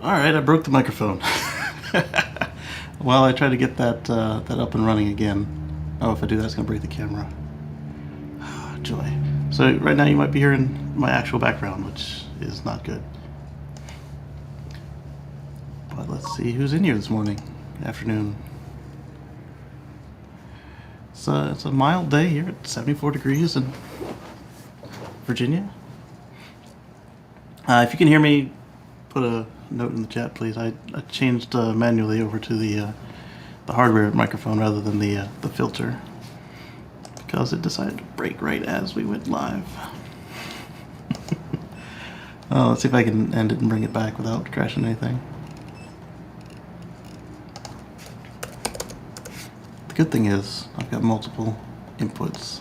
Alright, I broke the microphone. Well, I tried to get that up and running again. Oh, if I do that, it's going to break the camera. Joy. So right now you might be hearing my actual background, which is not good. But let's see who's in here this morning, afternoon. It's a mild day here at 74 degrees in Virginia. If you can hear me, put a note in the chat, please. I changed manually over to the hardware microphone rather than the filter because it decided to break right as we went live. Let's see if I can end it and bring it back without crashing anything. The good thing is I've got multiple inputs.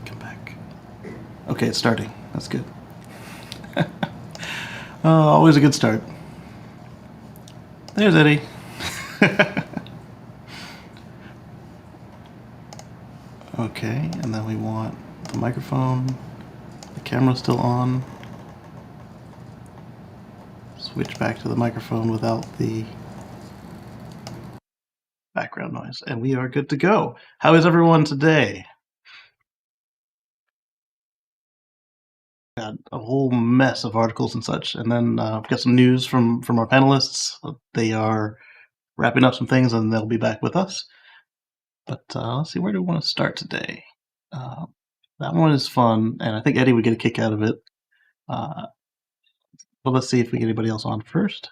Come back. Okay, it's starting. That's good. Always a good start. There's Eddie. Okay, and then we want the microphone. The camera's still on. Switch back to the microphone without the background noise, and we are good to go. How is everyone today? Got a whole mess of articles and such, and then we've got some news from our panelists. They are wrapping up some things, and they'll be back with us. But let's see, where do we want to start today? That one is fun, and I think Eddie would get a kick out of it. But let's see if we get anybody else on first.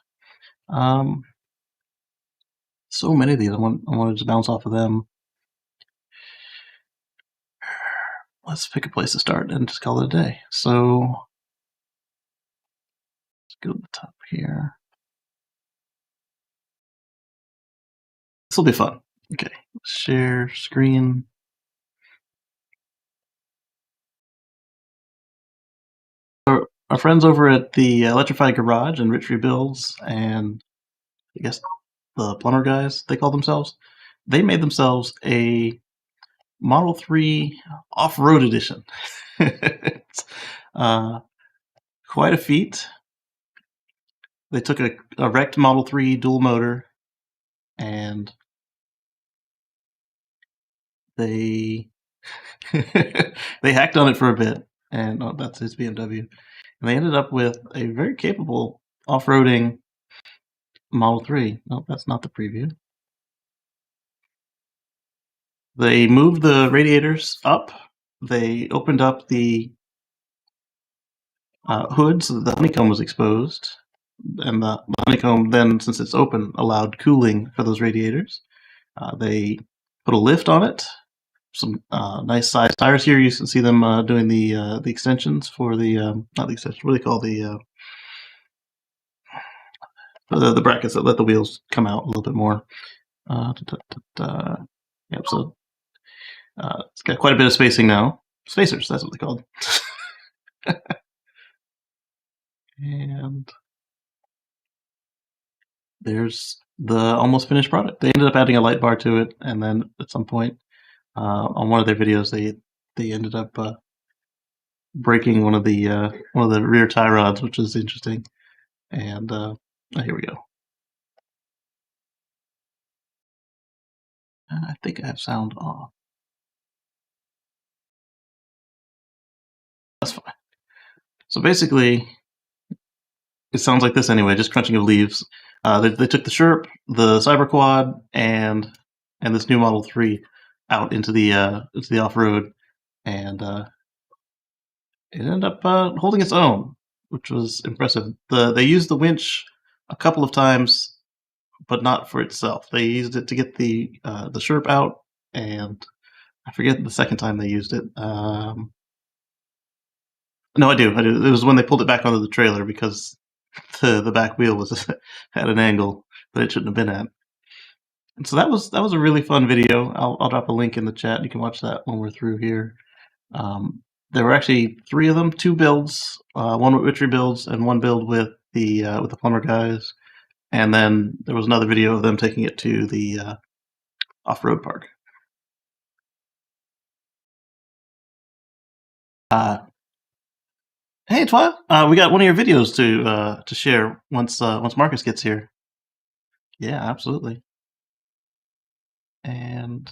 So many of these, I want to just bounce off of them. Let's pick a place to start and just call it a day. So let's go to the top here. This will be fun. Okay, share screen. Our friends over at the Electrified Garage and Rich Rebuilds, and I guess the plumber guys, they call themselves, they made themselves a Model 3 off-road edition. It's quite a feat. They took a wrecked Model 3 dual motor and they they hacked on it for a bit, and that's his BMW. And they ended up with a very capable off-roading Model 3. No, that's not the preview. They moved the radiators up. They opened up the hood so that the honeycomb was exposed. And the honeycomb then, since it's open, allowed cooling for those radiators. They put a lift on it. Some nice sized tires here. You can see them doing the extensions for the not the extension. What do they call the brackets that let the wheels come out a little bit more. Yep. So it's got quite a bit of spacing now. Spacers, that's what they're called. And there's the almost finished product. They ended up adding a light bar to it, and then at some point on one of their videos, they ended up breaking one of the rear tie rods, which is interesting. And here we go. I think I have sound off. That's fine. So basically, it sounds like this anyway, just crunching of leaves. They took the Sherp, the Cyber Quad, and this new Model 3 out into the off road, and it ended up holding its own, which was impressive. They used the winch a couple of times, but not for itself. They used it to get the Sherp out, and I forget the second time they used it. No, I do. It was when they pulled it back onto the trailer because the back wheel was at an angle that it shouldn't have been at. And so that was a really fun video. I'll drop a link in the chat. You can watch that when we're through here. There were actually 3 of them, 2 builds, one with Witchery builds and one build with the plumber guys. And then there was another video of them taking it to the off-road park. Hey, Twa, we got one of your videos to share once Marcus gets here. Yeah, absolutely. And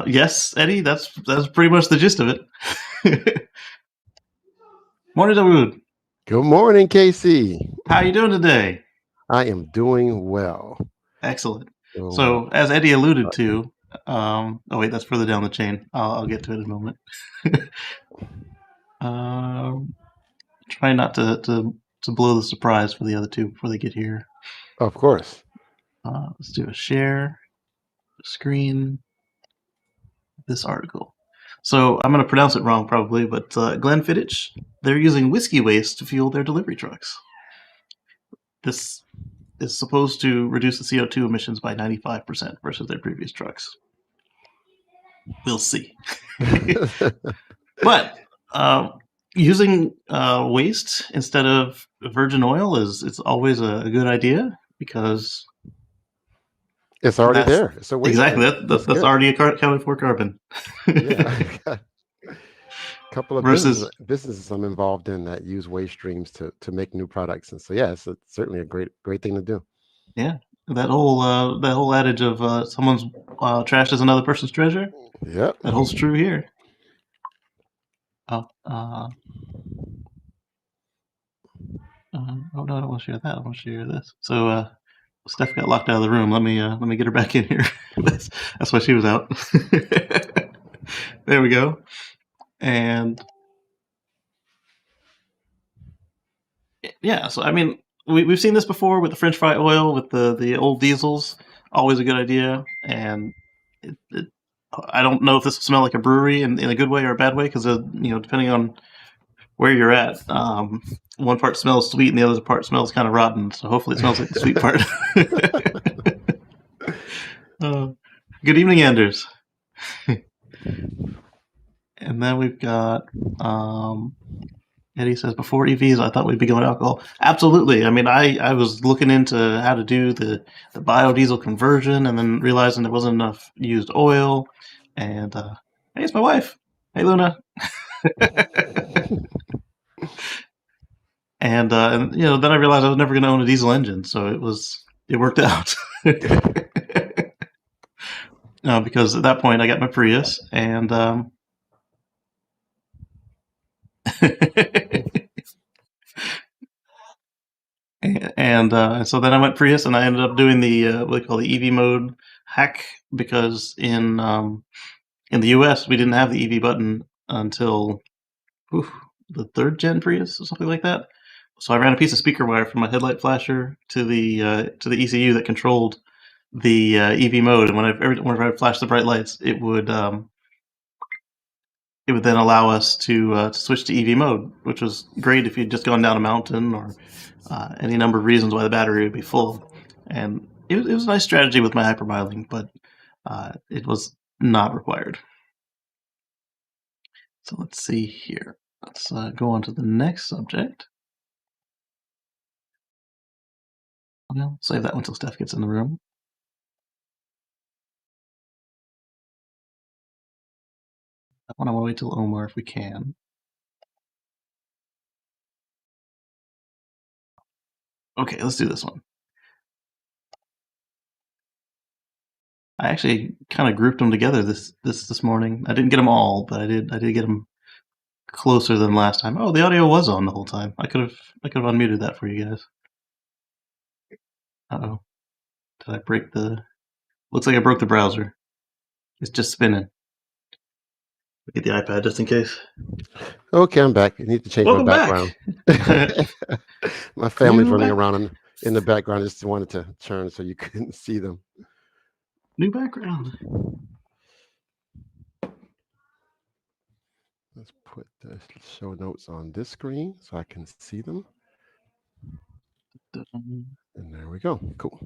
yes, Eddie, that's pretty much the gist of it. Morning, Dawood. Good morning, Casey. How are you doing today? I am doing well. Excellent. So, as Eddie alluded to, oh wait, that's further down the chain. I'll get to it in a moment. Try not to blow the surprise for the other 2 before they get here. Of course. Let's do a share screen. This article. So I'm going to pronounce it wrong probably, but Glenfiddich, they're using whiskey waste to fuel their delivery trucks. This is supposed to reduce the CO2 emissions by 95% versus their previous trucks. We'll see. But using waste instead of virgin oil it's always a good idea because it's already there. It's a waste exactly that's already accounted for carbon. Yeah. A couple of businesses I'm involved in that use waste streams to make new products, and so it's certainly a great thing to do. Yeah, that whole adage of someone's trash is another person's treasure. Yep, that holds true here. Oh no, I don't want to share that. I want to share this. So Steph got locked out of the room. Let me get her back in here. that's why she was out. There we go. And yeah, so I mean, we've seen this before with the French fry oil, with the old diesels. Always a good idea, and I don't know if this will smell like a brewery in a good way or a bad way, because depending on where you're at, one part smells sweet and the other part smells kind of rotten. So hopefully it smells like the sweet part. Good evening, Anders. And then we've got Eddie says, before EVs, I thought we'd be going alcohol. Absolutely. I mean, I was looking into how to do the biodiesel conversion, and then realizing there wasn't enough used oil. And hey, it's my wife. Hey, Luna. And then I realized I was never going to own a diesel engine, so it worked out. Because at that point I got my Prius, and and so then I went Prius, and I ended up doing the what they call the Eevee mode hack, because in the US we didn't have the Eevee button until the 3rd gen Prius or something like that. So I ran a piece of speaker wire from my headlight flasher to the ECU that controlled the Eevee mode, and whenever I flashed the bright lights, it would then allow us to switch to Eevee mode, which was great if you'd just gone down a mountain or any number of reasons why the battery would be full. And it was a nice strategy with my hypermiling, but it was not required. So let's see here. Let's go on to the next subject. I'll save that one until Steph gets in the room. That one I want to wait till Omar if we can. Okay, let's do this one. I actually kind of grouped them together this morning. I didn't get them all, but I did get them closer than last time. Oh, the audio was on the whole time. I could have unmuted that for you guys. Uh-oh. Did I break the... Looks like I broke the browser. It's just spinning. Get the iPad just in case. Okay, I'm back. I need to change Welcome my background. My family's running around in the background. I just wanted to turn so you couldn't see them. New background. Let's put the show notes on this screen so I can see them. And there we go. Cool.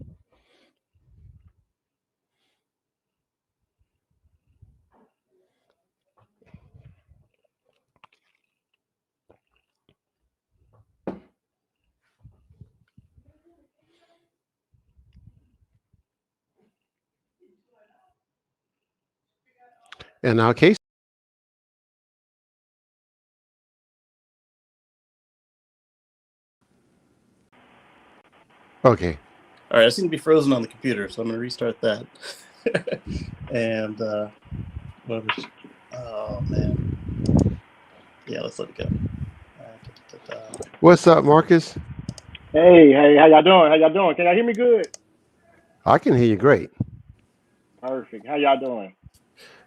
And now, Casey. Okay. All right, I seem to be frozen on the computer, so I'm going to restart that. And oh man, yeah, let's let it go. What's up, Marcus? Hey, how y'all doing? How y'all doing? Can y'all hear me good? I can hear you great. Perfect. How y'all doing?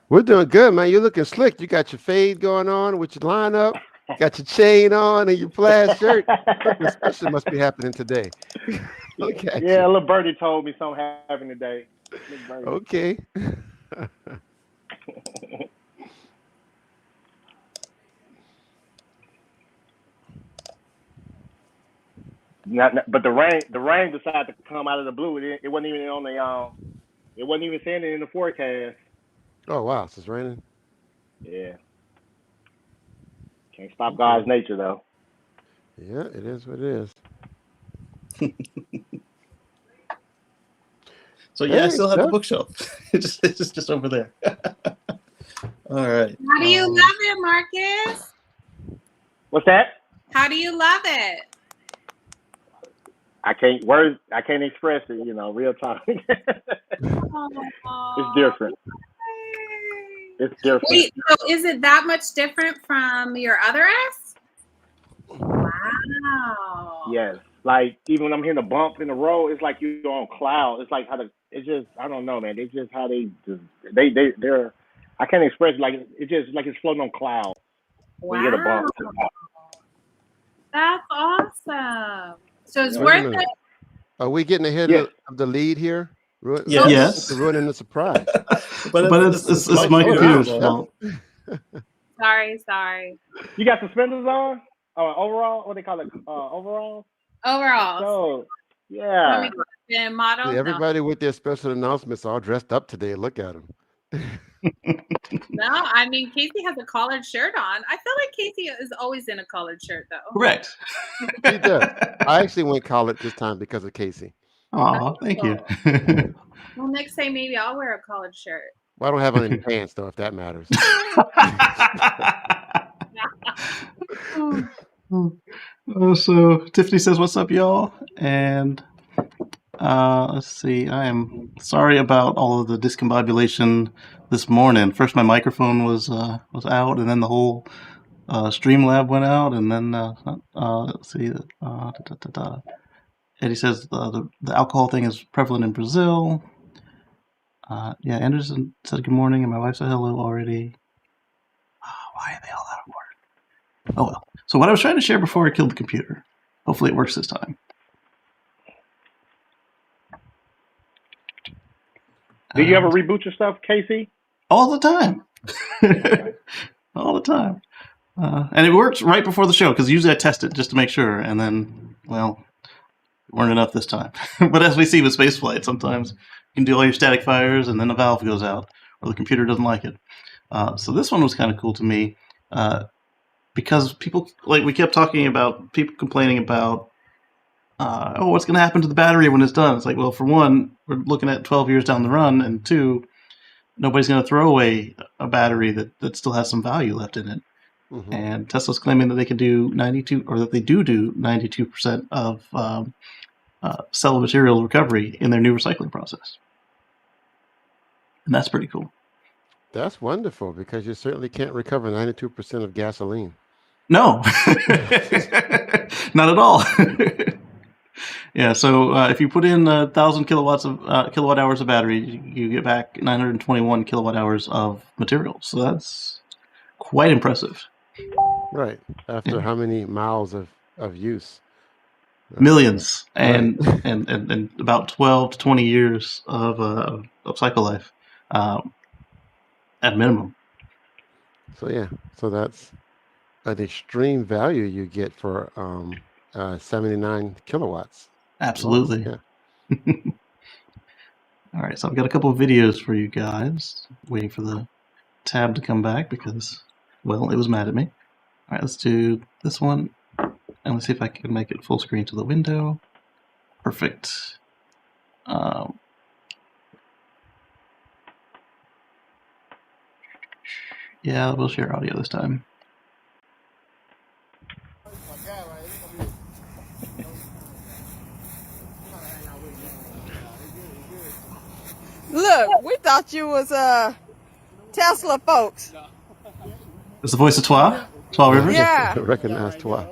We're doing good, man. You're looking slick. You got your fade going on with your lineup. Got your chain on and your plaid shirt. Something special must be happening today. Yeah, little birdie told me something happened today. Okay. But the rain decided to come out of the blue. It wasn't even on the it wasn't even saying it in the forecast. Oh wow, so it's raining. Yeah. Can't stop God's nature though. Yeah, it is what it is. So yeah, I still have the bookshelf. It's just over there. All right. How do you love it, Marcus? What's that? How do you love it? I can't express it, real time. It's different. It's different. Wait, so is it that much different from your other S? Wow. Yes. Like even when I'm hearing a bump in the road, it's like you're on cloud. It's like it's just I don't know, man. It's just how they're I can't express it. Like it's just like it's floating on cloud. When you get a bump. That's awesome. So it's worth it. Are we getting ahead of the lead here? Yes. It's ruining the surprise. but it's my computer's fault. Sorry. You got suspenders on? Overall? What they call it? Overall? Overall. So, yeah. Model? Everybody with their special announcements all dressed up today. Look at them. No, I mean, Casey has a collared shirt on. I feel like Casey is always in a collared shirt, though. Correct. He does. I actually went collared this time because of Casey. Oh, thank you. Well, next time maybe I'll wear a collared shirt. Well, I don't have any pants, though, if that matters. So Tiffany says, "What's up, y'all?" And let's see. I am sorry about all of the discombobulation this morning. First, my microphone was out, and then the whole Streamlab went out, and then let's see. Eddie says the alcohol thing is prevalent in Brazil. Yeah, Anderson said good morning, and my wife said hello already. Why are they all out of order? Oh well. So what I was trying to share before I killed the computer. Hopefully it works this time. Do you ever reboot your stuff, Casey? All the time. All the time. And it works right before the show, because usually I test it just to make sure, and then, well, it weren't enough this time. But as we see with spaceflight, sometimes you can do all your static fires, and then a valve goes out, or the computer doesn't like it. So this one was kind of cool to me, because people, like, we kept talking about people complaining about, what's going to happen to the battery when it's done? It's like, well, for one, we're looking at 12 years down the run, and two, nobody's going to throw away a battery that still has some value left in it. Mm-hmm. And Tesla's claiming that they can do 92, or that they do 92% of cell material recovery in their new recycling process. And that's pretty cool. That's wonderful, because you certainly can't recover 92% of gasoline. No, not at all. Yeah, so if you put in 1,000 kilowatt hours of battery, you get back 921 kilowatt hours of material. So that's quite impressive. Right. After how many miles of use? Millions and, Right. and about 12 to 20 years of cycle life at minimum. So yeah, so that's an extreme value you get for 79 kilowatts. Absolutely. Yeah. All right, so I've got a couple of videos for you guys. Waiting for the tab to come back because, well, it was mad at me. All right, let's do this one, and let's see if I can make it full screen to the window. Perfect. Yeah, we'll share audio this time. Look, we thought you was Tesla folks. It's the voice of Twa Rivers. Yeah. Recognize Twa.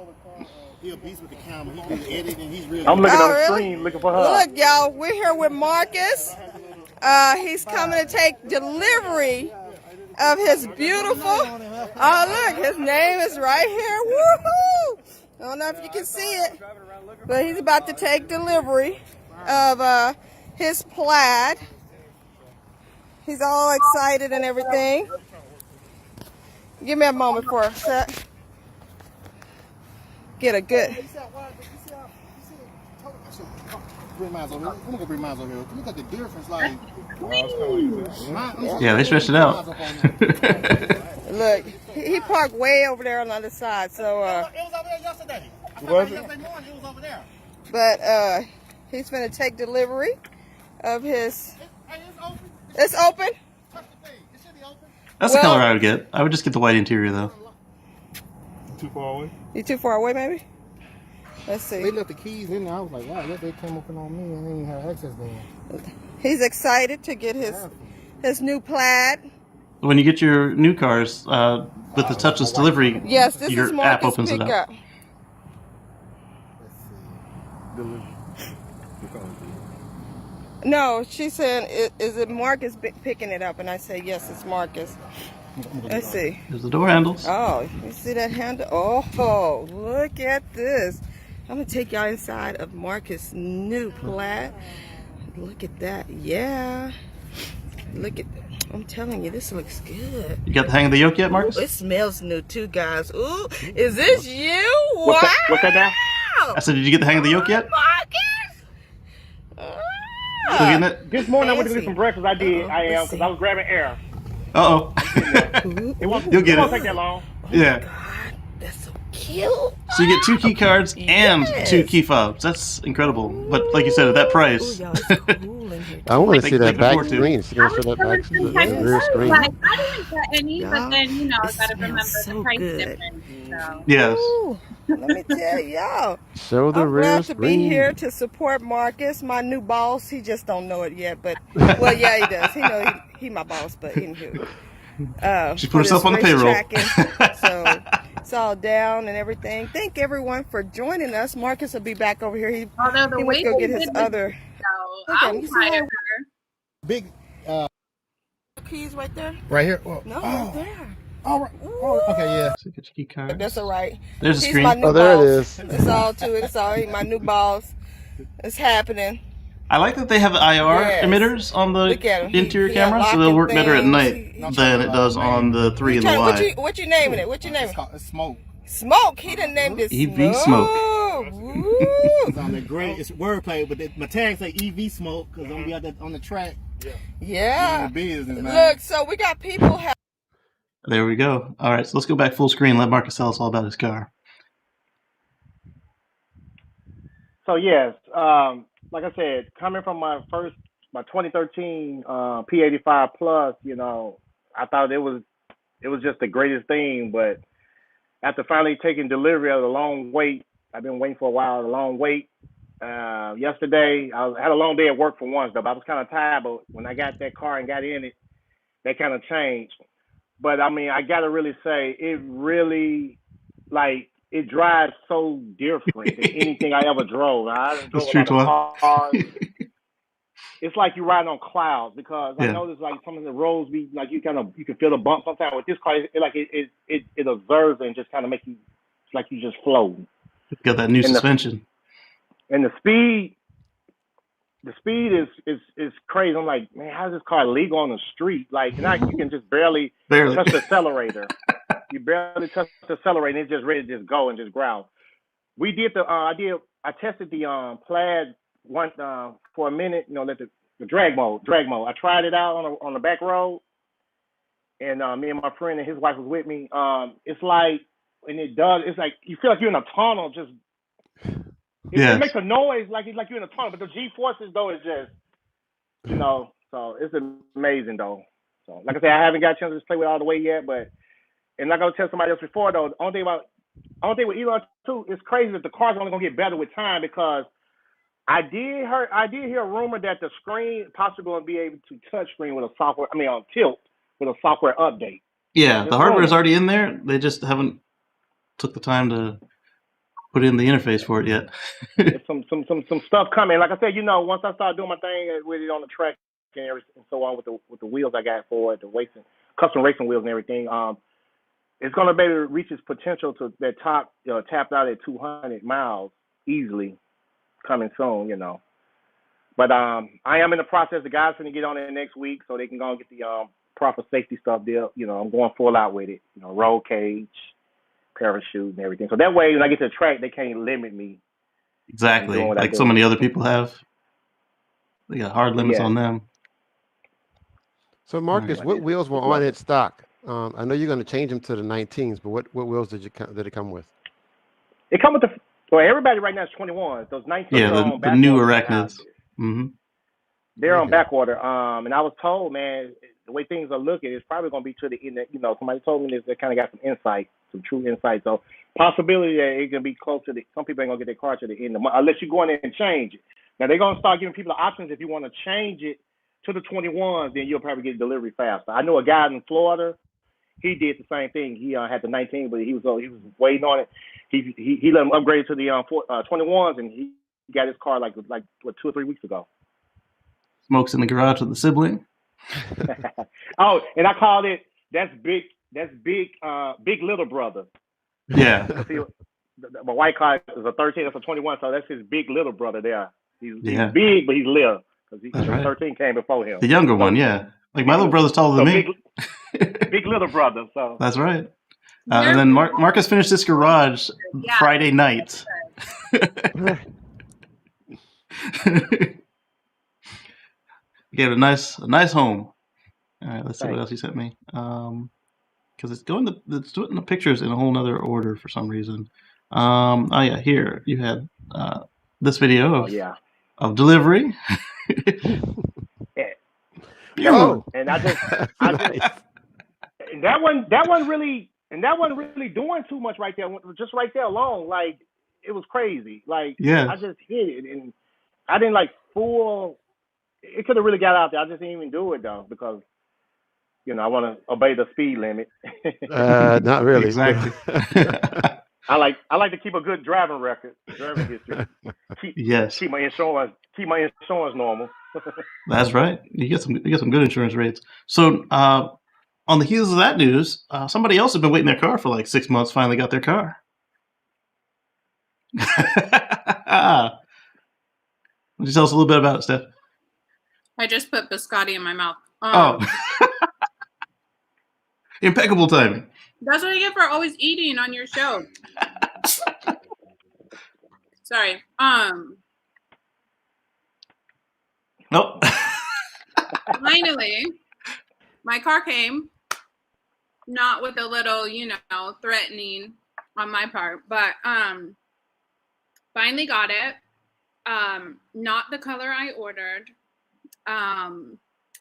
I'm looking on the really? screen looking for her. Look, y'all, we're here with Marcus. He's coming to take delivery of his beautiful. Oh, look, his name is right here. Woohoo! I don't know if you can see it, but he's about to take delivery of his Plaid. He's all excited and everything. Give me a moment for a sec. Get a good. Bring mine over here. I'm gonna bring mine over here. Look at the difference, like. Yeah, they stretched it out. Look, he parked way over there on the other side, so it was over there yesterday. Was it? Yesterday morning, it was over there. but he's gonna take delivery of his. Hey, it's open. It's open. Touch the thing. It should be open. That's the color I would get. I would just get the white interior though. Too far away? You too far away, maybe? Let's see. They left the keys in there. I was like, wow, they came up on me and they didn't have access then. He's excited to get his new Plaid. When you get your new cars with the touchless delivery, Yes, this your is app Marcus opens it up. pickup. No, she's saying, is it Marcus picking it up? And I say, yes, it's Marcus. Let's see. There's the door handles. Oh, you see that handle? Oh, look at this. I'm going to take y'all inside of Marcus' new Plaid. Look at that. Yeah. Look at I'm telling you, this looks good. You got the hang of the yoke yet, Marcus? Ooh, it smells new too, guys. Ooh, is this you? Wow. What's that now? I said, did you get the hang of the yoke yet? Marcus? Still getting it? This morning I went to get some breakfast. I am, because I was grabbing air. Uh-oh. It won't, You'll get it won't it. take that long. Yeah. God, that's so cute. So you get 2 key cards and 2 key fobs. That's incredible. But like you said, at that price. Ooh, y'all, it's cool in here. I want to see that Thank back you for screen. See that back screen, the rear screen. Like, I didn't get any, but then, you know, I It gotta remember smells the so price good. difference. So. Yes. Ooh, let me tell y'all. Show the I'm rear glad to be screen. here to support Marcus, my new boss. He just don't know it yet, but well, yeah, he does. He know he my boss, but anywho. She put herself on the payroll. So it's all down and everything. Thank everyone for joining us. Marcus will be back over here. He Although the went way to go they get his did other. so, Look at I'm him. You see tired. Big, keys right there? right here. Well, No, right there. all right. Oh, okay, yeah. So get your key cards. That's all right. There's a He's screen. my new Oh, there it boss. is. It's all to it. It's all my new boss. It's happening. I like that they have IR Yes. emitters on the Look at him. interior He camera, so they'll unlocking work better at things. night than it does on the 3 and the wide. What you naming it? What you naming It's it? called it's smoke. Smoke. He done named it Eevee Smoke. Woo. It's on the great. It's wordplay, but my tag say EV smoke because I'm gonna be out there on the track. Yeah. The business, man. Look, so we got people. There we go. All right, so let's go back full screen. Let Marcus tell us all about his car. So yes, like I said, coming from my 2013 P85 Plus, you know, I thought it was just the greatest thing. But after finally taking delivery of the long wait, I've been waiting for a while. The long wait. Yesterday, I had a long day at work for once, though. But I was kind of tired. But when I got that car and got in it, that kind of changed. But I mean, I gotta really say, it really, like, it drives so different than anything I ever drove. I drove That's a true, lot of Twa. cars. It's like you're riding on clouds because I Yeah. noticed like some of the roads be like you can feel the bump sometimes. With this car, it observes and just kind of make you it's like you just float. Got that new And suspension. The speed is crazy. I'm like, man, how's this car legal on the street? Like, you can just barely touch the accelerator. You barely touch the accelerator, and it's just ready to just go and just growl. We did I tested the Plaid one for a minute. You know, let the drag mode. I tried it out on the back road, and me and my friend and his wife was with me. It's like, and it's like you feel like you're in a tunnel. Just it makes a noise like you're in a tunnel, but the G forces though is just, you know, so it's amazing though. So like I said, I haven't got a chance to play with it all the way yet, but and like I was telling somebody else before though, the only thing with Elon too, it's crazy that the car's only gonna get better with time because I did hear a rumor that the screen possibly going to be able to touch screen with a software. On tilt with a software update. Yeah, the hardware is already in there. They just haven't took the time to put in the interface for it yet. There's some stuff coming. Like I said, you know, once I start doing my thing with it on the track and everything, and so on with the wheels I got for it, the custom racing wheels and everything, it's going to be able to reach its potential to that top tapped out at 200 miles easily. Coming soon, you know. But I am in the process. The guys going to get on it next week so they can go and get the proper safety stuff there. You know, I'm going full out with it. You know, roll cage, parachute, and everything. So that way, when I get to the track, they can't limit me. Exactly, like so many other people have. They got hard limits on them. So Marcus, what wheels were on its stock? I know you're going to change them to the 19s, but what wheels did it come with? It come with everybody right now is 21s. Those 19s are on the new Arachnids. Mm-hmm. They're on back order. And I was told, man, the way things are looking, it's probably going to be to the end. You know, somebody told me they kind of got some insight, some true insight. So possibility that it can be close to some people ain't going to get their car to the end of the month unless you go in there and change it. Now, they're going to start giving people the options. If you want to change it to the 21s, then you'll probably get delivery faster. I know a guy in Florida. He did the same thing. He had the 19, but he was waiting on it. He let him upgrade to the 21s, and he got his car like 2 or 3 weeks ago. Smokes in the garage with the sibling. Oh, and I called it that's big little brother. Yeah. My white car is a 13, that's a 21, so that's his big little brother there. He's big, but he's little because 13 came before him. The younger one, yeah. Like my little brother's taller than me. Big little brother. So that's right. And then Marcus finished this garage Friday night. Gave it a nice home. All right, let's see what else he sent me. Because it's doing the pictures in a whole nother order for some reason. Oh yeah, here you had this video of delivery. And I just and that one really doing too much right there. Just right there alone, like it was crazy. Like I just hit it and I didn't full. It could have really got out there. I just didn't even do it though because you know I want to obey the speed limit. Not really. Exactly. I like to keep a good driving history. Keep my insurance normal. That's right. You get some good insurance rates. So on the heels of that news, somebody else had been waiting their car for 6 months. Finally got their car. Would you tell us a little bit about it, Steph? I just put biscotti in my mouth. Impeccable timing. That's what I get for always eating on your show. Sorry. Nope. Finally, my car came. Not with a little, threatening on my part, but finally got it. Not the color I ordered.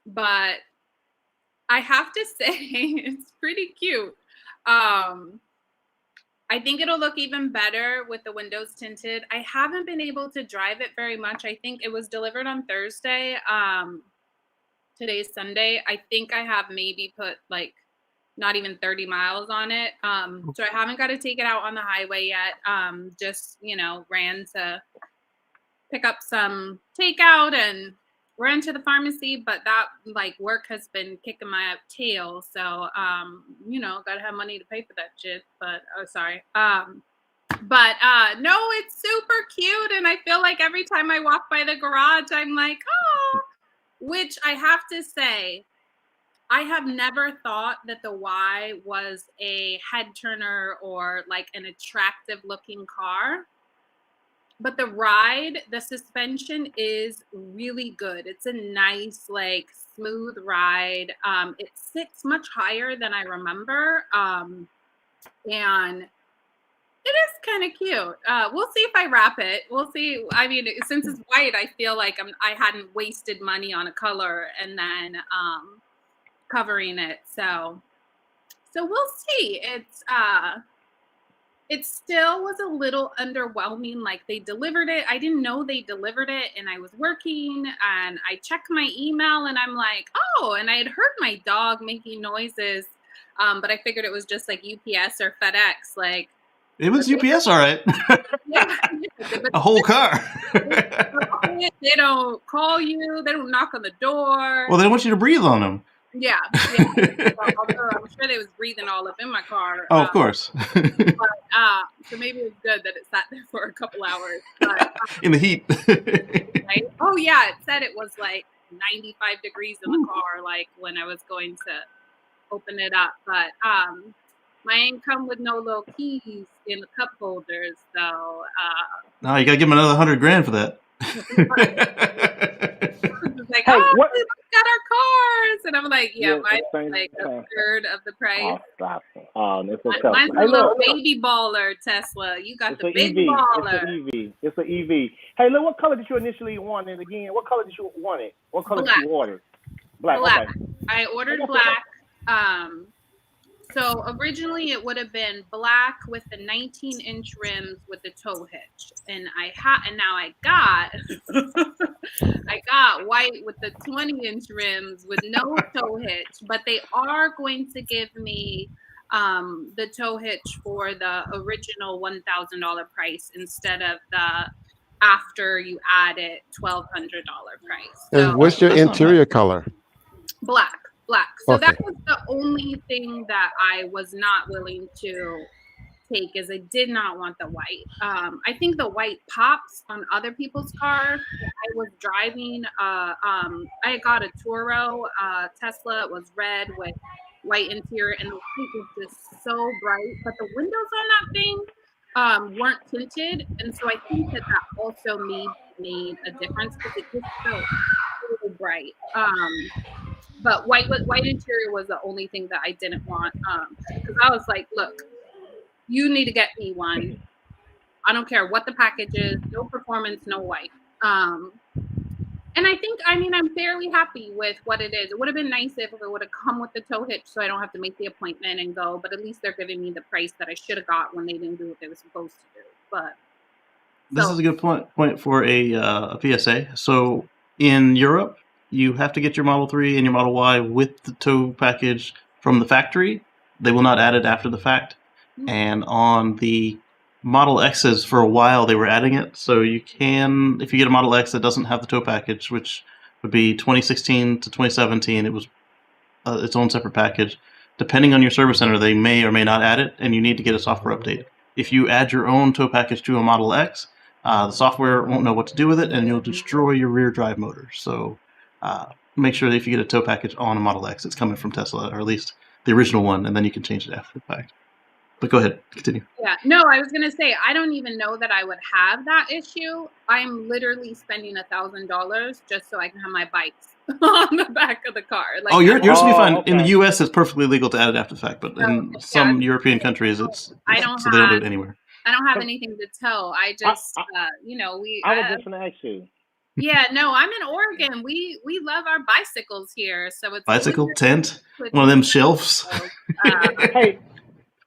But I have to say it's pretty cute. I think it'll look even better with the windows tinted. I haven't been able to drive it very much. I think it was delivered on Thursday. Today's Sunday. I think I have maybe put not even 30 miles on it. So I haven't got to take it out on the highway yet. Just, ran to pick up some takeout and ran to the pharmacy, but that work has been kicking my tail. So, gotta have money to pay for that shit, but sorry. No, it's super cute. And I feel like every time I walk by the garage, I'm like, oh, which I have to say, I have never thought that the Y was a head turner or like an attractive looking car. But the ride, the suspension is really good. It's a nice, smooth ride. It sits much higher than I remember. And it is kind of cute. We'll see if I wrap it. We'll see. I mean, since it's white, I feel like I hadn't wasted money on a color and then covering it. So we'll see. It still was a little underwhelming. Like, they delivered it. I didn't know they delivered it, and I was working, and I checked my email, and I'm like, oh, and I had heard my dog making noises, but I figured it was just like UPS or FedEx. Like, it was UPS, all right. Yeah, a whole car. They don't call you. They don't knock on the door. Well, they want you to breathe on them. Yeah. Although I'm sure they was breathing all up in my car. Oh, of course. So maybe it's good that it sat there for a couple hours. But, in the heat. Right? Oh, yeah. It said it was like 95 degrees in the car, like when I was going to open it up. But mine ain't come with no little keys in the cup holders. So no, you got to give them another $100,000 for that. Like, hey, we got our cars, and I'm like, mine's like a third of the price. Oh, stop it. Oh, it's a Tesla. Mine's a little baby baller Tesla. You got the big EV. baller. It's an EV. Hey, look, what color did you initially want it again? What color did you want it? What color did you order? Black. Okay. I ordered black. So originally it would have been black with the 19-inch rims with the tow hitch, and now I got I got white with the 20-inch rims with no tow hitch, but they are going to give me the tow hitch for the original $1,000 price instead of the after you add it $1,200 price. So, and what's your interior color? Black. So okay. That was the only thing that I was not willing to take, is I did not want the white. I think the white pops on other people's cars. I was driving, I got a Toro Tesla. It was red with white interior, and the white was just so bright. But the windows on that thing weren't tinted, and so I think that also made a difference because it just felt really bright. But white interior was the only thing that I didn't want. Because I was like, look, you need to get me one. I don't care what the package is, no performance, no white. And I'm fairly happy with what it is. It would have been nice if it would have come with the tow hitch so I don't have to make the appointment and go, but at least they're giving me the price that I should have got when they didn't do what they were supposed to do. But this is a good point for a PSA. So in Europe, you have to get your Model 3 and your Model Y with the tow package from the factory. They will not add it after the fact. Mm-hmm. And on the Model X's, for a while, they were adding it. So you can, if you get a Model X that doesn't have the tow package, which would be 2016 to 2017, it was its own separate package. Depending on your service center, they may or may not add it, and you need to get a software update. If you add your own tow package to a Model X, the software won't know what to do with it, and you'll destroy your rear drive motor. So make sure that if you get a tow package on a Model X, it's coming from Tesla, or at least the original one, and then you can change it after the fact. But go ahead, continue. Yeah, no, I was going to say, I don't even know that I would have that issue. I'm literally spending $1,000 just so I can have my bikes on the back of the car. Like, yours will be fine. Okay. In the U.S., it's perfectly legal to add it after the fact, but in some European countries, they don't do it anywhere. I don't have anything to tow. I just, I was just going to ask you. Yeah, no, I'm in Oregon. We love our bicycles here, so it's bicycle tent, one of them shelves.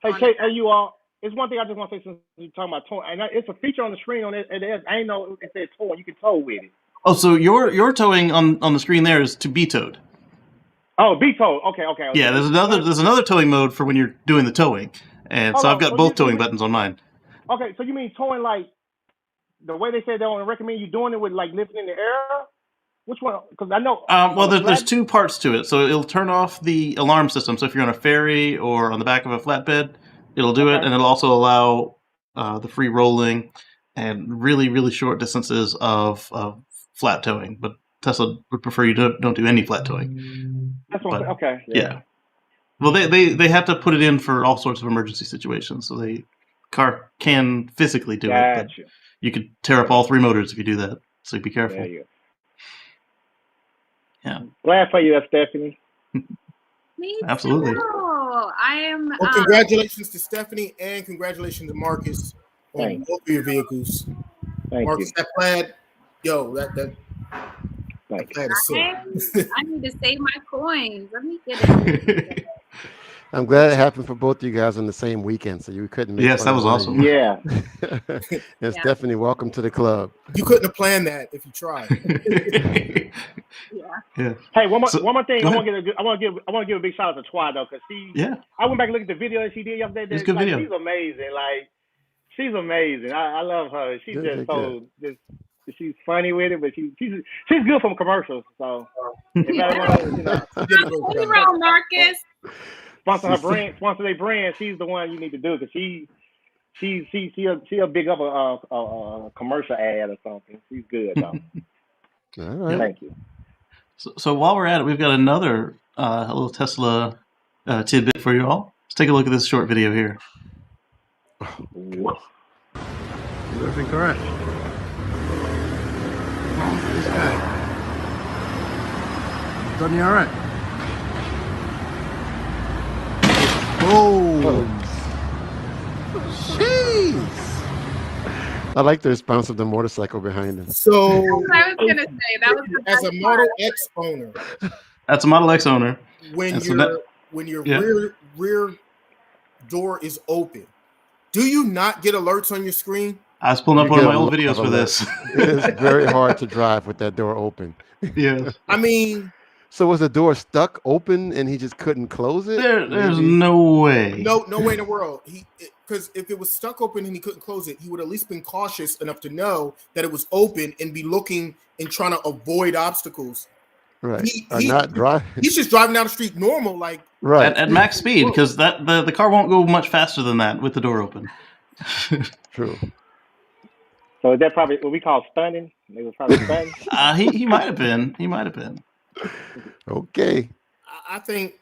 Hey, Kate, you all? It's one thing I just want to say since you're talking about towing, and it's a feature on the screen on it. I ain't know it said tow. You can tow with it. Oh, so your towing on the screen there is to be towed. Oh, be towed. Okay. Yeah, there's another towing mode for when you're doing the towing, and so I've got both towing buttons on mine. Okay, so you mean towing like the way they said they don't recommend you doing it with like lifting in the air? Which one? Because I know. Well, there's two parts to it. So it'll turn off the alarm system. So if you're on a ferry or on the back of a flatbed, it'll do it, and it'll also allow the free rolling and really, really short distances of flat towing. But Tesla would prefer you don't do any flat towing. That's what. Okay. Yeah. Well, they have to put it in for all sorts of emergency situations. So the car can physically do it. But you could tear up all three motors if you do that. So be careful. There you go. Yeah. Glad for you, Stephanie. Me Absolutely. too. I am. Well, congratulations to Stephanie and congratulations to Marcus on both of your vehicles. Marcus, that plaid, that plaid is sick. I need to save my coins. Let me get it. I'm glad it happened for both of you guys on the same weekend, so you couldn't make Yes, that was awesome. Yeah. And Stephanie, welcome to the club. You couldn't have planned that if you tried. Yeah. Hey, one more thing. I want to give a big shout out to Twy though, because I went back and looked at the video that she did yesterday. It's a good video. She's amazing. Like, she's amazing. I love her. She's she's funny with it, but she's good from commercials. So, around Marcus. Sponsor their brand. She's the one you need to do, because she'll big up a commercial ad or something. She's good though. All right. Thank you. So while we're at it, we've got another little Tesla tidbit for you all. Let's take a look at this short video here. Is everything correct? This guy. Done you all right? Oh, jeez. I like the response of the motorcycle behind him. So I was gonna say that was as a Model X owner. That's a Model X owner. When your rear door is open, do you not get alerts on your screen? I was pulling up one of my old videos for this. It is very hard to drive with that door open. Yeah. I mean, so was the door stuck open and he just couldn't close it? There's no way. No way in the world. Because if it was stuck open and he couldn't close it, he would at least been cautious enough to know that it was open and be looking and trying to avoid obstacles. Right. Not driving. He's just driving down the street normal, like at max speed, because the car won't go much faster than that with the door open. True. So is that probably what we call stunning? They was probably stunning. He might have been. He might have been. Okay. I think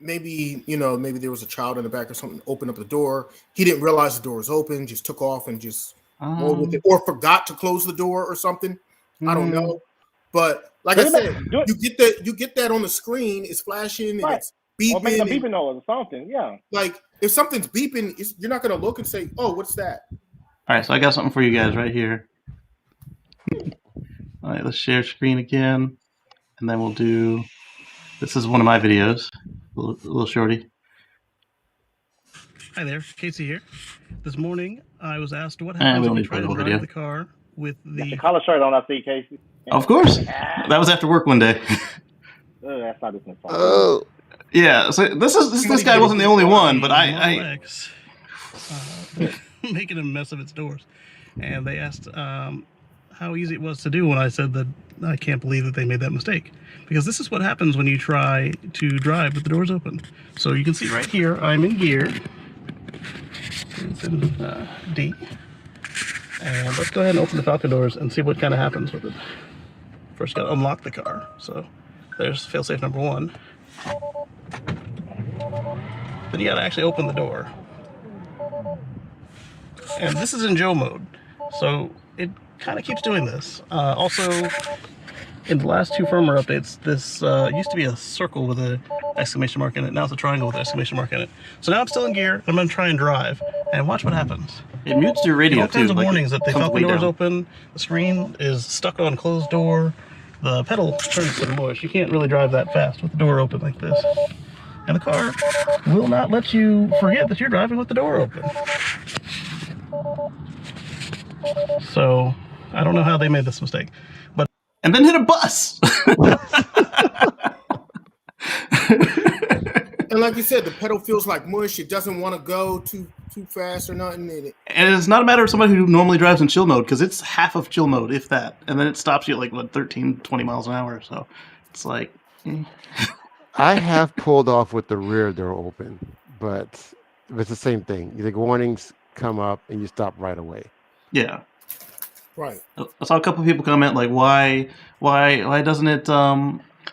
maybe there was a child in the back or something, opened up the door. He didn't realize the door was open, just took off and just rolled with it, or forgot to close the door or something. I don't know. But like I said, you get that on the screen, it's flashing and it's beeping. Or make a beeping noise or something, yeah. Like if something's beeping, you're not gonna look and say, "Oh, what's that?" All right, so I got something for you guys right here. All right, let's share screen again, and then we'll do. This is one of my videos, a little shorty. Hi there, Casey here. This morning, I was asked what happens if I try to drive the car with the collar shirt on. I see, Casey. Of course, that was after work one day. That's not this one. Oh, yeah. So this guy wasn't the only one, but I making a mess of its doors, and they asked how easy it was to do when I said that I can't believe that they made that mistake, because this is what happens when you try to drive with the doors open. So you can see right here, I'm in gear. It's in D. And let's go ahead and open the Falcon doors and see what kind of happens with it. First, got to unlock the car. So there's failsafe number one. Then you got to actually open the door. And this is in Joe mode, so it kind of keeps doing this. Also, in the last two firmware updates, this used to be a circle with an exclamation mark in it. Now it's a triangle with an exclamation mark in it. So now I'm still in gear. I'm going to try and drive, and watch what happens. It mutes your radio, all kinds of like warnings that the Falcon door is open, the screen is stuck on closed door, the pedal turns to mush. You can't really drive that fast with the door open like this. And the car will not let you forget that you're driving with the door open. So, I don't know how they made this mistake. And then hit a bus! And like you said, the pedal feels like mush. It doesn't want to go too fast or nothing. And it's not a matter of somebody who normally drives in chill mode, because it's half of chill mode, if that. And then it stops you at like, 13, 20 miles an hour. So it's like... I have pulled off with the rear door open, but it's the same thing. The warnings come up and you stop right away. Yeah. Right. I saw a couple of people comment like, why doesn't it,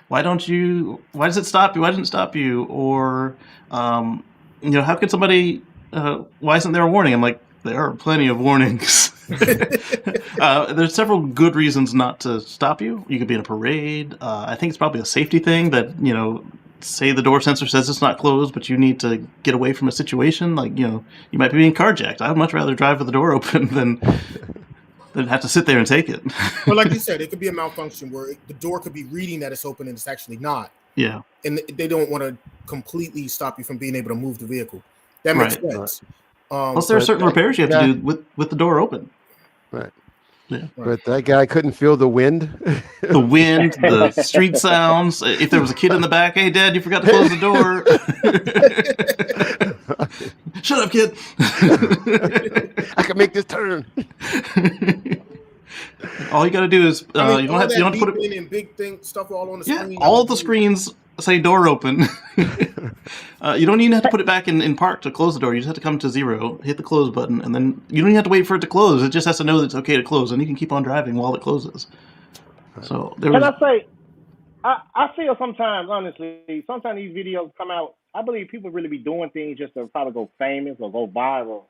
why does it stop you? Why didn't it stop you? Or, how could somebody, why isn't there a warning? I'm like, there are plenty of warnings. There's several good reasons not to stop you. You could be in a parade. I think it's probably a safety thing that, say the door sensor says it's not closed, but you need to get away from a situation. Like, you might be being carjacked. I would much rather drive with the door open than have to sit there and take it. Well, like you said, it could be a malfunction where the door could be reading that it's open and it's actually not. Yeah. And they don't want to completely stop you from being able to move the vehicle. That makes sense. Plus, there are certain repairs you have to do with the door open. Right. Yeah. But that guy couldn't feel the wind. The wind, the street sounds. If there was a kid in the back, hey, Dad, you forgot to close the door. Shut up, kid. I can make this turn. All you got to do is you don't have to put it in big thing stuff all on the screen. All of the screens say door open. You don't even have to put it back in park to close the door. You just have to come to 0, hit the close button, and then you don't even have to wait for it to close. It just has to know that it's okay to close, and you can keep on driving while it closes. So Can I say, I feel sometimes, honestly, sometimes these videos come out, I believe people really be doing things just to probably go famous or go viral.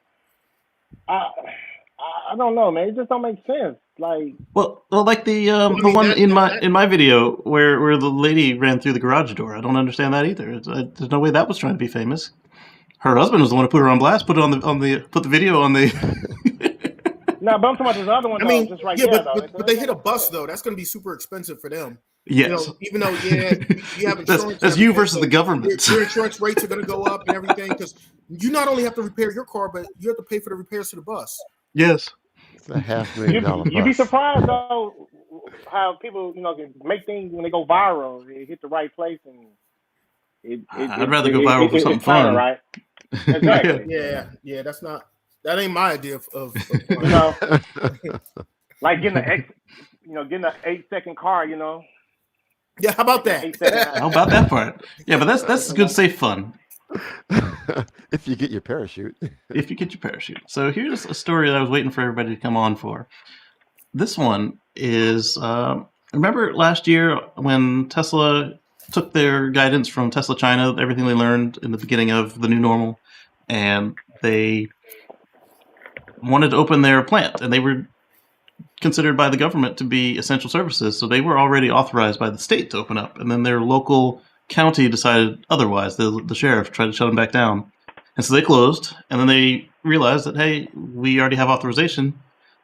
I don't know, man. It just don't make sense. Like, well, like the one in my video where the lady ran through the garage door. I don't understand that either. There's no way that was trying to be famous. Her husband was the one who put her on blast. Put the video on the. No, but I'm talking about this other one. Just right there, but they hit a bus though. That's going to be super expensive for them. Yes. Even though you have insurance. That's you versus the government. Your insurance rates are going to go up and everything because you not only have to repair your car, but you have to pay for the repairs to the bus. Yes. It's a $500,000 bus. You'd be surprised though how people can make things when they go viral. They hit the right place and. I'd rather go viral for something fun, right? Exactly. Yeah. That ain't my idea of fun. Like getting an 8-second car. Yeah, how about that? How about that part? Yeah, but that's good, safe fun. If you get your parachute. If you get your parachute. So here's a story that I was waiting for everybody to come on for. This one is, remember last year when Tesla took their guidance from Tesla China, everything they learned in the beginning of the new normal, and they wanted to open their plant, and they were considered by the government to be essential services, so they were already authorized by the state to open up, and then their local county decided otherwise. The sheriff tried to shut them back down, and so they closed, and then they realized that, hey, we already have authorization,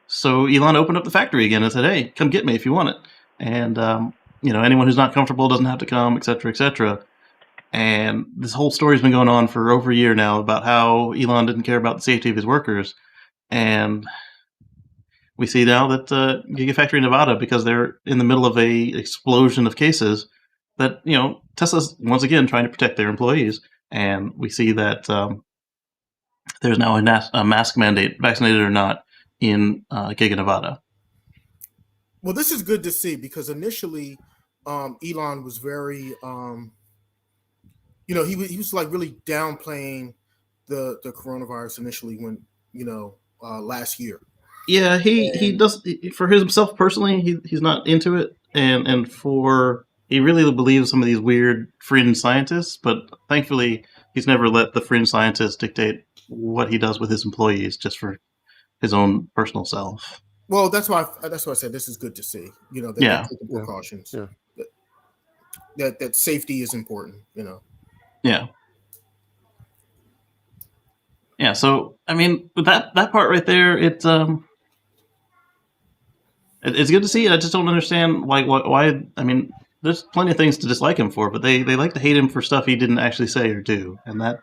so Elon opened up the factory again and said, hey, come get me if you want it, and anyone who's not comfortable doesn't have to come, etc., etc. And this whole story's been going on for over a year now about how Elon didn't care about the safety of his workers. And we see now that Gigafactory Nevada, because they're in the middle of a explosion of cases, that Tesla's once again trying to protect their employees. And we see that there's now a mask mandate, vaccinated or not, in Giga Nevada. Well, this is good to see because initially Elon was very, he was like really downplaying the coronavirus initially when, last year. Yeah, he does, for himself personally, he's not into it, and he really believes some of these weird fringe scientists, but thankfully he's never let the fringe scientists dictate what he does with his employees just for his own personal self. Well, that's why I said this is good to see. That they're taking precautions. Yeah. That safety is important. Yeah. Yeah. So I mean, with that part right there, it's good to see. I just don't understand why. I mean, there's plenty of things to dislike him for, but they like to hate him for stuff he didn't actually say or do, and that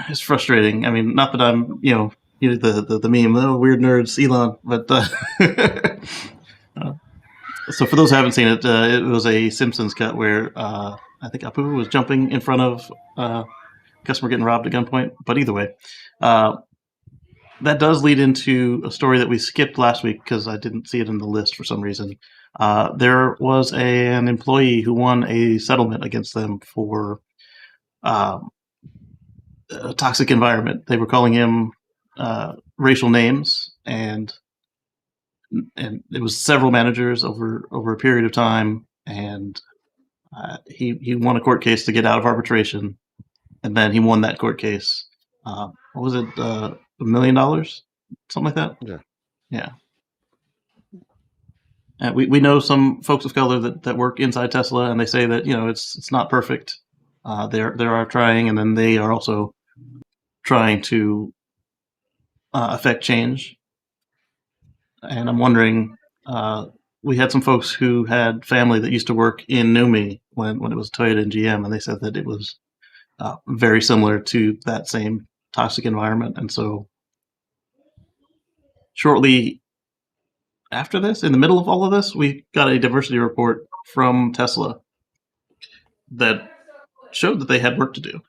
is frustrating. I mean, not that I'm the meme, the weird nerds, Elon, but so for those who haven't seen it, it was a Simpsons cut where I think Apu was jumping in front of customer getting robbed at gunpoint. But either way, that does lead into a story that we skipped last week because I didn't see it in the list for some reason. There was an employee who won a settlement against them for a toxic environment. They were calling him racial names, and it was several managers over a period of time, and he won a court case to get out of arbitration, and then he won that court case. What was it? $1 million, something like that. Yeah. We know some folks of color that work inside Tesla, and they say that it's not perfect. They are trying, and then they are also trying to affect change. And I'm wondering, we had some folks who had family that used to work in NUMMI when it was Toyota and GM, and they said that it was very similar to that same toxic environment. And so shortly after this, in the middle of all of this, we got a diversity report from Tesla that showed that they had work to do.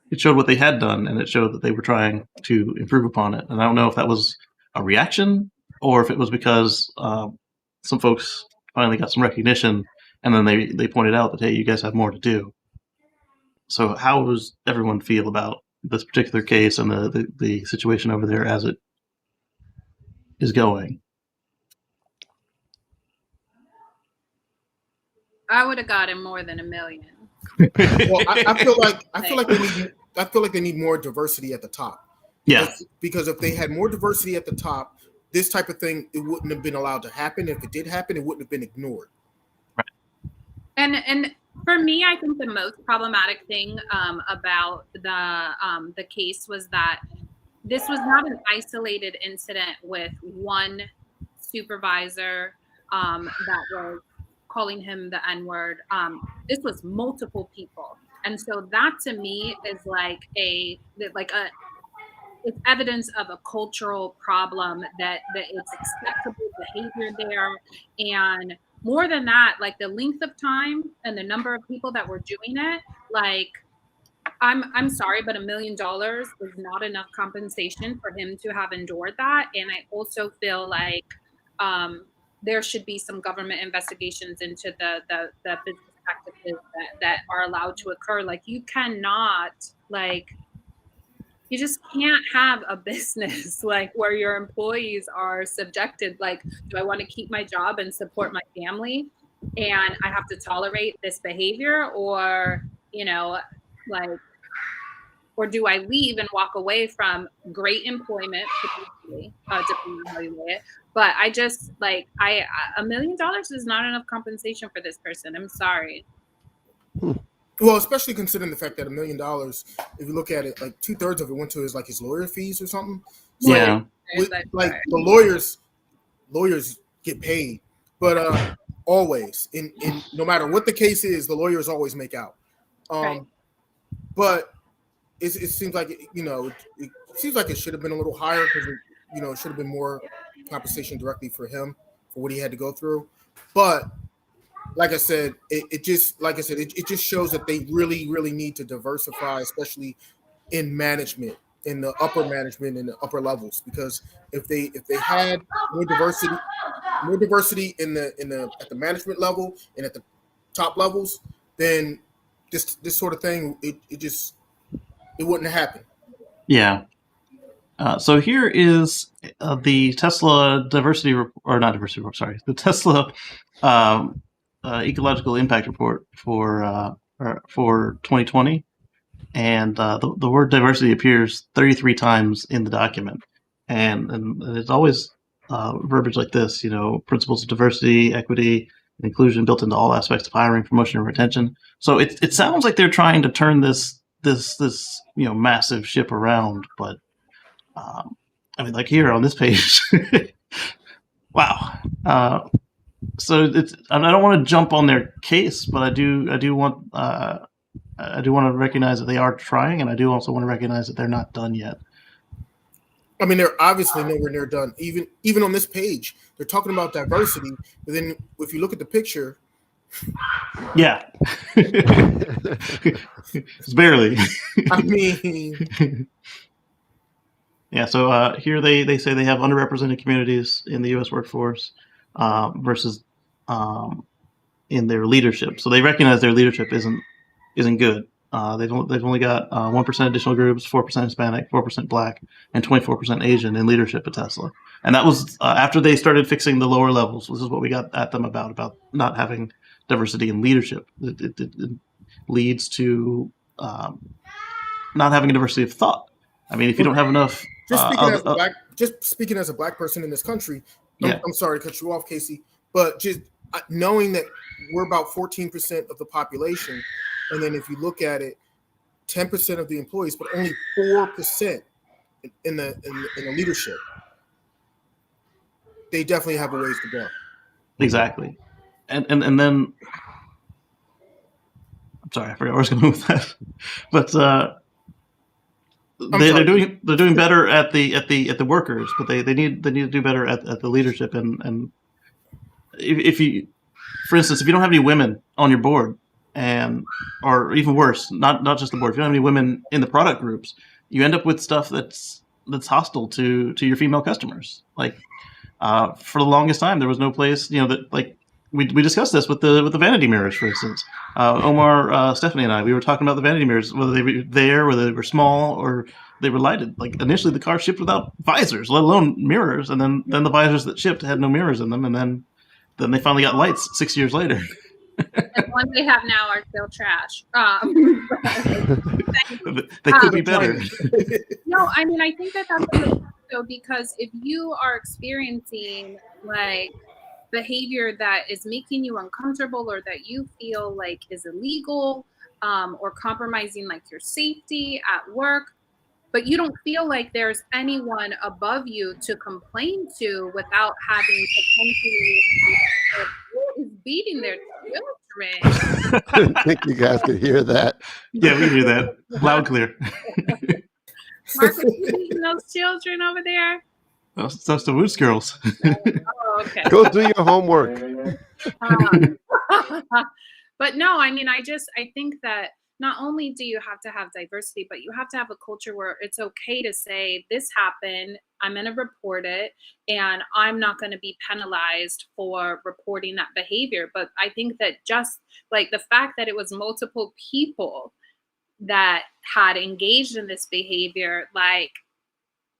It showed what they had done, and it showed that they were trying to improve upon it. And I don't know if that was a reaction or if it was because some folks finally got some recognition, and then they pointed out that, hey, you guys have more to do. So how does everyone feel about this particular case and the situation over there as it is going? I would have gotten more than $1 million. Well, I feel like they need more diversity at the top. Yeah. Because if they had more diversity at the top, this type of thing, it wouldn't have been allowed to happen. If it did happen, it wouldn't have been ignored. Right. And for me, I think the most problematic thing about the case was that this was not an isolated incident with one supervisor that was calling him the N-word. This was multiple people. And so that to me is it's evidence of a cultural problem that it's acceptable behavior there. And more than that, like the length of time and the number of people that were doing it, like I'm sorry, but $1 million is not enough compensation for him to have endured that. And I also feel like there should be some government investigations into the business practices that are allowed to occur. Like you cannot, you just can't have a business like where your employees are subjected. Like, do I want to keep my job and support my family, and I have to tolerate this behavior, or or do I leave and walk away from great employment, potentially, depending on how you weigh it. But I just $1 million is not enough compensation for this person. I'm sorry. Well, especially considering the fact that $1 million, if you look at it, like 2/3 of it went to his lawyer fees or something. So, yeah. The lawyers get paid, but always in no matter what the case is, the lawyers always make out. Right. But it seems like it seems like it should have been a little higher because it should have been more compensation directly for him for what he had to go through. But like I said, it just shows that they really, really need to diversify, especially in management, in the upper management and the upper levels. Because if they had more diversity at the management level and at the top levels, then this sort of thing it wouldn't happen. Yeah. So here is the Tesla diversity or not diversity report. Sorry, the Tesla ecological impact report for 2020, and the word diversity appears 33 times in the document, and it's always verbiage like this. Principles of diversity, equity, and inclusion built into all aspects of hiring, promotion, and retention. So it sounds like they're trying to turn this massive ship around, but like here on this page, wow. So I don't want to jump on their case, but I do want to recognize that they are trying, and I do also want to recognize that they're not done yet. I mean, they're obviously nowhere near done. Even on this page, they're talking about diversity, but then if you look at the picture, Yeah. It's barely. I mean, yeah. So here they say they have underrepresented communities in the U.S. workforce versus in their leadership. So they recognize their leadership isn't good. They've only got 1% additional groups, 4% Hispanic, 4% Black, and 24% Asian in leadership at Tesla. And that was after they started fixing the lower levels. This is what we got at them about not having diversity in leadership. It leads to not having a diversity of thought. I mean, if you don't have enough, just speaking as a black person in this country, I'm sorry to cut you off, Casey, but just knowing that we're about 14% of the population, and then if you look at it, 10% of the employees, but only 4% in the leadership. They definitely have a ways to go. Exactly, and then I'm sorry, I forgot where I was going with that, but they're doing better at the workers, but they need to do better at the leadership. And if you, for instance, if you don't have any women on your board, or even worse, not just the board, if you don't have any women in the product groups, you end up with stuff that's hostile to your female customers. Like for the longest time, there was no place, that like we discussed this with the vanity mirrors, for instance. Omar, Stephanie, and I, we were talking about the vanity mirrors, whether they were there, whether they were small or they were lighted. Like initially, the car shipped without visors, let alone mirrors, and then the visors that shipped had no mirrors in them, and then they finally got lights 6 years later. And ones they have now are still trash. They could be better. No, I mean, I think that's so, because if you are experiencing like behavior that is making you uncomfortable or that you feel like is illegal or compromising like your safety at work, but you don't feel like there's anyone above you to complain to without having potentially who is beating their children. I didn't think you guys could hear that. Yeah, we hear that loud and clear. Marcus, you beating those children over there? That's the Woods girls. Oh, okay. Go do your homework. But no, I mean, I think that not only do you have to have diversity, but you have to have a culture where it's okay to say this happened, I'm going to report it, and I'm not going to be penalized for reporting that behavior. But I think that just like the fact that it was multiple people that had engaged in this behavior, like,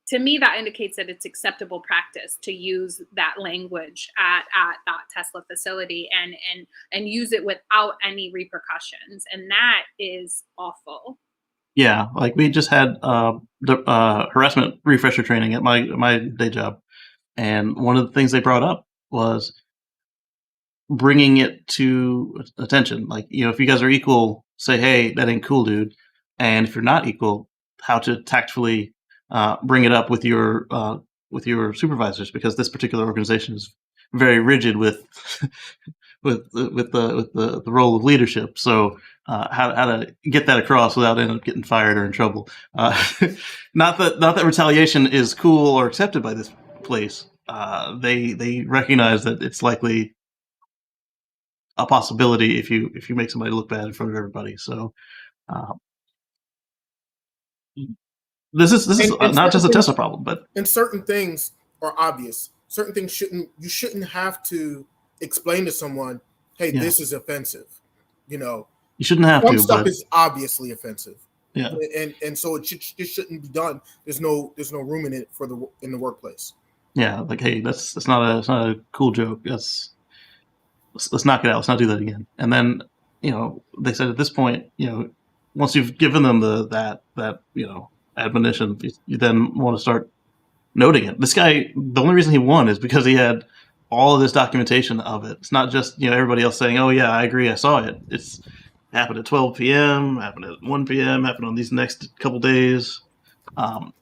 to me, that indicates that it's acceptable practice to use that language at that Tesla facility and use it without any repercussions. And that is awful. Yeah, like we just had the harassment refresher training at my day job. And one of the things they brought up was bringing it to attention. Like, if you guys are equal, say, hey, that ain't cool, dude. And if you're not equal, how to tactfully bring it up with your supervisors, because this particular organization is very rigid with the role of leadership. So how to get that across without ending up getting fired or in trouble. Not that retaliation is cool or accepted by this place. They recognize that it's likely a possibility if you make somebody look bad in front of everybody. So this is not just a Tesla problem, but and certain things are obvious. Certain things you shouldn't have to explain to someone, hey, this is offensive. You shouldn't have some to. Stuff is obviously offensive. Yeah, and so it shouldn't be done. There's no room in it in the workplace. Yeah, like, hey, that's not a cool joke. Let's knock it out. Let's not do that again. And then they said at this point, once you've given them that admonition, you then want to start noting it. This guy, the only reason he won is because he had all of this documentation of it. It's not just everybody else saying, oh yeah, I agree, I saw it. It's happened at 12 p.m., happened at 1 p.m., happened on these next couple days. And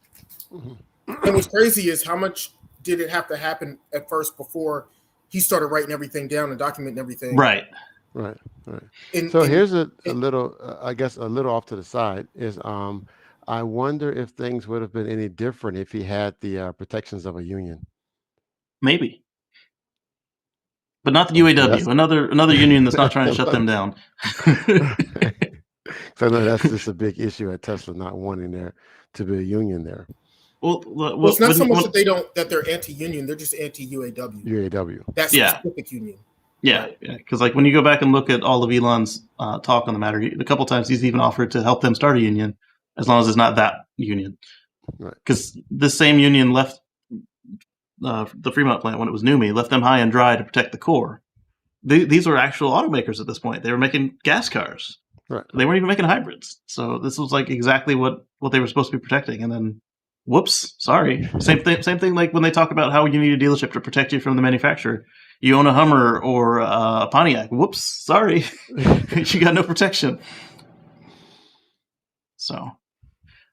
what's crazy is how much did it have to happen at first before he started writing everything down and documenting everything? Right. So here's a little, I guess, a little off to the side is, I wonder if things would have been any different if he had the protections of a union. Maybe. But not the UAW, another union that's not trying to shut them down. So no, that's just a big issue at Tesla, not wanting there to be a union there. Well, it's not so much that they're anti-union; they're just anti-UAW. UAW. That specific union. Yeah, because like when you go back and look at all of Elon's talk on the matter, a couple times he's even offered to help them start a union, as long as it's not that union. Because this same union left the Fremont plant when it was NUMMI, left them high and dry to protect the core. These were actual automakers at this point. They were making gas cars. Right. They weren't even making hybrids. So this was like exactly what they were supposed to be protecting. And then, whoops, sorry. Same thing like when they talk about how you need a dealership to protect you from the manufacturer. You own a Hummer or a Pontiac. Whoops, sorry. You got no protection. So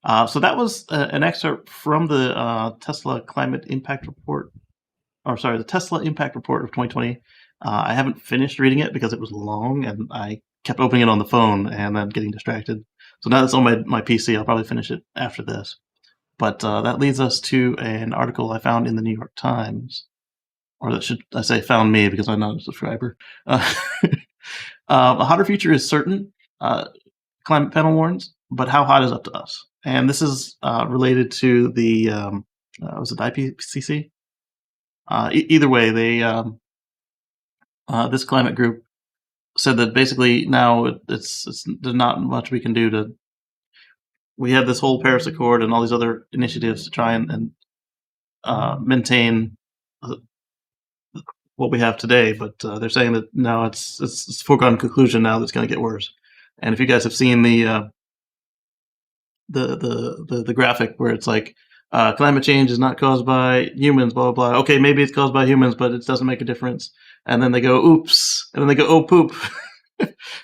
that was an excerpt from the Tesla Climate Impact Report. Or sorry, the Tesla Impact Report of 2020. I haven't finished reading it because it was long and I kept opening it on the phone and then getting distracted. So now it's on my PC. I'll probably finish it after this. But that leads us to an article I found in the New York Times. Or that should I say found me because I'm not a subscriber. A hotter future is certain, climate panel warns, but how hot is up to us? And this is related to the, was it IPCC? Either way, they this climate group said that basically now there's not much we can do to. We have this whole Paris Accord and all these other initiatives to try and maintain what we have today, but they're saying that now it's a foregone conclusion now that's going to get worse. And if you guys have seen the graphic where it's like climate change is not caused by humans, blah blah blah. Okay, maybe it's caused by humans, but it doesn't make a difference. And then they go oops, and then they go oh poop.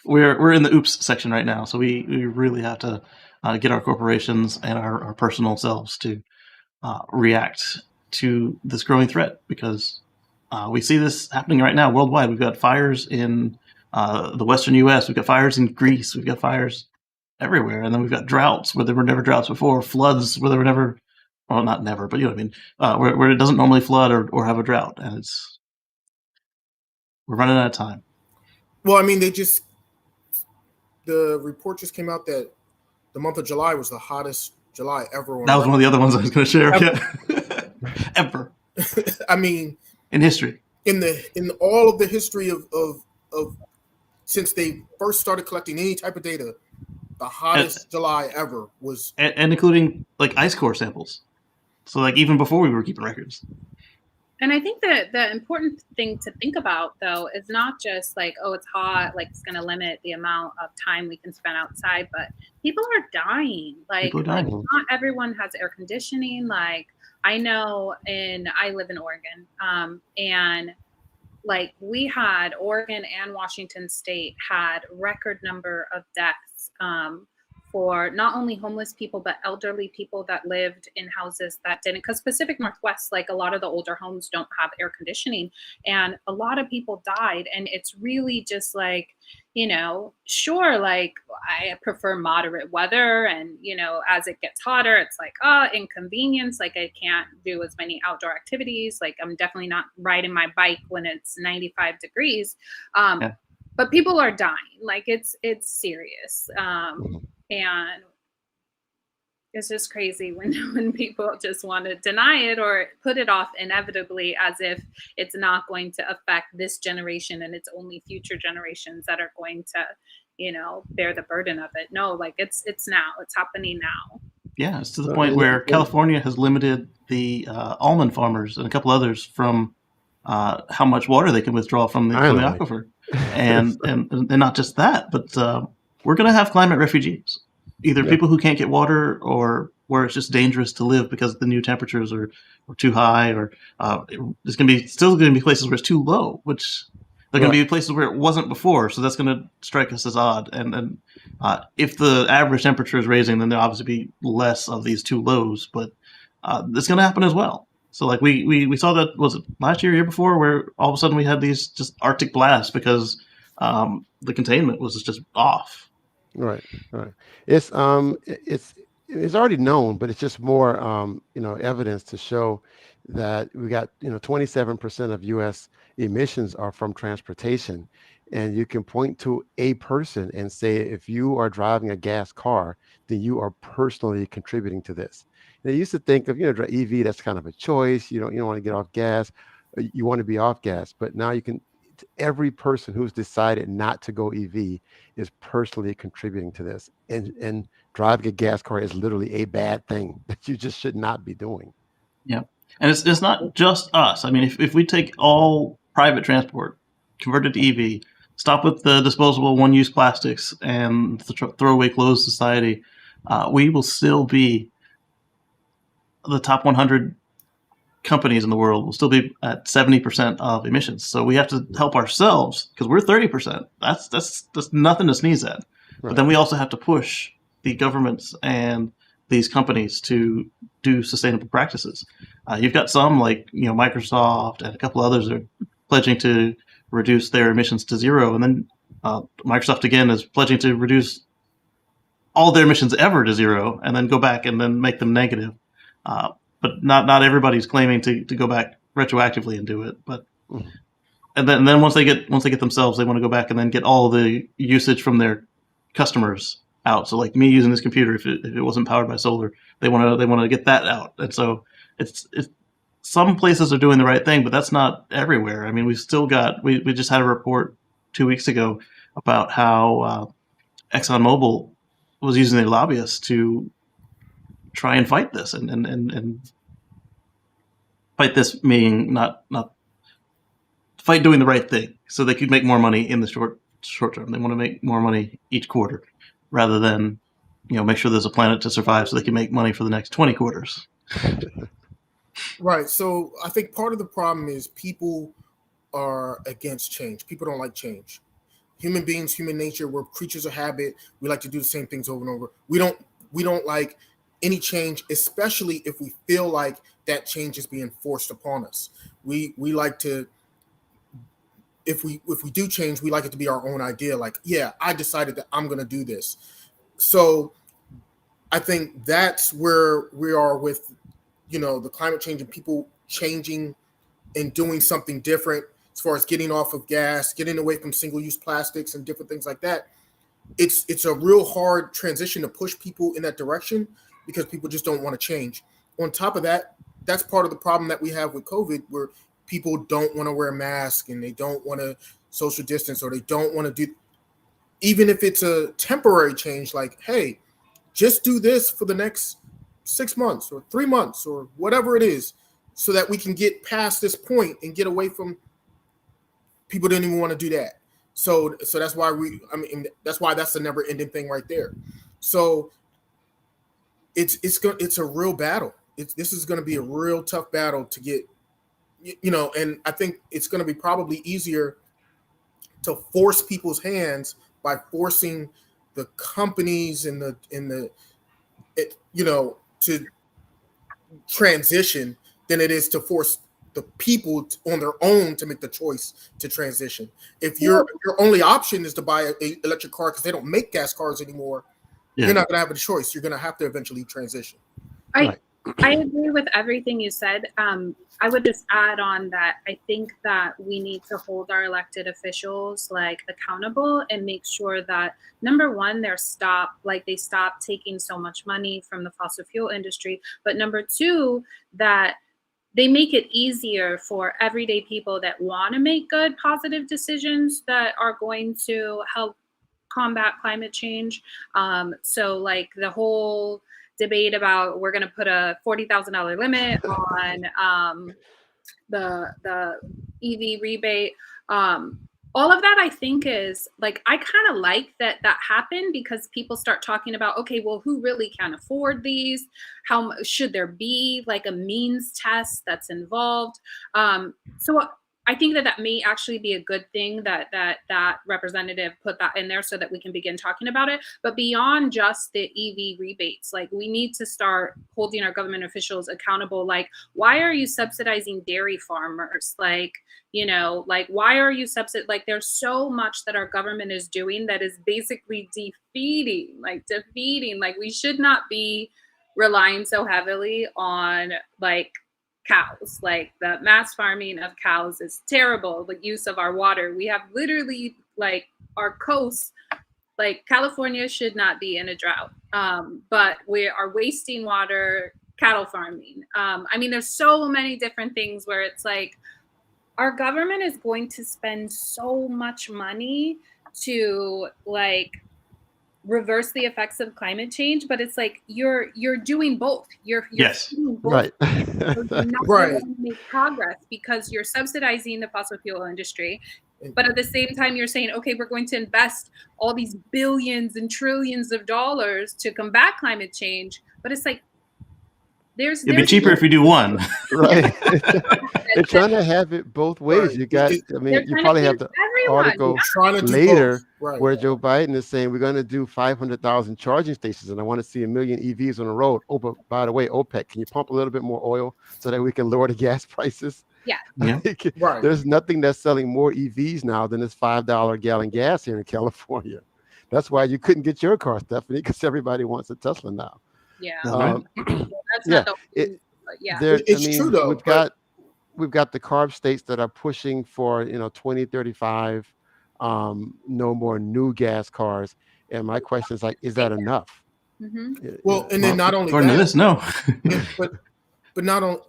We're in the oops section right now, so we really have to get our corporations and our personal selves to react to this growing threat, because we see this happening right now worldwide. We've got fires in the western U.S. We've got fires in Greece. We've got fires everywhere, and then we've got droughts where there were never droughts before, floods where there were never, well, not never, but you know what I mean, where it doesn't normally flood or have a drought, and we're running out of time. Well, I mean, the report just came out that the month of July was the hottest July ever. That was one of the other ones I was going to share. Ever. I mean, in history, in all of the history of since they first started collecting any type of data, the hottest July ever was, and including like ice core samples. So like even before we were keeping records. And I think that the important thing to think about, though, is not just like, oh, it's hot, like it's going to limit the amount of time we can spend outside, but people are dying. Like not everyone has air conditioning. Like I know I live in Oregon, and like we had Oregon and Washington State had record number of deaths for not only homeless people, but elderly people that lived in houses that didn't, because Pacific Northwest, like a lot of the older homes don't have air conditioning, and a lot of people died. And it's really just like, you know, sure, like I prefer moderate weather, and, you know, as it gets hotter, it's like, inconvenience. Like I can't do as many outdoor activities. Like I'm definitely not riding my bike when it's 95 degrees. But people are dying. Like it's serious. And it's just crazy when people just want to deny it or put it off inevitably as if it's not going to affect this generation and it's only future generations that are going to, you know, bear the burden of it. No, like it's now. It's happening now. Yeah, it's to the point where California has limited the almond farmers and a couple others from how much water they can withdraw from the aquifer. And not just that, but we're going to have climate refugees, either people who can't get water or where it's just dangerous to live because the new temperatures are too high, or there's going to be still going to be places where it's too low, which they're going to be places where it wasn't before. So that's going to strike us as odd. And if the average temperature is raising, then there'll obviously be less of these too lows, but it's going to happen as well. So like we saw that, was it last year, year before, where all of a sudden we had these just Arctic blasts because the containment was just off. Right. It's it's already known, but it's just more, evidence to show that we got, 27% of U.S. emissions are from transportation. And you can point to a person and say, if you are driving a gas car, then you are personally contributing to this. And I used to think of, EV, that's kind of a choice. You don't want to get off gas. You want to be off gas. But now you can, every person who's decided not to go EV is personally contributing to this. And driving a gas car is literally a bad thing that you just should not be doing. Yeah. And it's not just us. I mean, if we take all private transport, convert it to EV, stop with the disposable one-use plastics and the throwaway clothes society, we will still be the top 100 companies in the world will still be at 70% of emissions. So we have to help ourselves because we're 30%. That's nothing to sneeze at. Right. But then we also have to push the governments and these companies to do sustainable practices. You've got some like Microsoft and a couple others are pledging to reduce their emissions to zero, and then Microsoft again is pledging to reduce all their emissions ever to zero, and then go back and then make them negative. But not everybody's claiming to go back retroactively and do it. But and then once they get themselves, they want to go back and then get all the usage from their customers out. So like me using this computer, if it wasn't powered by solar, they want to get that out. And so it's some places are doing the right thing, but that's not everywhere. I mean, we've still got we just had a report 2 weeks ago about how ExxonMobil was using their lobbyists to try and fight this and fight this, meaning not fight doing the right thing, so they could make more money in the short term. They want to make more money each quarter rather than make sure there's a planet to survive so they can make money for the next 20 quarters. Right. So I think part of the problem is people are against change. People don't like change. Human beings, human nature, we're creatures of habit. We like to do the same things over and over. We don't like any change, especially if we feel like that change is being forced upon us. We like to, if we do change, we like it to be our own idea. Like, yeah, I decided that I'm going to do this. So I think that's where we are with, the climate change and people changing and doing something different as far as getting off of gas, getting away from single-use plastics and different things like that. It's a real hard transition to push people in that direction because people just don't want to change. On top of that, that's part of the problem that we have with COVID, where people don't want to wear a mask and they don't want to social distance, or they don't want to do, even if it's a temporary change, like, hey, just do this for the next 6 months or 3 months or whatever it is, so that we can get past this point and get away from people didn't even want to do that. So that's why that's the never ending thing right there. So it's a real battle. This is going to be a real tough battle to get, and I think it's going to be probably easier to force people's hands by forcing the companies and to transition than it is to force the people on their own to make the choice to transition. If your only option is to buy an electric car because they don't make gas cars anymore, you're not going to have a choice. You're going to have to eventually transition. I agree with everything you said. I would just add on that I think that we need to hold our elected officials accountable and make sure that, number one, they stop taking so much money from the fossil fuel industry, but number two, that they make it easier for everyday people that want to make good, positive decisions that are going to help combat climate change. So the whole debate about we're going to put a $40,000 limit on the EV rebate. All of that, I think, is I kind of like that happened, because people start talking about, okay, well, who really can afford these? How should there be a means test that's involved? So I think that may actually be a good thing that representative put that in there so that we can begin talking about it. But beyond just the EV rebates, like we need to start holding our government officials accountable. Like, why are you subsidizing dairy farmers? Like, like why are you like there's so much that our government is doing that is basically defeating. Like we should not be relying so heavily on like cows. Like the mass farming of cows is terrible. The use of our water. We have literally like our coasts, like California should not be in a drought. But we are wasting water, cattle farming. I mean, there's so many different things where it's like our government is going to spend so much money to like reverse the effects of climate change, but it's like you're doing both. You're doing both. Right. You're not going to make progress because you're subsidizing the fossil fuel industry, but at the same time you're saying, okay, we're going to invest all these billions and trillions of dollars to combat climate change, but it's like it'd be cheaper if you do one. Right. They're trying to have it both ways. Right. You got, I mean, you probably have the article later where Joe Biden is saying we're going to do 500,000 charging stations, and I want to see 1 million EVs on the road. Oh, but by the way, OPEC, can you pump a little bit more oil so that we can lower the gas prices? Yeah. Right. There's nothing that's selling more EVs now than this $5 a gallon gas here in California. That's why you couldn't get your car, Stephanie, because everybody wants a Tesla now. Yeah. That's not it's true though. We've got the carb states that are pushing for 2035, no more new gas cars. And my question is like, is that enough? Mm-hmm. Well, and then not only according to this, no. but not only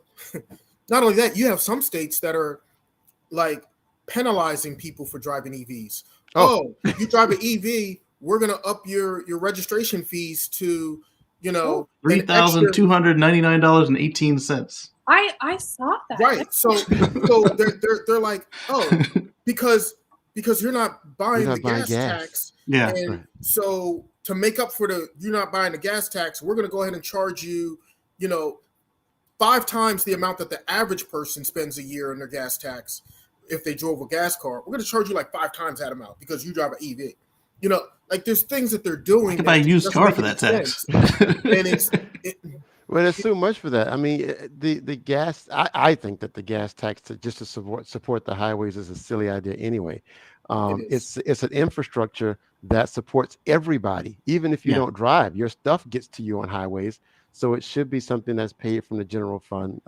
that, you have some states that are like penalizing people for driving EVs. Oh, you drive an EV, we're gonna up your registration fees to $3,299.18. I saw that. Right. So they're like, oh, because you're not buying the gas tax. Yeah. And so to make up for you're not buying the gas tax, we're going to go ahead and charge you, 5 times the amount that the average person spends a year in their gas tax if they drove a gas car. We're going to charge you like 5 times that amount because you drive an EV. Like there's things that they're doing. I could buy a used car for that tax. And well, there's so much for that. I mean, the gas. I think that the gas tax just to support the highways is a silly idea anyway. It's an infrastructure that supports everybody, even if you don't drive. Your stuff gets to you on highways, so it should be something that's paid from the general fund,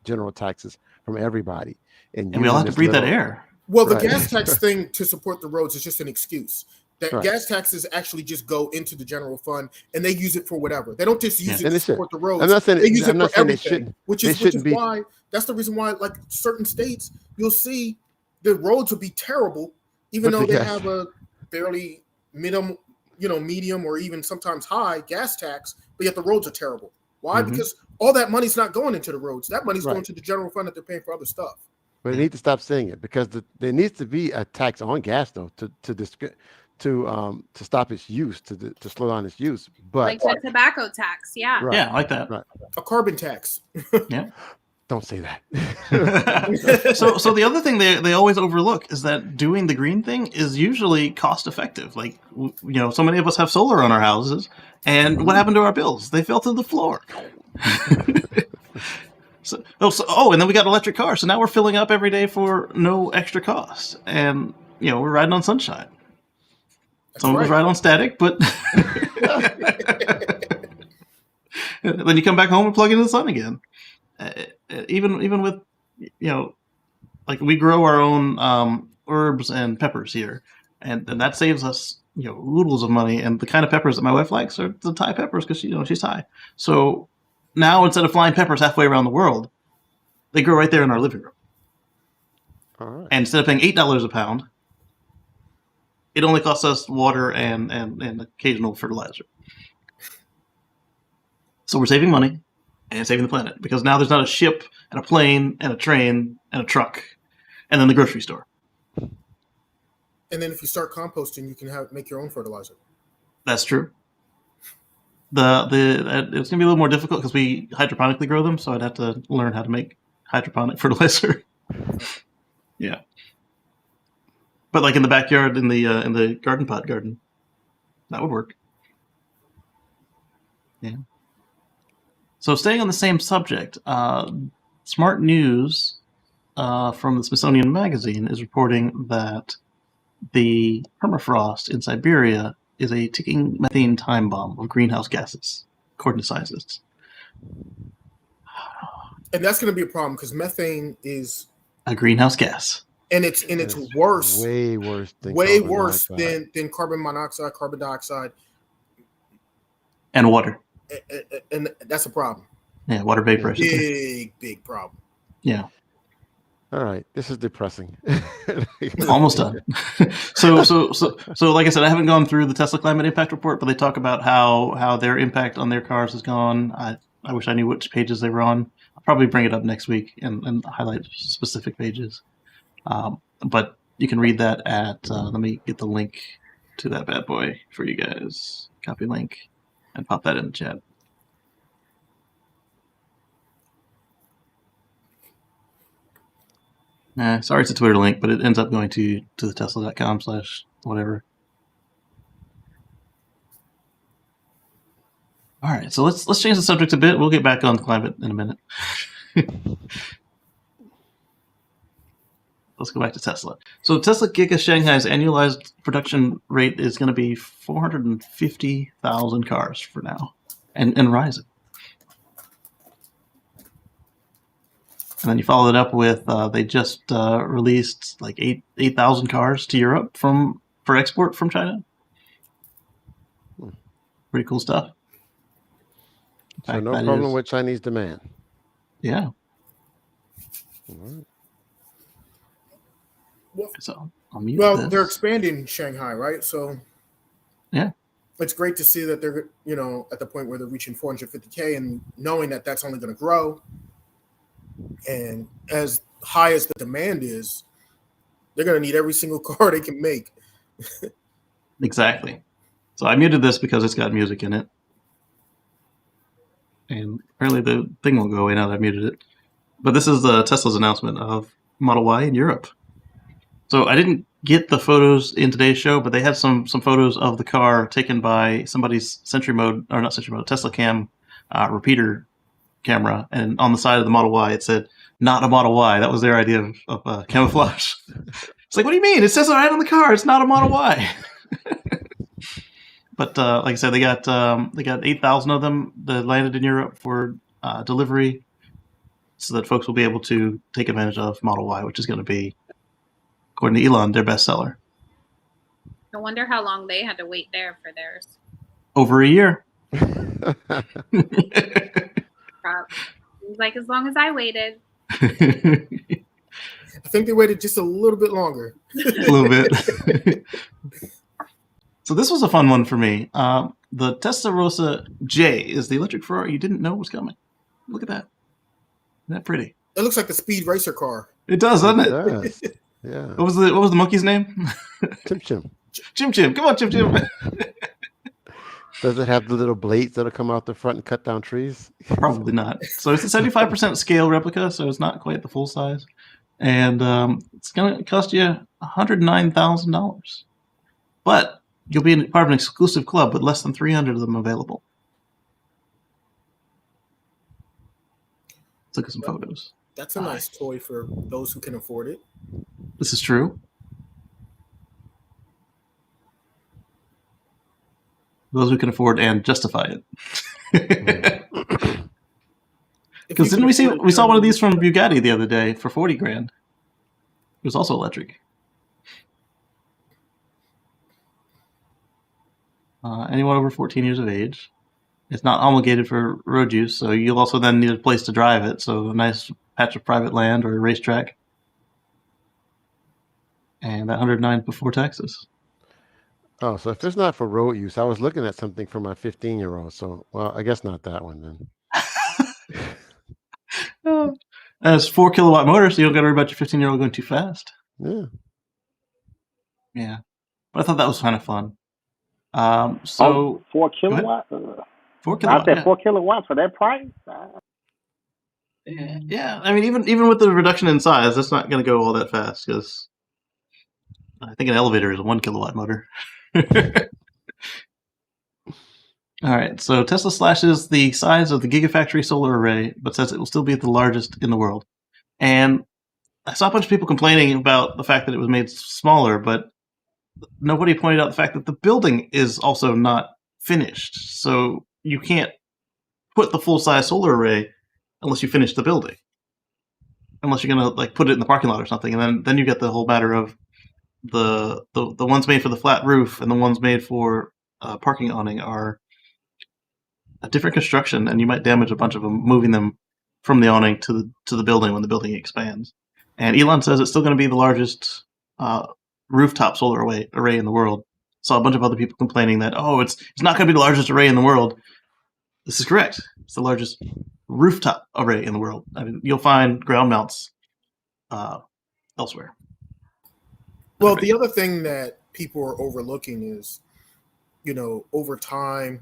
general taxes from everybody. And we all have to breathe that air. Well, the gas tax thing to support the roads is just an excuse. That gas taxes actually just go into the general fund, and they use it for whatever. They don't just use it to support the roads. I'm not saying they use it for everything, which is why that's the reason why, like certain states, you'll see the roads will be terrible, even though they have a fairly medium or even sometimes high gas tax, but yet the roads are terrible. Why? Mm-hmm. Because all that money's not going into the roads. That money's going to the general fund that they're paying for other stuff. But they need to stop saying it because there needs to be a tax on gas though to stop its use, to slow down its use. But like the tobacco tax, right. Yeah, I like that. Right. A carbon tax. Yeah. Don't say that. So the other thing they always overlook is that doing the green thing is usually cost effective. Like so many of us have solar on our houses, and what happened to our bills? They fell to the floor. And then we got electric cars, so now we're filling up every day for no extra cost, and we're riding on sunshine. Some of us ride on static, but then you come back home and plug into the sun again. Even with like we grow our own herbs and peppers here, and that saves us oodles of money. And the kind of peppers that my wife likes are the Thai peppers because she's Thai. So now instead of flying peppers halfway around the world, they grow right there in our living room. All right. And instead of paying $8 a pound, it only costs us water and occasional fertilizer. So we're saving money and saving the planet because now there's not a ship and a plane and a train and a truck and then the grocery store. And then if you start composting, you can make your own fertilizer. That's true. It's gonna be a little more difficult because we hydroponically grow them, so I'd have to learn how to make hydroponic fertilizer. Yeah. But like in the backyard, in the garden pot garden, that would work. Yeah. So staying on the same subject, Smart News from the Smithsonian Magazine is reporting that the permafrost in Siberia is a ticking methane time bomb of greenhouse gases, according to scientists. And that's going to be a problem because methane is a greenhouse gas, and it's worse, way worse than carbon monoxide, carbon dioxide, and water. And that's a problem. Yeah, water vapor. Big problem. Yeah. All right, this is depressing. Almost done. So like I said, I haven't gone through the Tesla climate impact report, but they talk about how their impact on their cars has gone. I wish I knew which pages they were on. I'll probably bring it up next week and highlight specific pages. But you can read that at, let me get the link to that bad boy for you guys. Copy link and pop that in the chat. Sorry, it's a Twitter link, but it ends up going to the tesla.com/whatever. All right, so let's change the subject a bit. We'll get back on climate in a minute. Let's go back to Tesla. So Tesla Giga Shanghai's annualized production rate is going to be 450,000 cars for now, and rising. And then you follow it up with they just released like 8,000 cars to Europe for export from China. Pretty cool stuff. So no problem with Chinese demand. Yeah. All right. So they're expanding Shanghai, right? So yeah, it's great to see that they're at the point where they're reaching 450K and knowing that that's only going to grow. And as high as the demand is, they're going to need every single car they can make. Exactly. So I muted this because it's got music in it. And apparently the thing won't go away now that I muted it. But this is Tesla's announcement of Model Y in Europe. So I didn't get the photos in today's show, but they had some photos of the car taken by somebody's Tesla Cam repeater camera, and on the side of the Model Y it said not a Model Y. That was their idea of camouflage. It's like, what do you mean? It says it right on the car. It's not a Model Y. But like I said, they got 8,000 of them that landed in Europe for delivery, so that folks will be able to take advantage of Model Y, which is going to be, according to Elon, their bestseller. I wonder how long they had to wait there for theirs. Over a year. Like, as long as I waited. I think they waited just a little bit longer. A little bit. So this was a fun one for me. The Testarossa J is the electric Ferrari you didn't know was coming. Look at that. Isn't that pretty? It looks like the speed racer car. It does, doesn't it? It does. Yeah. What was the monkey's name? Chim Chim. Chim Chim. Come on, Chim Chim. Does it have the little blades that'll come out the front and cut down trees? Probably not. So it's a 75% scale replica, so it's not quite the full size. And it's going to cost you $109,000. But you'll be part of an exclusive club with less than 300 of them available. Let's look at some photos. That's a nice toy for those who can afford it. This is true. Those who can afford and justify it. Because didn't we saw one of these from Bugatti the other day for 40 grand. It was also electric. Anyone over 14 years of age. It's not obligated for road use, so you'll also then need a place to drive it. So a nice patch of private land or a racetrack. And that 109 before taxes. Oh, so if it's not for road use, I was looking at something for my 15-year-old. So, well, I guess not that one then. And it's 4 kilowatt motor, so you don't got to worry about your 15-year-old going too fast. Yeah. Yeah. But I thought that was kind of fun. 4 kilowatts? 4 kilowatts. I said 4 kilowatts for that price? Yeah, I mean, even with the reduction in size, that's not going to go all that fast because I think an elevator is a 1 kilowatt motor. All right, so Tesla slashes the size of the Gigafactory solar array, but says it will still be the largest in the world. And I saw a bunch of people complaining about the fact that it was made smaller, but nobody pointed out the fact that the building is also not finished. So you can't put the full-size solar array unless you finish the building. Unless you're gonna like put it in the parking lot or something, and then you get the whole matter of the ones made for the flat roof and the ones made for parking awning are a different construction, and you might damage a bunch of them moving them from the awning to the building when the building expands. And Elon says it's still going to be the largest rooftop solar array in the world. Saw a bunch of other people complaining that it's not going to be the largest array in the world. This is correct. It's the largest rooftop array in the world. I mean, you'll find ground mounts elsewhere. Well, the other thing that people are overlooking is, over time,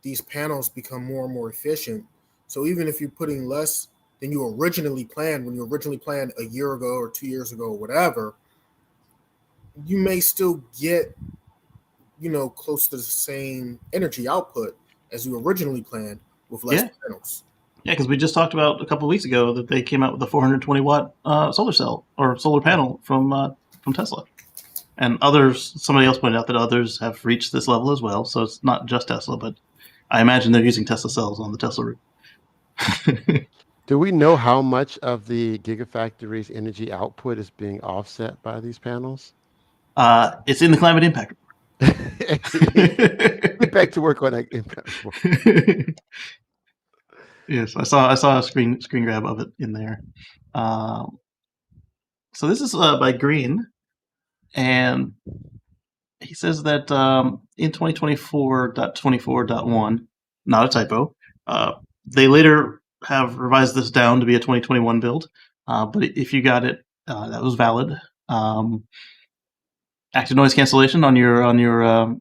these panels become more and more efficient. So even if you're putting less than you originally planned, when you originally planned a year ago or 2 years ago or whatever, you may still get, close to the same energy output as you originally planned with less panels. Yeah, because we just talked about a couple of weeks ago that they came out with a 420 watt solar cell or solar panel from Tesla. And somebody else pointed out that others have reached this level as well. So it's not just Tesla, but I imagine they're using Tesla cells on the Tesla roof. Do we know how much of the Gigafactory's energy output is being offset by these panels? It's in the climate impact report. Get back to work on that impact report. Yes, I saw a screen grab of it in there. So this is by Green, and he says that in 2024.24.1, not a typo, they later have revised this down to be a 2021 build. But if you got it, that was valid. Active noise cancellation on your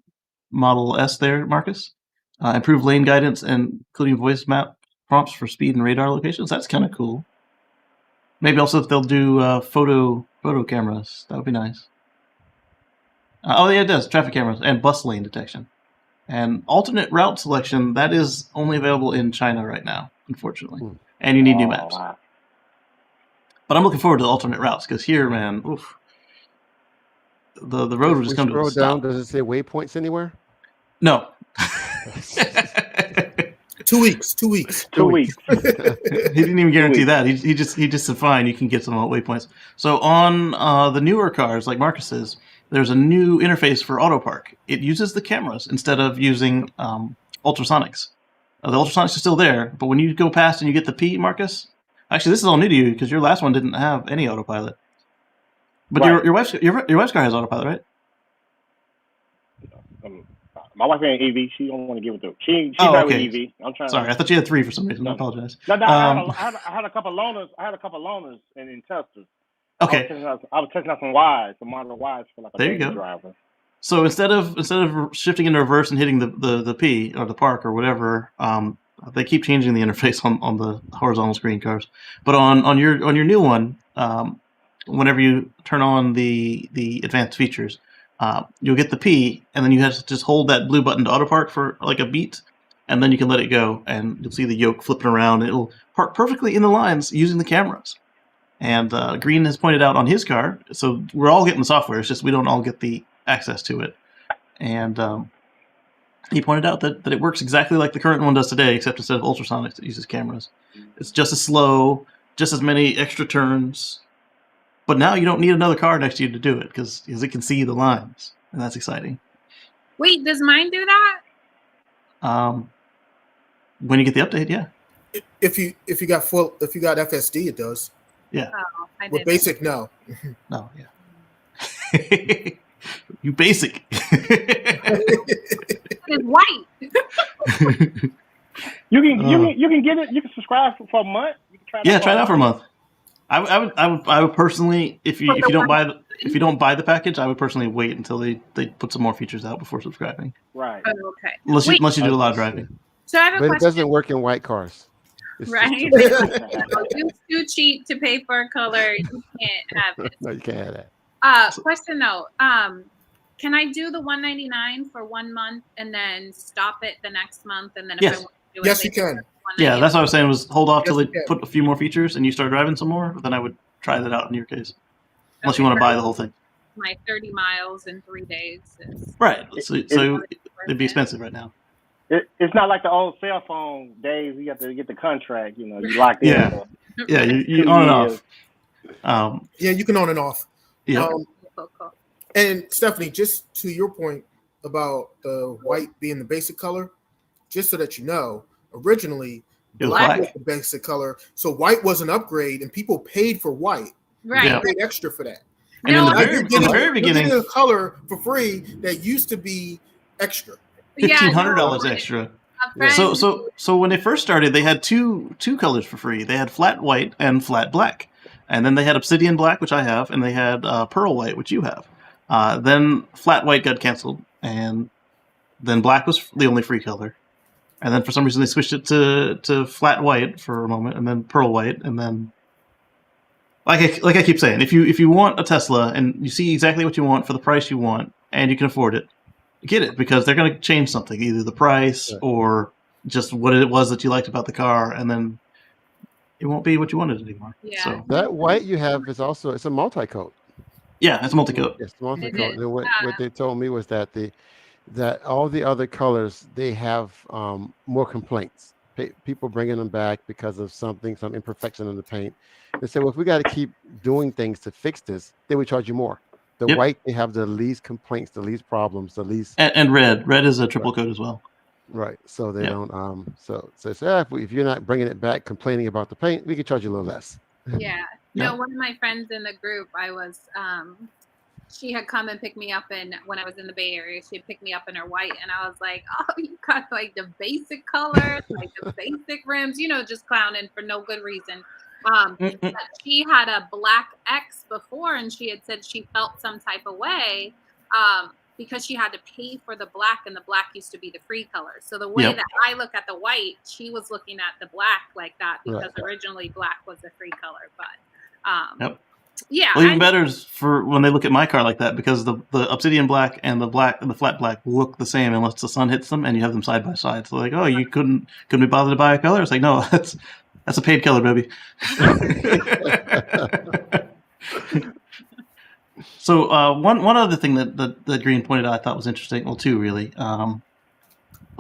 Model S there, Marcus. Improved lane guidance and including voice map prompts for speed and radar locations. That's kind of cool. Maybe also if they'll do photo cameras, that would be nice. It does traffic cameras and bus lane detection, and alternate route selection. That is only available in China right now, unfortunately, and you need new maps. Wow. But I'm looking forward to the alternate routes because here, man, oof, the road will just come to a stop. Does it say waypoints anywhere? No. 2 weeks. 2 weeks. 2 weeks. He didn't even guarantee that. He just said fine. You can get some waypoints. So on the newer cars like Marcus's, there's a new interface for auto park. It uses the cameras instead of using ultrasonics. The ultrasonics are still there, but when you go past and you get the P, Marcus, actually this is all new to you because your last one didn't have any autopilot. But right. your wife's car has autopilot, right? My wife ain't Eevee. She don't want to give it to her. She okay. With Eevee. I'm trying. Sorry, I thought you had 3 for some reason. I apologize. No, I had a couple of loaners. I had a couple of loaners in testers. Okay. I was testing out some Ys, some Model Ys for like a there you go. driver. So instead of shifting into reverse and hitting the P or the park or whatever, they keep changing the interface on the horizontal screen cars. But on your new one, whenever you turn on the advanced features, you'll get the P, and then you have to just hold that blue button to auto park for like a beat, and then you can let it go, and you'll see the yoke flipping around. It'll park perfectly in the lines using the cameras. And Green has pointed out on his car, so we're all getting the software. It's just we don't all get the access to it. And he pointed out that it works exactly like the current one does today, except instead of ultrasonics, it uses cameras. It's just as slow, just as many extra turns. But now you don't need another car next to you to do it because it can see the lines, and that's exciting. Wait, does mine do that? When you get the update, yeah. If you got FSD, it does. Yeah. Oh, with basic, no. No, yeah. You basic. It's white. You can get it. You can subscribe for a month. You can try try it out for a month. I would personally, if you don't buy the package, I would personally wait until they put some more features out before subscribing. Right. Oh, okay. Unless you do a lot of driving. So I have a question. But it doesn't work in white cars. Right? It's too cheap to pay for a color. You can't have it. No, you can't have that. Question though. Can I do the $199 for 1 month and then stop it the next month? And then if I want to do it yes, you can. Yeah, that's what I was saying was hold off till Yes, they you can. put a few more features and you start driving some more. Then I would try that out in your case, unless you want to buy the whole thing. My 30 miles in 3 days. Right. So it'd be expensive right now. It's not like the old cell phone days. You have to get the contract. You know, you locked in. Yeah, yeah, you on and off. Yeah, you can on and off. Yeah. And Stephanie, just to your point about the white being the basic color, just so that you know, originally black was the basic color, so white was an upgrade, and people paid for white. Right. They paid extra for that. And in the very beginning, a color for free that used to be extra. $1,500 extra. So when they first started, they had two colors for free. They had flat white and flat black, and then they had obsidian black, which I have, and they had pearl white, which you have. Then flat white got canceled, and then black was the only free color. And then for some reason they switched it to flat white for a moment, and then pearl white, and then like I keep saying, if you want a Tesla and you see exactly what you want for the price you want, and you can afford it, get it, because they're going to change something, either the price or just what it was that you liked about the car, and then it won't be what you wanted anymore. Yeah. So that white you have is also, it's a multi-coat. Yeah, it's multi-coat. It's multi-coat. And what they told me was that that all the other colors, they have more complaints. People bringing them back because of some imperfection in the paint. They said, well, if we got to keep doing things to fix this, they would charge you more. The white, they have the least complaints, the least problems, the least. And red is a triple coat as well. Right. So they don't. So it's, if you're not bringing it back, complaining about the paint, we can charge you a little less. Yeah. No, one of my friends in the group, she had come and picked me up when I was in the Bay Area. She had picked me up in her white, and I was like, oh, you got like the basic colors, like the basic rims, just clowning for no good reason. But she had a black X before, and she had said she felt some type of way because she had to pay for the black, and the black used to be the free color. So the way that I look at the white, she was looking at the black like that because originally black was the free color. But yeah. Well, even better is for when they look at my car like that, because the obsidian black and the flat black look the same unless the sun hits them, and you have them side by side. So like, oh, you couldn't be bothered to buy a color? It's like, no, that's a paid color, baby. So one other thing that Green pointed out I thought was interesting, well, two really.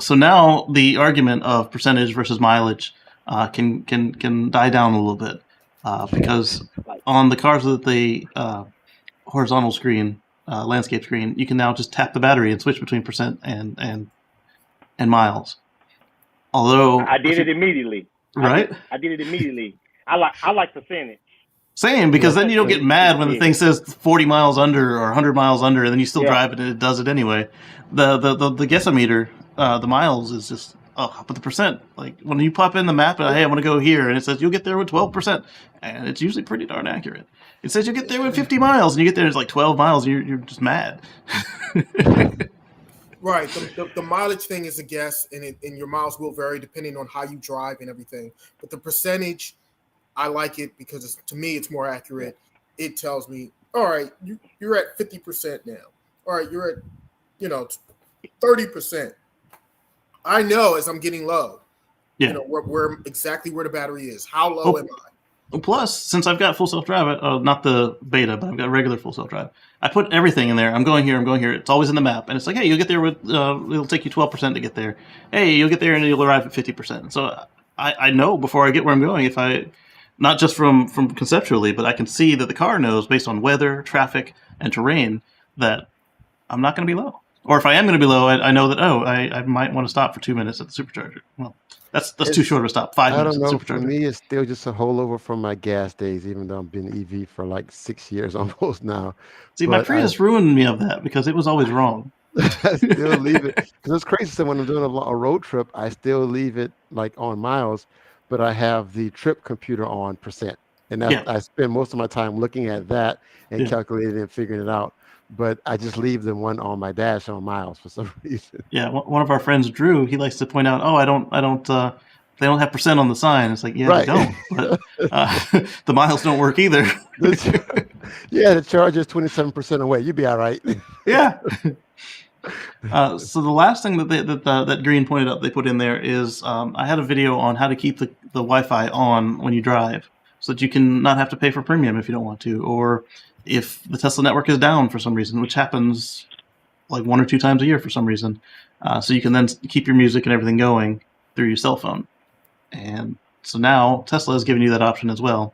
So now the argument of percentage versus mileage can die down a little bit because on the cars with the horizontal screen, landscape screen, you can now just tap the battery and switch between percent and miles. Although I did it immediately. Right? I did it immediately. I like percentage. Same, because then you don't get mad when the thing says 40 miles under or 100 miles under, and then you still drive it and it does it anyway. The guessometer, the miles is just but the percent. Like when you pop in the map and hey, I want to go here, and it says you'll get there with 12%, and it's usually pretty darn accurate. It says you'll get there with 50 miles, and you get there, it's like 12 miles, and you're just mad. Right. The mileage thing is a guess, and your miles will vary depending on how you drive and everything. But the percentage, I like it because to me it's more accurate. It tells me, all right, you're at 50% now. All right, you're at 30%. I know as I'm getting low, where exactly where the battery is. How low am I? Plus, since I've got full self-drive, not the beta, but I've got regular full self-drive, I put everything in there. I'm going here. It's always in the map. And it's like, hey, you'll get there with, it'll take you 12% to get there. Hey, you'll get there and you'll arrive at 50%. So I know before I get where I'm going, if I, not just from conceptually, but I can see that the car knows based on weather, traffic, and terrain that I'm not going to be low. Or if I am going to be low, I know that, I might want to stop for 2 minutes at the supercharger. Well, that's too short of a stop. 5 minutes at the supercharger. For me, it's still just a holdover from my gas days, even though I've been EV for like 6 years almost now. See, my Prius ruined me of that because it was always wrong. I still leave it. Because it's crazy. So when I'm doing a road trip, I still leave it like on miles, but I have the trip computer on percent. And I spend most of my time looking at that and calculating and figuring it out. But I just leave the one on my dash on miles for some reason. Yeah, one of our friends, Drew, he likes to point out, I don't they don't have percent on the sign. It's like, yeah, Right. they don't. But the miles don't work either. Yeah, the charge is 27% away. You'd be all right. Yeah. So the last thing that Green pointed out they put in there is I had a video on how to keep the Wi-Fi on when you drive, so that you can not have to pay for premium if you don't want to, or if the Tesla network is down for some reason, which happens like 1 or 2 times a year for some reason. So you can then keep your music and everything going through your cell phone. And so now Tesla has given you that option as well.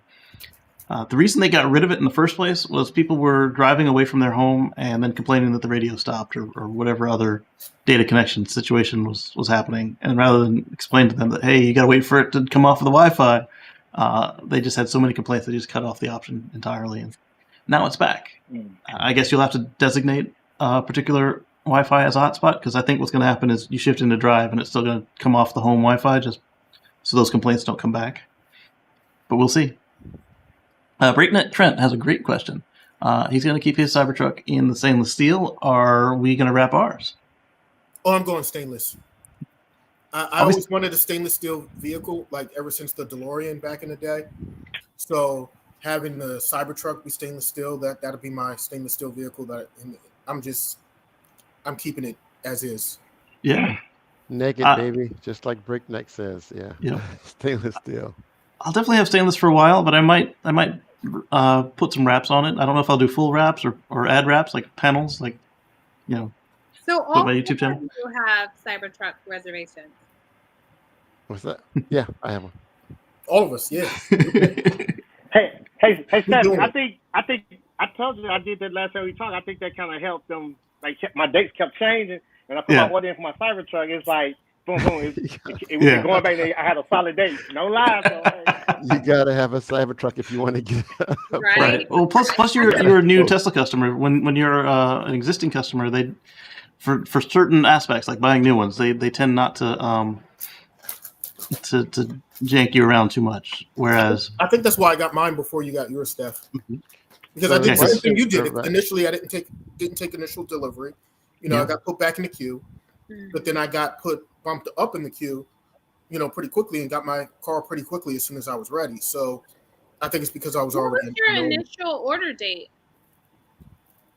The reason they got rid of it in the first place was people were driving away from their home and then complaining that the radio stopped or whatever other data connection situation was happening. And rather than explain to them that, hey, you got to wait for it to come off of the Wi-Fi, they just had so many complaints they just cut off the option entirely. And now it's back. I guess you'll have to designate a particular Wi-Fi as a hotspot, because I think what's going to happen is you shift into drive and it's still going to come off the home Wi-Fi just so those complaints don't come back. But we'll see. Breakneck Trent has a great question. He's going to keep his Cybertruck in the stainless steel. Are we going to wrap ours? Oh, I'm going stainless. I always wanted a stainless steel vehicle, like ever since the DeLorean back in the day. So having the Cybertruck be stainless steel, that'll be my stainless steel vehicle. I'm keeping it as is. Yeah. Naked, baby, just like Breakneck says. Yeah. Yep. Stainless steel. I'll definitely have stainless for a while, but I might put some wraps on it. I don't know if I'll do full wraps or add wraps, like panels, like, you know. So all my YouTube channel. You have Cybertruck reservations. What's that? Yeah, I have one. All of us, yeah. Hey, Stephanie, I think I told you I did that last time we talked. I think that kind of helped them. Like, my dates kept changing, and I put my order in for my Cybertruck. It's like, boom, boom. It was going back there. I had a solid date. No lies. You gotta have a Cybertruck if you want to get right. Well, plus you're a new Tesla customer. When you're an existing customer, they for certain aspects, like buying new ones, they tend not to jank you around too much. Whereas I think that's why I got mine before you got yours, Steph. Because I did the same thing you did. Initially, I didn't take initial delivery. You know, I got put back in the queue, but then I got bumped up in the queue, you know, pretty quickly, and got my car pretty quickly as soon as I was ready. So I think it's because I was already. What was your initial order date?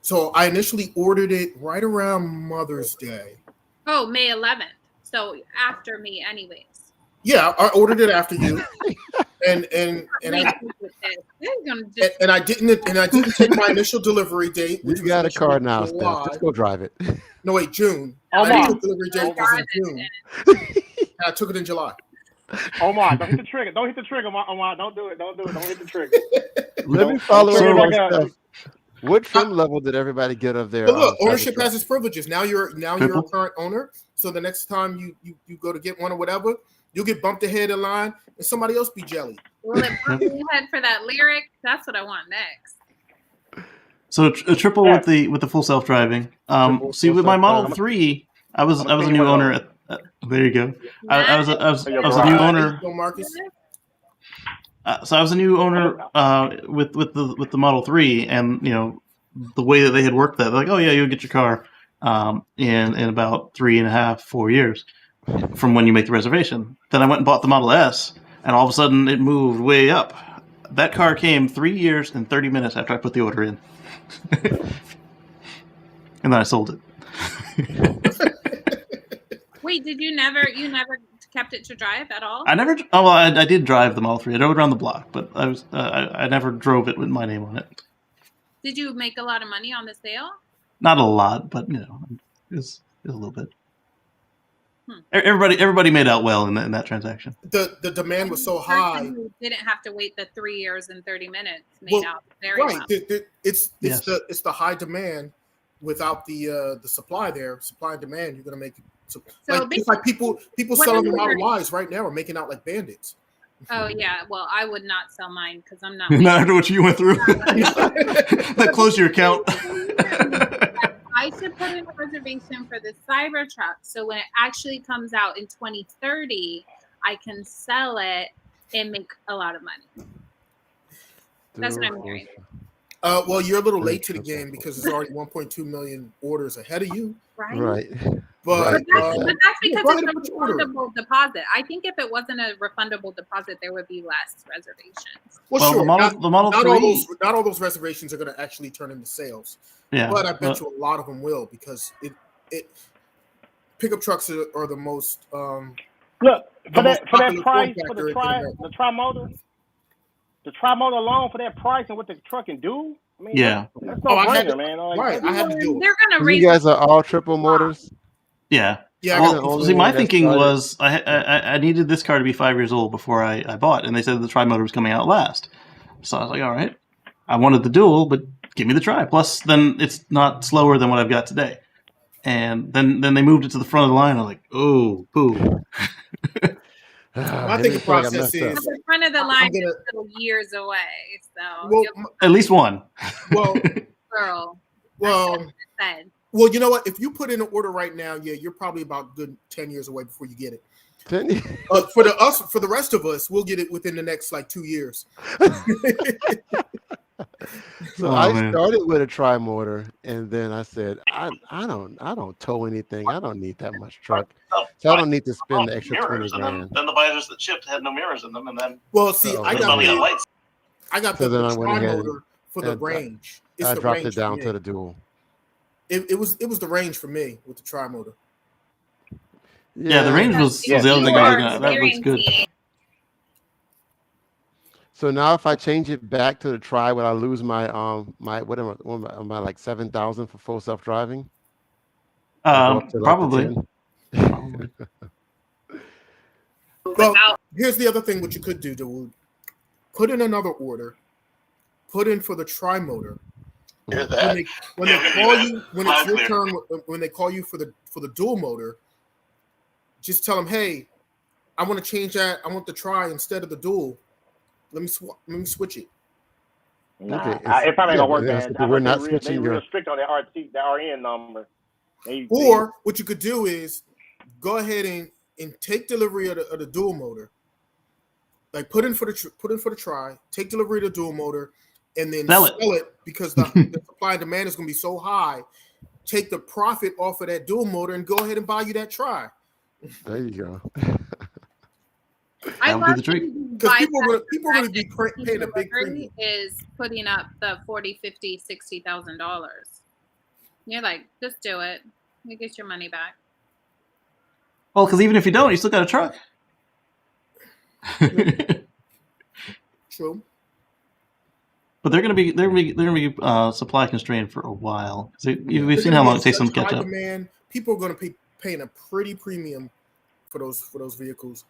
So I initially ordered it right around Mother's Day. Oh, May 11th. So after me, anyways. Yeah, I ordered it after you, and I didn't take my initial delivery date. You got a car now, Steph. Just go drive it. No, wait, June. My initial delivery date was in June. And I took it in July. Omar, don't hit the trigger. Don't hit the trigger, Omar. Don't do it. Don't hit the trigger. Let me follow up on stuff. What trim level did everybody get of their? But look, ownership has its privileges. Now you're a current owner. So the next time you go to get one or whatever, you'll get bumped ahead in line, and somebody else be jelly. Will it bump me ahead for that lyric? That's what I want next. So a triple with the full self driving. See, with my Model 3, I was a new owner. There you go. I was a new owner. So I was a new owner with the Model 3, and you know the way that they had worked that, they're like, oh yeah, you'll get your car in about 3.5, 4 years from when you make the reservation. Then I went and bought the Model S, and all of a sudden it moved way up. That car came 3 years and 30 minutes after I put the order in. And then I sold it. Wait, you never kept it to drive at all? I did drive the Model 3. I drove it around the block, but I never drove it with my name on it. Did you make a lot of money on the sale? Not a lot, but you know, it was a little bit. Everybody made out well in that transaction. The demand was so high. Who didn't have to wait the 3 years and 30 minutes made out very well. It's the high demand without the supply there. Supply and demand, you're gonna make it. So it's like people selling their Model Ys right now are making out like bandits. Oh yeah, well I would not sell mine because I'm not. Not after what you went through. That closed your account. I should put in a reservation for the Cybertruck, so when it actually comes out in 2030, I can sell it and make a lot of money. That's what I'm hearing. Well, you're a little late to the game because there's already 1.2 million orders ahead of you. Right. But, but that's because go ahead it's and a put your order in. refundable deposit. I think if it wasn't a refundable deposit, there would be less reservations. Well, Well, sure. the Model 3. Not all those reservations are going to actually turn into sales. Yeah, But I bet you a lot of them will, because pickup trucks are the most Look, for most that popular price, form for factor the in America. tri-motor alone, for that price and what the truck can do, I mean, Yeah. that's no brainer, man. Like, I had to do it. They're gonna raise. You guys are all triple motors. Yeah. Yeah. Well, see, my thinking was I needed this car to be 5 years old before I bought, and they said the tri-motor was coming out last. So I was like, all right, I wanted the dual, but give me the tri. Plus, then it's not slower than what I've got today. And then they moved it to the front of the line. I'm like, oh, poo. My thinking process is the front of the line is still years away. So at least one. Well, girl. Well, you know what? If you put in an order right now, you're probably about good 10 years away before you get it. For the rest of us, we'll get it within the next like 2 years. So I started with a tri-motor, and then I said, I don't tow anything. I don't need that much truck, so I don't need to spend the extra 20 grand. Then the visors that shipped had no mirrors in them, and then I got lights. I got the tri-motor for the range. I dropped it down to the dual. It was the range for me with the tri-motor. Yeah, the range was the other thing I was gonna. That looks good. So now, if I change it back to the tri, would I lose my what am I like 7,000 for full self driving? Probably. Well, here's the other thing: what you could do, Dawood, put in another order, put in for the tri motor. When they call you, when it's your turn, when they call you for the dual motor, just tell them, hey, I want to change that. I want the tri instead of the dual. Let me switch it. Nah, it probably ain't gonna work, man. We're not switching. They're real strict on the RN number. Or what you could do is go ahead and take delivery of the dual motor. Like put in for the tri, take delivery of the dual motor, and then sell it because the supply and demand is going to be so high. Take the profit off of that dual motor and go ahead and buy you that tri. There you go. I love the trick. Because people are going to be paying a big premium. Is putting up the $40,000, $50,000, $60,000. You're like, just do it. You get your money back. Well, because even if you don't, you still got a truck. True. But they're gonna be supply constrained for a while. We've seen how long it takes them to catch up. People are going to be paying a pretty premium for those vehicles.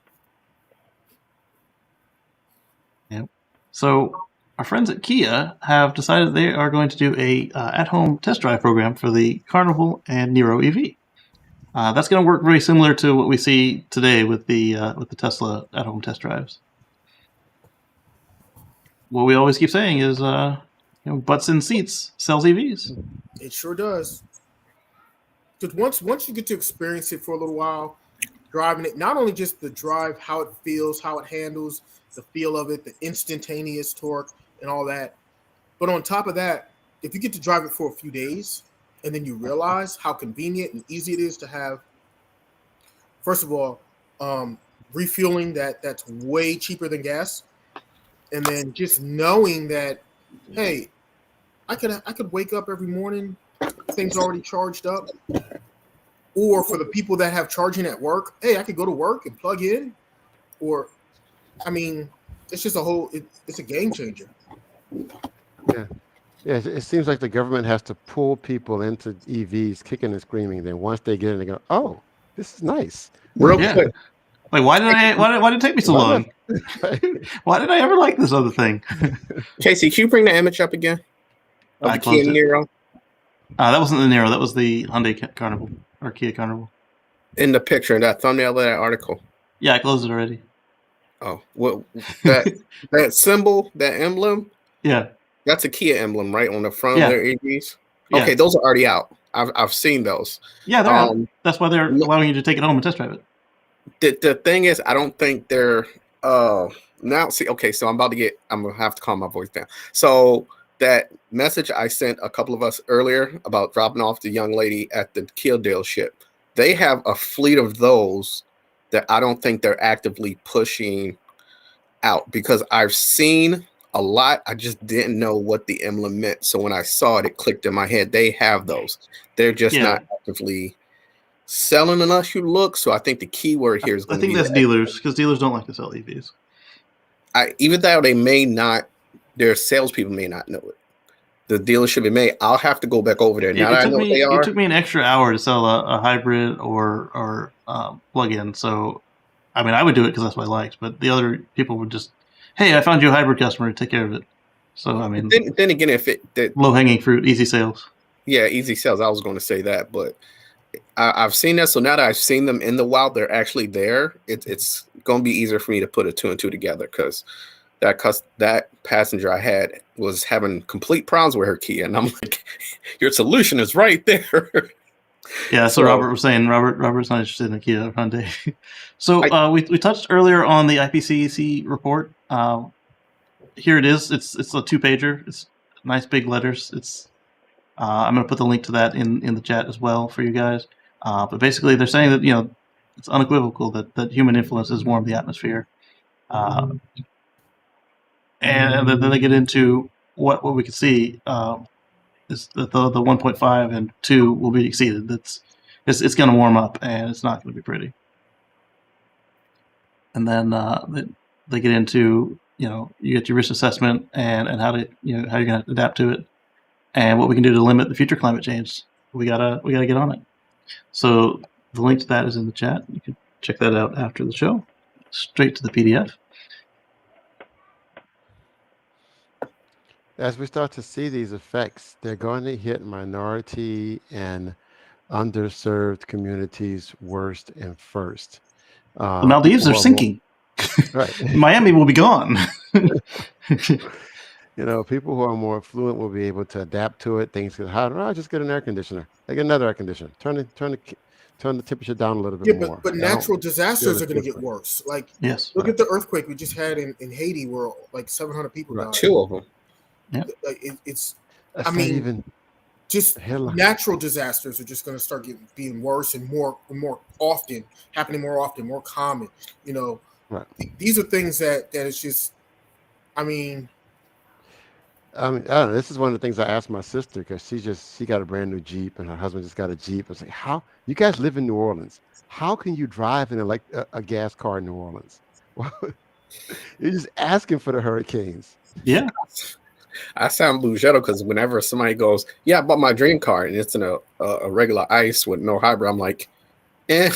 Yeah. So our friends at Kia have decided they are going to do a at-home test drive program for the Carnival and Niro EV. That's going to work very similar to what we see today with the Tesla at-home test drives. What we always keep saying is, butts in seats sells EVs. It sure does. Because once you get to experience it for a little while, driving it, not only just the drive, how it feels, how it handles, the feel of it, the instantaneous torque and all that, but on top of that, if you get to drive it for a few days and then you realize how convenient and easy it is to have, first of all, refueling that's way cheaper than gas. And then just knowing that, hey, I could wake up every morning, things already charged up. Or for the people that have charging at work, hey, I could go to work and plug in. Or, I mean, it's just it's a game changer. Yeah. Yeah, it seems like the government has to pull people into EVs kicking and screaming. Then once they get in, they go, oh, this is nice. Real quick. Like, why did it take me so long? Why did I ever like this other thing? Casey, can you bring the image up again? Of the Kia Niro? That wasn't the Niro. That was the Hyundai Carnival or Kia Carnival. In the picture, that thumbnail of that article. Yeah, I closed it already. Oh, well, that symbol, that emblem. Yeah, that's a Kia emblem, right, on the front of their EVs. Okay, yeah. Those are already out. I've seen those. Yeah, they're out. That's why they're allowing you to take it home and test drive it. The thing is, I don't think they're now. See, okay, so I'm gonna have to calm my voice down. So that message I sent a couple of us earlier about dropping off the young lady at the Kia dealership, they have a fleet of those that I don't think they're actively pushing out, because I've seen a lot. I just didn't know what the emblem meant. So when I saw it, it clicked in my head. They have those. They're just not actively selling unless you look. So I think the keyword here is going to be. I think that's dealers, because dealers don't like to sell EVs. Even though they may not, their salespeople may not know it. The dealership may. I'll have to go back over there. Now that I know what they are. It took me an extra hour to sell a hybrid or plug-in. So, I mean, I would do it because that's what I liked. But the other people would just, hey, I found you a hybrid customer. Take care of it. So, I mean, then again, if low-hanging fruit, easy sales. Yeah, easy sales. I was going to say that, but I've seen that. So now that I've seen them in the wild, they're actually there. It's going to be easier for me to put a 2 and 2 together, because that passenger I had was having complete problems with her Kia, and I'm like, your solution is right there. Yeah, so Robert was saying Robert's not interested in the Kia Hyundai. So we touched earlier on the IPCC report. Here it is. It's a 2-pager. It's nice big letters. It's I'm going to put the link to that in the chat as well for you guys. But basically, they're saying that it's unequivocal that human influence has warmed the atmosphere. And then they get into what we can see is that the 1.5 and 2 will be exceeded. It's going to warm up, and it's not going to be pretty. And then they get into you get your risk assessment and how to how you're going to adapt to it, and what we can do to limit the future climate change. We gotta get on it. So the link to that is in the chat. You can check that out after the show. Straight to the PDF. As we start to see these effects, they're going to hit minority and underserved communities worst and first. The Maldives are sinking. Right. Miami will be gone. People who are more affluent will be able to adapt to it. Things get hotter. Oh, just get an air conditioner. They get another air conditioner. Turn the temperature down a little bit more. But natural disasters are going to get worse. Like, look at the earthquake we just had in Haiti, where like 700 people died. 2 of them. Yeah, just natural disasters are just going to start being worse and more often, happening more often, more common. Right. These are things that it's just. I don't know. This is one of the things I asked my sister, because she got a brand new Jeep, and her husband just got a Jeep. I was like, how you guys live in New Orleans? How can you drive in a gas car in New Orleans? Well, you're just asking for the hurricanes. Yeah. I sound Bougetto, because whenever somebody goes, yeah, I bought my dream car, and it's in a regular ICE with no hybrid, I'm like, eh.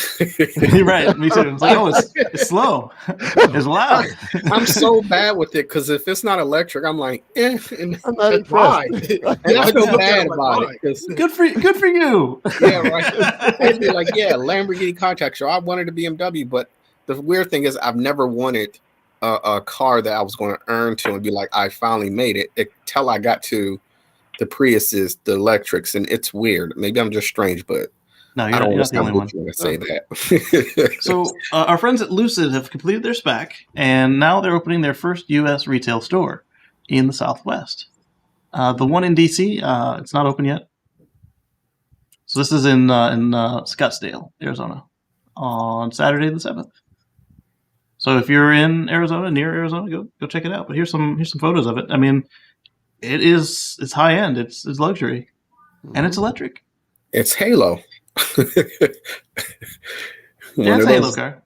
You're right. Me too. It's like, it's slow. It's loud. I'm so bad with it, because if it's not electric, I'm like, eh. And I'm not impressed. And I feel bad about it. Good for you. Yeah, right. I'd be like, yeah, Lamborghini contract show. I wanted a BMW, but the weird thing is I've never wanted a car that I was going to earn to and be like, I finally made it, until I got to the Priuses, the electrics, and it's weird. Maybe I'm just strange, but no, I don't you're not the only one. To say that. So our friends at Lucid have completed their SPAC, and now they're opening their first U.S. retail store in the Southwest. The one in D.C., it's not open yet. So this is in Scottsdale, Arizona, on Saturday the 7th. So if you're in Arizona, near Arizona, go check it out. But here's some photos of it. I mean, it's high end, it's luxury, and it's electric. It's Halo. It's a Halo car.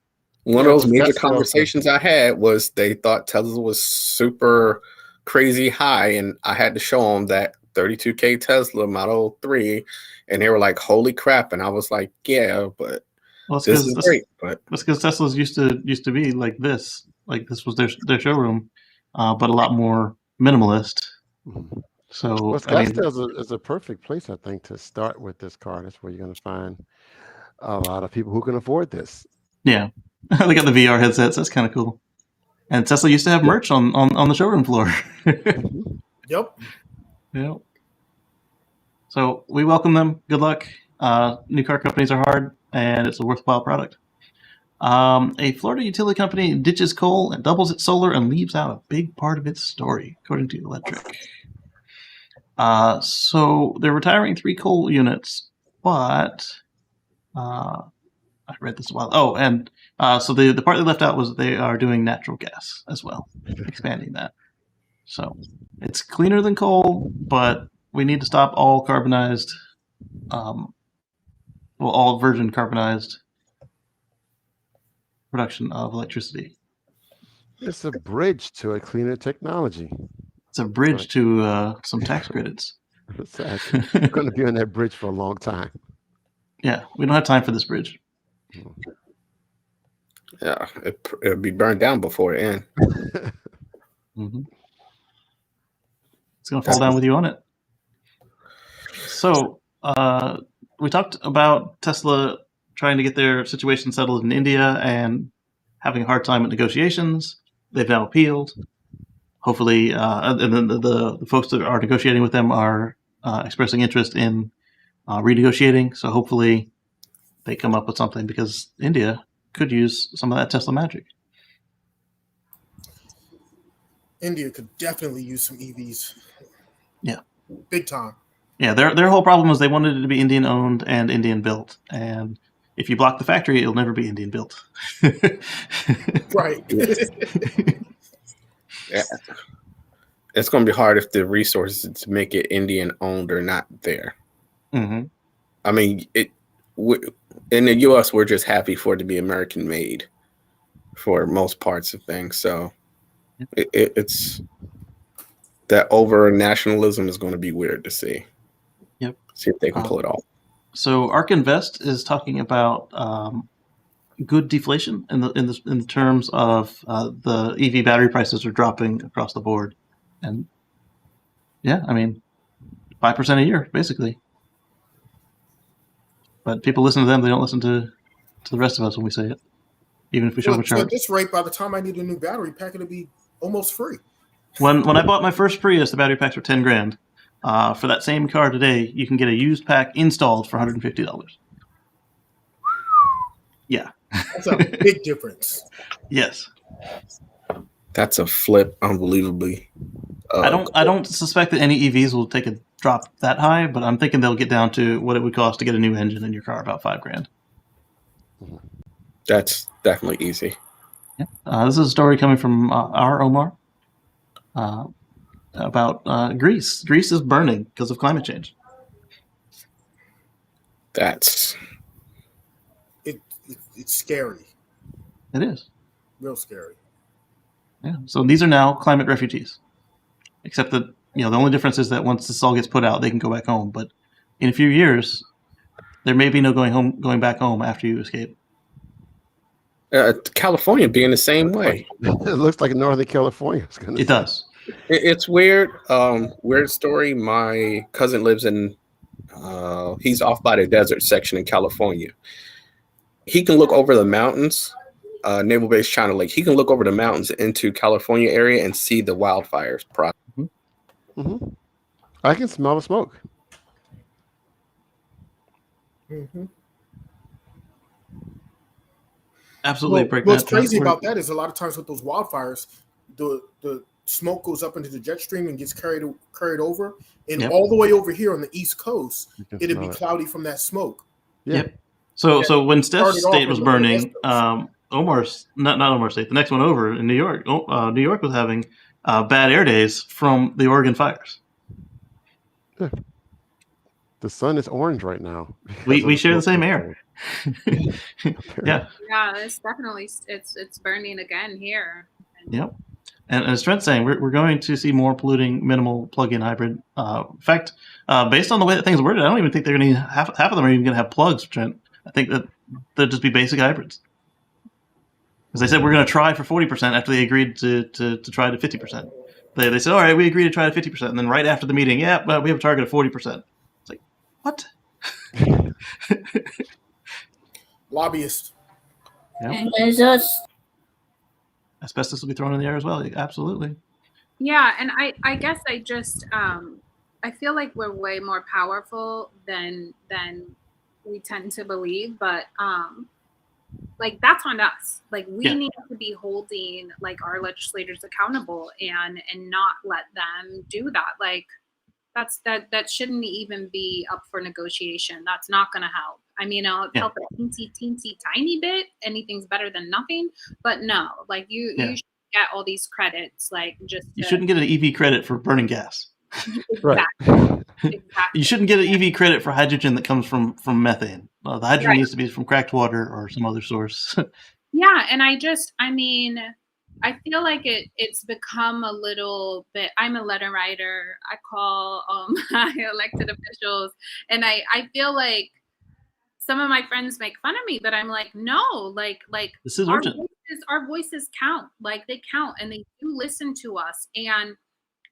One of those major conversations I had was they thought Tesla was super crazy high, and I had to show them that 32K Tesla Model 3, and they were like, "Holy crap!" And I was like, "Yeah, but." Well, this is great, but that's because Teslas used to be like this. Like this was their showroom, but a lot more minimalist. So Scottsdale is a perfect place, I think, to start with this car. That's where you're going to find a lot of people who can afford this. Yeah, they got the VR headsets. That's kind of cool. And Tesla used to have merch on the showroom floor. Yep. So we welcome them. Good luck. New car companies are hard, and it's a worthwhile product. A Florida utility company ditches coal and doubles its solar and leaves out a big part of its story, according to Electric. So they're retiring 3 coal units, but I read this a while. Oh, and so the part they left out was they are doing natural gas as well, expanding that. So it's cleaner than coal, but we need to stop all carbonized, all virgin carbonized production of electricity. It's a bridge to a cleaner technology. It's a bridge to some tax credits. Exactly. We're going to be on that bridge for a long time. Yeah, we don't have time for this bridge. Yeah, it'll be burned down before it ends. Mm-hmm. It's going to fall down with you on it. So we talked about Tesla trying to get their situation settled in India and having a hard time at negotiations. They've now appealed. Hopefully, and then the folks that are negotiating with them are expressing interest in renegotiating. So hopefully they come up with something, because India could use some of that Tesla magic. India could definitely use some EVs. Yeah. Big time. Yeah, their whole problem was they wanted it to be Indian owned and Indian built. And if you block the factory, it'll never be Indian built. Right. Yeah. It's going to be hard if the resources to make it Indian owned are not there. Mm-hmm. I mean, in the U.S., we're just happy for it to be American made for most parts of things. So it's that over nationalism is going to be weird to see. Yep. See if they can pull it off. So ARK Invest is talking about good deflation in terms of the EV battery prices are dropping across the board, and yeah, I mean 5% a year basically. But people listen to them; they don't listen to the rest of us when we say it, even if we show them a chart. So at this rate, by the time I need a new battery pack, it'll be almost free. When I bought my first Prius, the battery packs were $10,000. For that same car today, you can get a used pack installed for $150. Yeah. That's a big difference. Yes. That's a flip, unbelievably. I don't suspect that any EVs will take a drop that high, but I'm thinking they'll get down to what it would cost to get a new engine in your car, about $5,000. That's definitely easy. Yeah. This is a story coming from our Omar about Greece. Greece is burning because of climate change. That's it's scary. It is. Real scary. Yeah. So these are now climate refugees, except that the only difference is that once this all gets put out, they can go back home. But in a few years, there may be no going back home after you escape. California being the same way. It looks like Northern California. It does. It's weird. Weird story. My cousin lives in. He's off by the desert section in California. He can look over the mountains. Naval Base China Lake. He can look over the mountains into California area and see the wildfires. Mm-hmm. I can smell the smoke. Mm-hmm. Absolutely. What's crazy about that is a lot of times with those wildfires, the smoke goes up into the jet stream and gets carried over, and all the way over here on the East Coast, it'd be cloudy from that smoke. Yep. So when Steph's state was burning, Omar's not Omar's state, the next one over in New York, New York was having bad air days from the Oregon fires. Yeah. The sun is orange right now. We share the same air. Yeah. Yeah, it's definitely it's burning again here. Yep. And as Trent's saying, we're going to see more polluting minimal plug-in hybrid. In fact, based on the way that things are worded, I don't even think they're going to half of them are even going to have plugs, Trent. I think that they'll just be basic hybrids. Because they said we're going to try for 40% after they agreed to try to 50%. They said, all right, we agree to try to 50%. And then right after the meeting, but we have a target of 40%. It's like, what? Lobbyists. Yep. There's us. Asbestos will be thrown in the air as well. Absolutely. Yeah, and I guess I just I feel like we're way more powerful than we tend to believe, but like that's on us. Like we need to be holding like our legislators accountable and not let them do that. Like that shouldn't even be up for negotiation. That's not going to help. I mean, it'll help a teensy tiny bit. Anything's better than nothing. But no, like you should get all these credits, like just you shouldn't get an EV credit for burning gas. Right. Exactly. You shouldn't get an EV credit for hydrogen that comes from methane. The hydrogen needs to be from cracked water or some other source. Yeah, and I feel like it's become a little bit. I'm a letter writer. I call my elected officials, and I feel like some of my friends make fun of me, but I'm like, no, like this is urgent. Our voices count. Like they count, and they do listen to us. And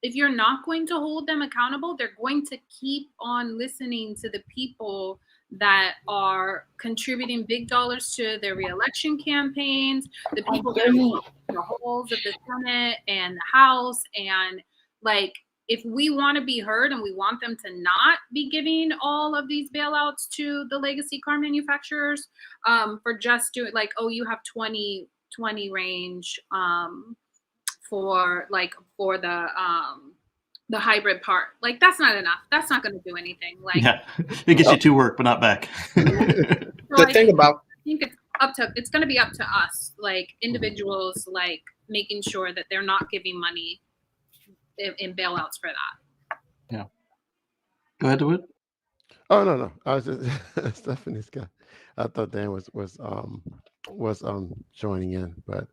if you're not going to hold them accountable, they're going to keep on listening to the people that are contributing big dollars to their reelection campaigns, the people that are in the halls of the Senate and the House. And like, if we want to be heard and we want them to not be giving all of these bailouts to the legacy car manufacturers for just doing like, oh, you have 20 range for the hybrid part. Like that's not enough. That's not going to do anything. Like it gets you to work, but not back. The thing about I think it's going to be up to us, like individuals, like making sure that they're not giving money in bailouts for that. Yeah. Go ahead, DeWitt. Oh no, I was just Stephanie's guy. I thought Dan was joining in, but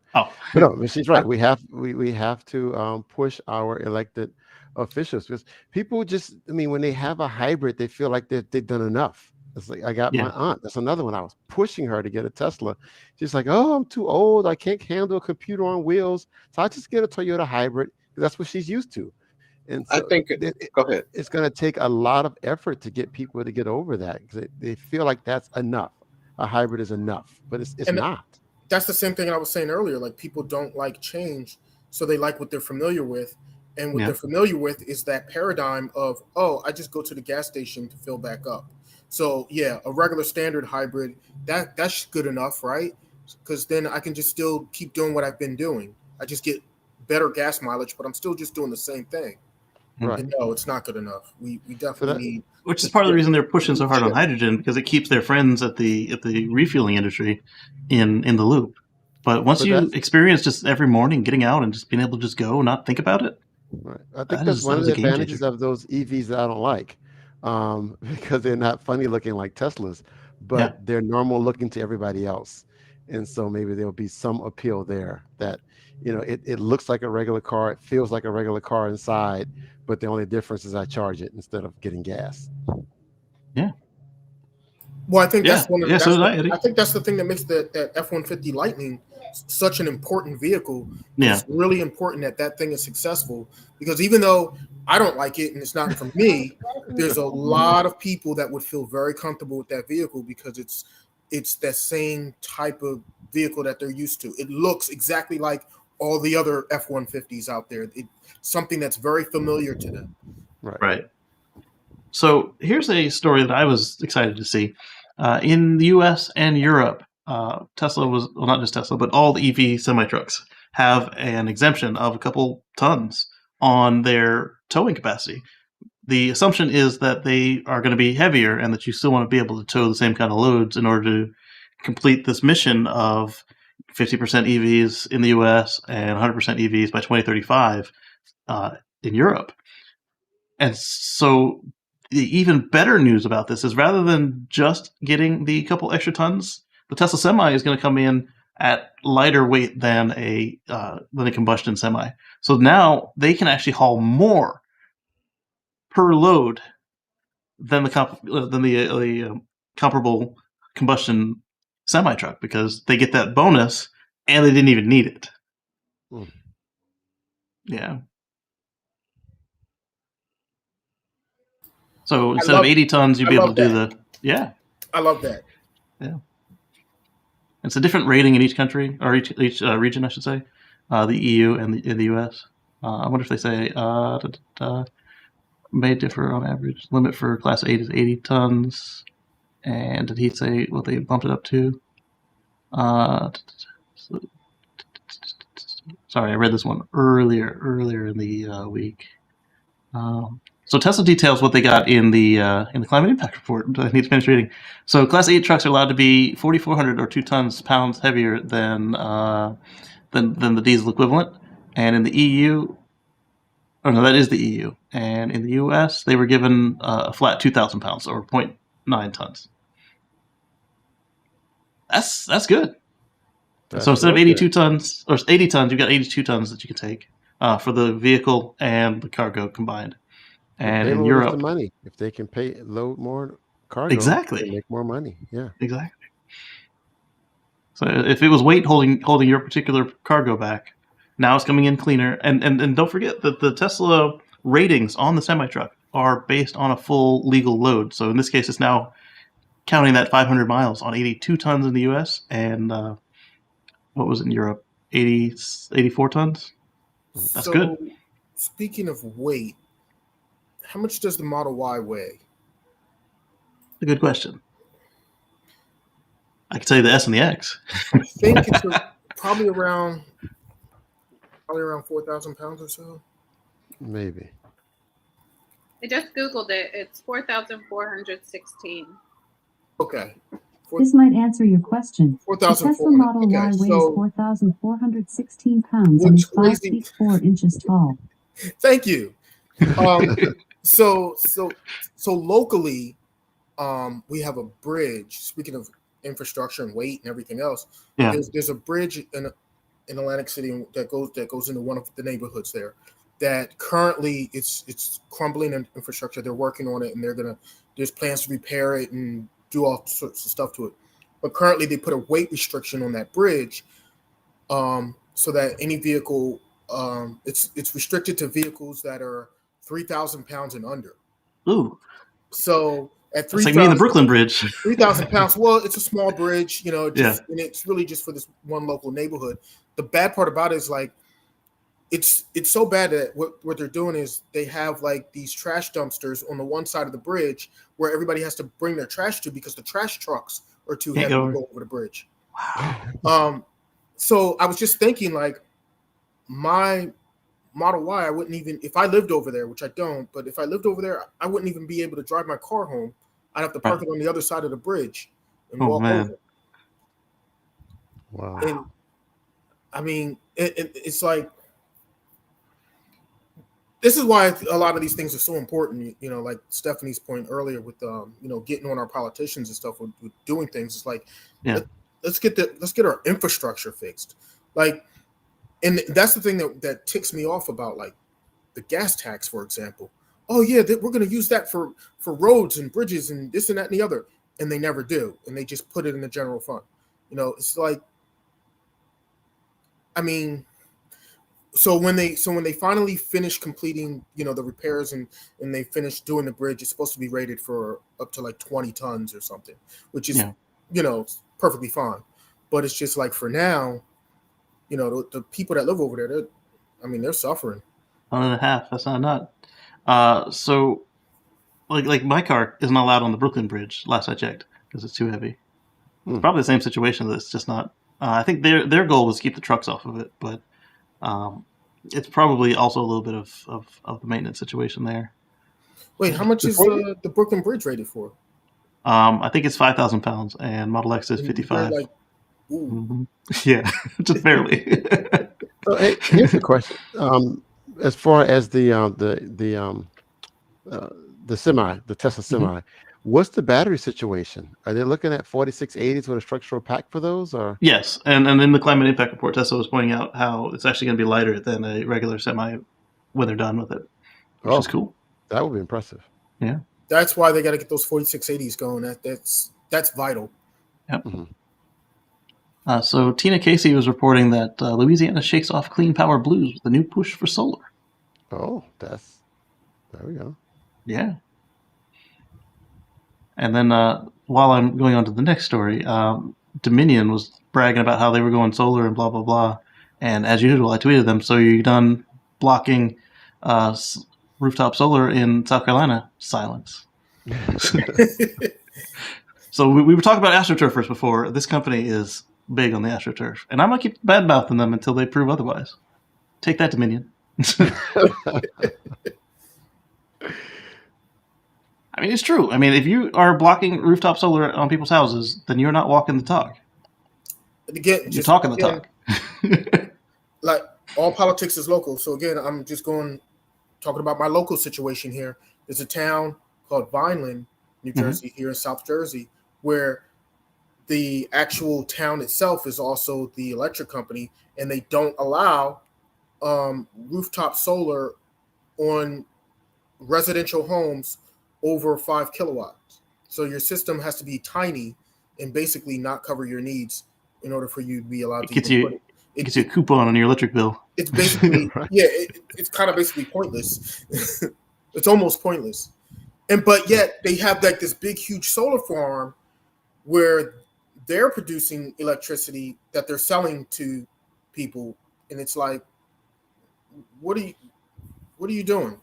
no, she's right. We have to push our elected officials because people just, I mean, when they have a hybrid, they feel like they've done enough. It's like I got my aunt. That's another one. I was pushing her to get a Tesla. She's like, "Oh, I'm too old. I can't handle a computer on wheels, so I just get a Toyota hybrid because that's what she's used to." And so I think go ahead. It's going to take a lot of effort to get people to get over that because they feel like that's enough. A hybrid is enough, but it's not. That's the same thing I was saying earlier. Like people don't like change, so they like what they're familiar with. And what they're familiar with is that paradigm of, oh, I just go to the gas station to fill back up. So yeah, a regular standard hybrid, that's good enough, right? Because then I can just still keep doing what I've been doing. I just get better gas mileage, but I'm still just doing the same thing. Right. And no, it's not good enough. We definitely need. Which is part of the reason they're pushing so hard on hydrogen, because it keeps their friends at the refueling industry in the loop. But once you experience just every morning getting out and just being able to just go and not think about it. Right. I think that's one of the advantages of those EVs that I don't like, because they're not funny looking like Teslas, but they're normal looking to everybody else. And so maybe there'll be some appeal there that, it looks like a regular car. It feels like a regular car inside, but the only difference is I charge it instead of getting gas. Yeah. Well, I think that's one of the. I think that's the thing that makes that F-150 Lightning such an important vehicle. Yeah. It's really important that thing is successful because even though I don't like it and it's not for me, there's a lot of people that would feel very comfortable with that vehicle because it's that same type of vehicle that they're used to. It looks exactly like all the other F-150s out there. It's something that's very familiar to them. Right. So here's a story that I was excited to see. In the U.S. and Europe, Tesla was, well, not just Tesla, but all the EV semi-trucks have an exemption of a couple tons on their towing capacity. The assumption is that they are going to be heavier and that you still want to be able to tow the same kind of loads in order to complete this mission of 50% EVs in the U.S. and 100% EVs by 2035 in Europe. And so the even better news about this is rather than just getting the couple extra tons, the Tesla Semi is going to come in at lighter weight than a combustion semi. So now they can actually haul more per load than the comparable combustion semi truck because they get that bonus and they didn't even need it. Yeah. So instead of 80 tons, you'd be able to do I love that. Yeah. It's a different rating in each country, or each region, I should say. The EU and the US. I wonder if they say may differ on average. Limit for Class 8 is 80 tons. And did he say what they bumped it up to? Sorry, I read this one earlier in the week. So So Tesla details what they got in the climate impact report. I need to finish reading. So Class 8 trucks are allowed to be 4,400 or 2 pounds heavier than the diesel equivalent, and in the EU. Oh no, that is the EU. And in the US, they were given a flat 2,000 pounds or 0.9 tons. That's good. So instead of 82 tons or 80 tons, you've got 82 tons that you can take for the vehicle and the cargo combined. And in Europe, the money. If they can load more cargo, exactly, they make more money. Yeah, exactly. So if it was weight holding your particular cargo back, now it's coming in cleaner. And don't forget that the Tesla ratings on the semi-truck are based on a full legal load. So in this case, it's now counting that 500 miles on 82 tons in the U.S. and what was it in Europe? 84 tons? That's good. Speaking of weight, how much does the Model Y weigh? A good question. I can tell you the S and the X. I think it's probably around 4,000 pounds or so. Maybe. I just Googled it. It's 4,416. Okay. This might answer your question. The 4,400. Tesla Model Y weighs 4,416 pounds and is 5 feet 4 inches tall. Thank you. So locally, we have a bridge. Speaking of infrastructure and weight and everything else, there's a bridge in Atlantic City that goes into one of the neighborhoods there. That currently it's crumbling in infrastructure. They're working on it, and there's plans to repair it and do all sorts of stuff to it. But currently, they put a weight restriction on that bridge, so that any vehicle, it's restricted to vehicles that are 3,000 pounds and under. Ooh. So at 3,000, like me in the Brooklyn Bridge. 3,000 pounds. Well, it's a small bridge, and it's really just for this one local neighborhood. The bad part about it is like, it's so bad that what they're doing is they have like these trash dumpsters on the one side of the bridge where everybody has to bring their trash to because the trash trucks are too heavy to go over the bridge. Wow. So I was just thinking, like, my Model Y, I wouldn't even, if I lived over there, which I don't, but if I lived over there, I wouldn't even be able to drive my car home. I'd have to park it on the other side of the bridge and walk over. Wow. And I mean, it's like, this is why a lot of these things are so important, like Stephanie's point earlier with, getting on our politicians and stuff with doing things. It's like, let's get our infrastructure fixed. Like, and that's the thing that ticks me off about, like, the gas tax, for example. Oh yeah, we're going to use that for roads and bridges and this and that and the other. And they never do. And they just put it in the general fund. It's like, I mean, So when they finally finish completing, the repairs and they finish doing the bridge, it's supposed to be rated for up to like 20 tons or something, which is, perfectly fine. But it's just like, for now, the people that live over there, they're suffering. 1.5. That's not. So like my car isn't allowed on the Brooklyn Bridge, last I checked, because it's too heavy. It's probably the same situation. That's just not. I think their goal was to keep the trucks off of it, but. It's probably also a little bit of the maintenance situation there. Wait, how much is the Brooklyn Bridge rated for? I think it's 5,000 pounds, and Model X is 55. Like, ooh. Yeah, just barely. So, hey, here's a question. As far as the semi, the Tesla semi, what's the battery situation? Are they looking at 4680s with a structural pack for those, or? Yes, and in the climate impact report, Tesla was pointing out how it's actually going to be lighter than a regular semi when they're done with it, which is cool. That would be impressive. Yeah, that's why they got to get those 4680s going. That's vital. Yep. So Tina Casey was reporting that Louisiana shakes off clean power blues with a new push for solar. Oh, there we go. Yeah. And then while I'm going on to the next story, Dominion was bragging about how they were going solar and blah, blah, blah. And as usual, I tweeted them, so you're done blocking rooftop solar in South Carolina? Silence. So we were talking about AstroTurfers before. This company is big on the AstroTurf. And I'm going to keep bad-mouthing them until they prove otherwise. Take that, Dominion. I mean, it's true. I mean, if you are blocking rooftop solar on people's houses, then you're not walking the talk. Again, you're talking the talk. Like, all politics is local. So again, I'm just talking about my local situation here. There's a town called Vineland, New Jersey, here in South Jersey, where the actual town itself is also the electric company, and they don't allow rooftop solar on residential homes over 5 kilowatts. So your system has to be tiny and basically not cover your needs in order for you to be allowed to put it. It gets you a coupon on your electric bill. It's basically, it's kind of basically pointless. It's almost pointless. But yet they have like this big, huge solar farm where they're producing electricity that they're selling to people. And it's like, what are you doing?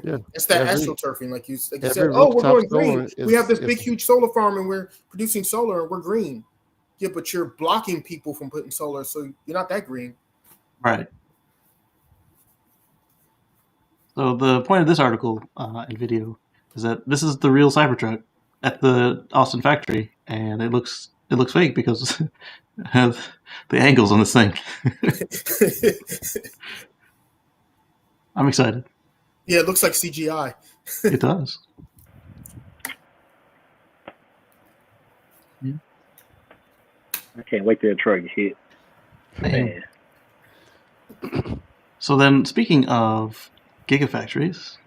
Yeah. It's that astroturfing, like you said. Oh, we're going green. We have this big, huge solar farm and we're producing solar and we're green. Yeah, but you're blocking people from putting solar, so you're not that green. Right. So the point of this article and video is that this is the real Cybertruck at the Austin factory, and it looks fake because it has the angles on this thing. I'm excited. Yeah, it looks like CGI. It does. I can't wait till the truck hit. Man. So then, speaking of Gigafactories,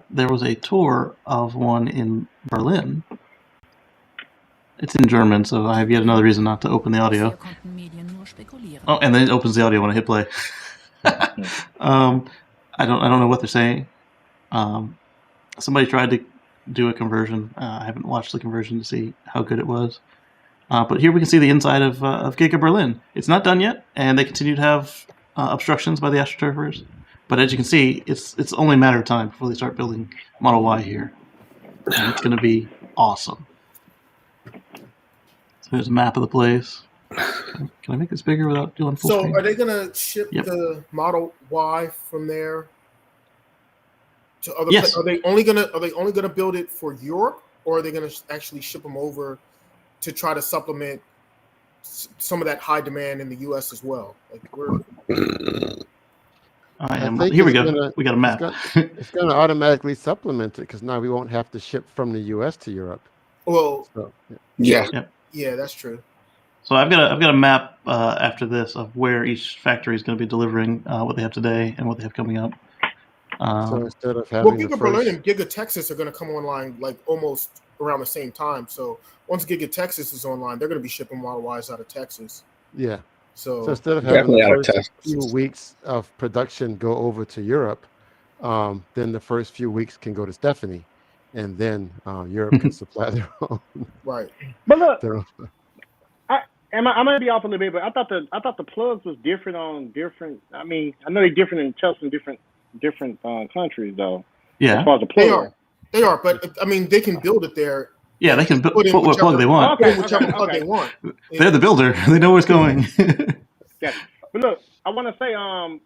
there was a tour of one in Berlin. It's in German, so I have yet another reason not to open the audio. Oh, and then it opens the audio when I hit play. I don't know what they're saying. Somebody tried to do a conversion. I haven't watched the conversion to see how good it was. But here we can see the inside of Giga Berlin. It's not done yet, and they continue to have obstructions by the astroturfers. But as you can see, it's only a matter of time before they start building Model Y here. And it's going to be awesome. So there's a map of the place. Can I make this bigger without doing full screen? So are they going to ship the Model Y from there to other places? Are they only going to build it for Europe, or are they going to actually ship them over to try to supplement some of that high demand in the U.S. as well? Like here we go. We got a map. It's going to automatically supplement it because now we won't have to ship from the U.S. to Europe. Well, yeah, that's true. So I've got a map after this of where each factory is going to be delivering what they have today and what they have coming up. So instead of having Giga Berlin and Giga Texas are going to come online like almost around the same time. So once Giga Texas is online, they're going to be shipping Model Ys out of Texas. Yeah. So instead of having the first few weeks of production go over to Europe, then the first few weeks can go to Stephanie, and then Europe can supply their own. Right. But look, I'm gonna be off a little bit, but I thought the plugs was different on different. I mean, I know they're different in Chelsea, different countries though. Yeah. As far as the plug. They are, but I mean, they can build it there. Yeah, they can put what plug they want. Whichever plug they want. They're the builder. They know where it's going. Yeah. But look, I want to say, I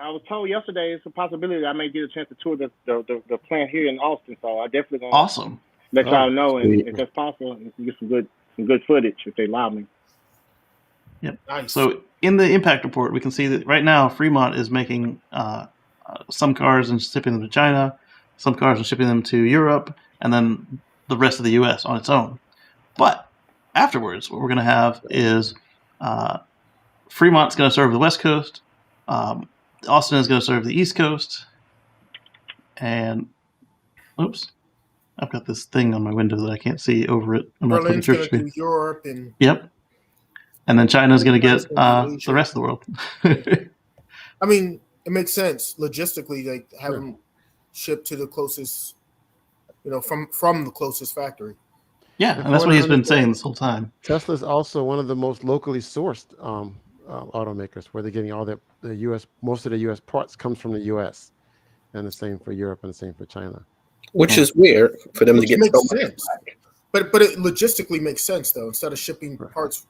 was told yesterday it's a possibility I may get a chance to tour the plant here in Austin. So I definitely gonna let y'all know, and if that's possible, we can get some good footage if they allow me. Yep. Nice. So in the impact report, we can see that right now Fremont is making some cars and shipping them to China, some cars and shipping them to Europe, and then the rest of the U.S. on its own. But afterwards, what we're going to have is Fremont's going to serve the West Coast, Austin is going to serve the East Coast, and oops, I've got this thing on my window that I can't see over it. Berlin's going to do Europe and and then China's going to get the rest of the world. I mean, it makes sense logistically. Like have them shipped to the closest, from the closest factory. Yeah, and that's what he's been saying this whole time. Tesla's also one of the most locally sourced automakers, where they're getting all the U.S. Most of the U.S. parts comes from the U.S. and the same for Europe and the same for China. Which is weird for them to get so much back. But it logistically makes sense though. Instead of shipping parts,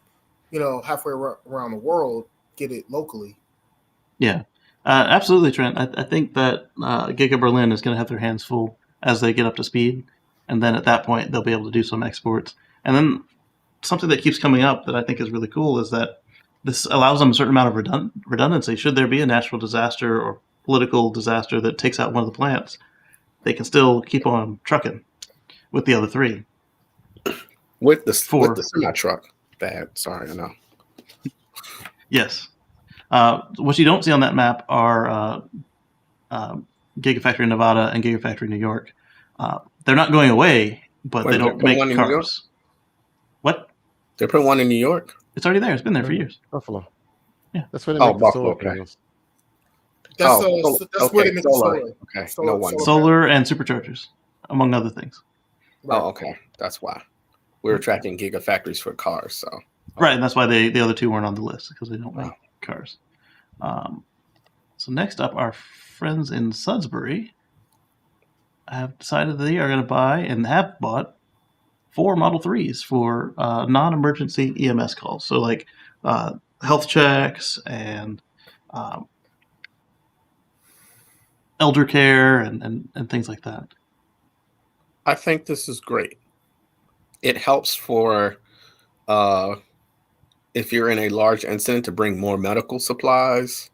halfway around the world, get it locally. Yeah, absolutely, Trent. I think that Giga Berlin is going to have their hands full as they get up to speed, and then at that point they'll be able to do some exports. And then something that keeps coming up that I think is really cool is that this allows them a certain amount of redundancy. Should there be a natural disaster or political disaster that takes out one of the plants, they can still keep on trucking with the other three. With the semi truck. Bad. Sorry, I know. Yes. What you don't see on that map are Gigafactory Nevada and Gigafactory New York. They're not going away, but they don't make cars. What? They're putting one in New York? It's already there. It's been there for years. Buffalo. Yeah. That's where they make the solar okay. panels. That's where they make the solar. Okay. Solar and superchargers, among other things. Right. Oh, okay. That's why. We were tracking gigafactories for cars, so. Right, and that's why the other two weren't on the list, because they don't make cars. So next up, our friends in Sudbury have decided they are going to buy and have bought 4 Model 3s for non-emergency EMS calls. So like health checks and elder care and things like that. I think this is great. It helps for if you're in a large incident to bring more medical supplies,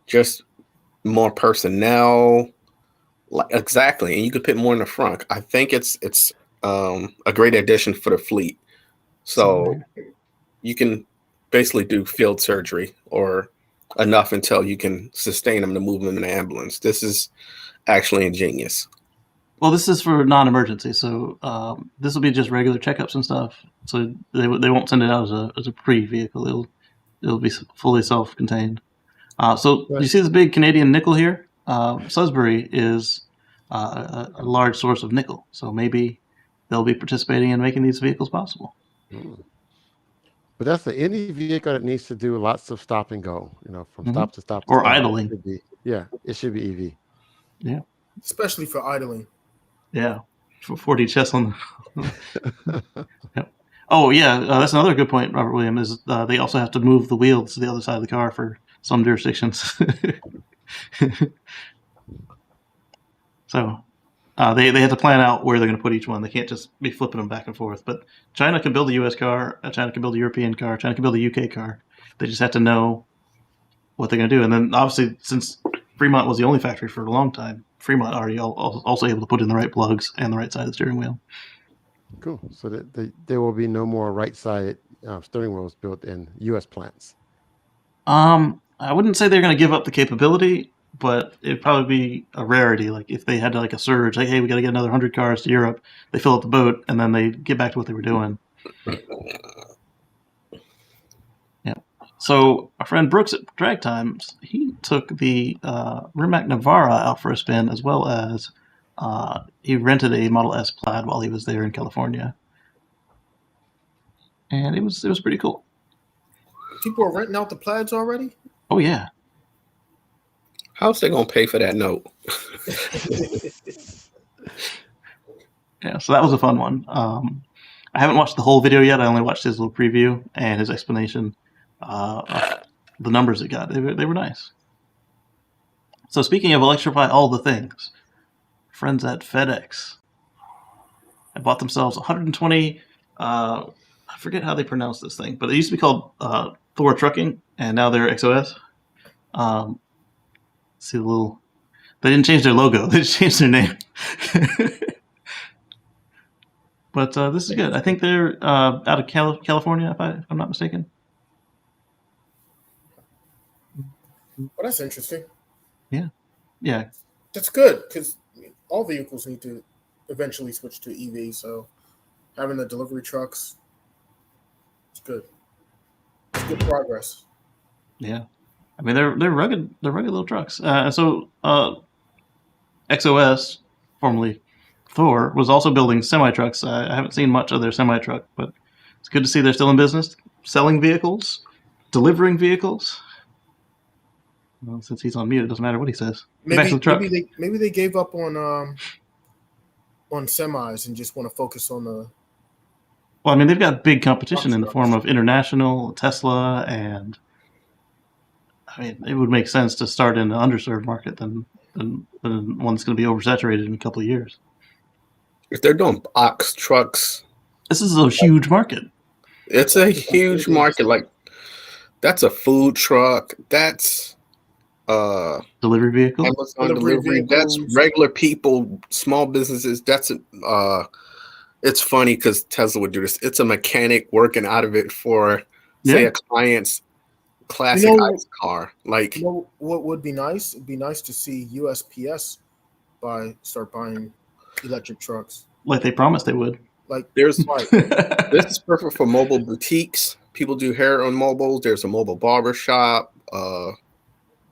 just more personnel. Exactly, and you could put more in the front. I think it's a great addition for the fleet. So you can basically do field surgery or enough until you can sustain them to move them in an ambulance. This is actually ingenious. Well, this is for non-emergency, so this will be just regular checkups and stuff. So they won't send it out as a pre-vehicle. It'll be fully self-contained. So you see this big Canadian nickel here? Sudbury is a large source of nickel, so maybe they'll be participating in making these vehicles possible. But that's any vehicle that needs to do lots of stop and go, from stop to stop. Or idling. It should be EV. Yeah. Especially for idling. Yeah. For 40 chests on the... Yep. Oh, yeah. That's another good point, Robert William, is they also have to move the wheels to the other side of the car for some jurisdictions. So they have to plan out where they're going to put each one. They can't just be flipping them back and forth. But China can build a U.S. car. China can build a European car. China can build a U.K. car. They just have to know what they're going to do. And then, obviously, since Fremont was the only factory for a long time, Fremont already also able to put in the right plugs and the right side of the steering wheel. Cool. So that there will be no more right-sided steering wheels built in U.S. plants. I wouldn't say they're going to give up the capability, but it'd probably be a rarity. Like if they had like a surge, like, hey, we got to get another 100 cars to Europe. They fill up the boat, and then they get back to what they were doing. Yeah. So our friend Brooks at Drag Times, he took the Rimac Navara out for a spin, as well as he rented a Model S Plaid while he was there in California, and it was pretty cool. People are renting out the Plaids already? Oh yeah. How's they gonna pay for that note? Yeah, so that was a fun one. I haven't watched the whole video yet. I only watched his little preview and his explanation of the numbers it got. They were nice. So speaking of electrify all the things, friends at FedEx have bought themselves 120. I forget how they pronounce this thing, but it used to be called Thor Trucking, and now they're XOS. See the little... They didn't change their logo. They just changed their name. But this is good. I think they're out of California, if I'm not mistaken. Well, that's interesting. Yeah. Yeah. That's good, because all vehicles need to eventually switch to EV, so having the delivery trucks, it's good. It's good progress. Yeah. I mean, they're rugged little trucks. So XOS, formerly Thor, was also building semi-trucks. I haven't seen much of their semi-truck, but it's good to see they're still in business, selling vehicles, delivering vehicles. Well, since he's on mute, it doesn't matter what he says. Back to the truck. Maybe they gave up on semis and just want to focus on the... Well, I mean, they've got big competition in the form of International, Tesla, and... I mean, it would make sense to start in an underserved market than and one's going to be oversaturated in a couple of years. If they're doing box trucks, this is a huge market. It's a huge market. Like, that's a food truck. That's delivery vehicle. Amazon delivery. That's regular people, small businesses. That's it's funny because Tesla would do this. It's a mechanic working out of it for, say, a client's classic ICE car. Like, what would be nice? It'd be nice to see USPS start buying electric trucks, like they promised they would. Like, this is perfect for mobile boutiques. People do hair on mobiles. There's a mobile barber shop.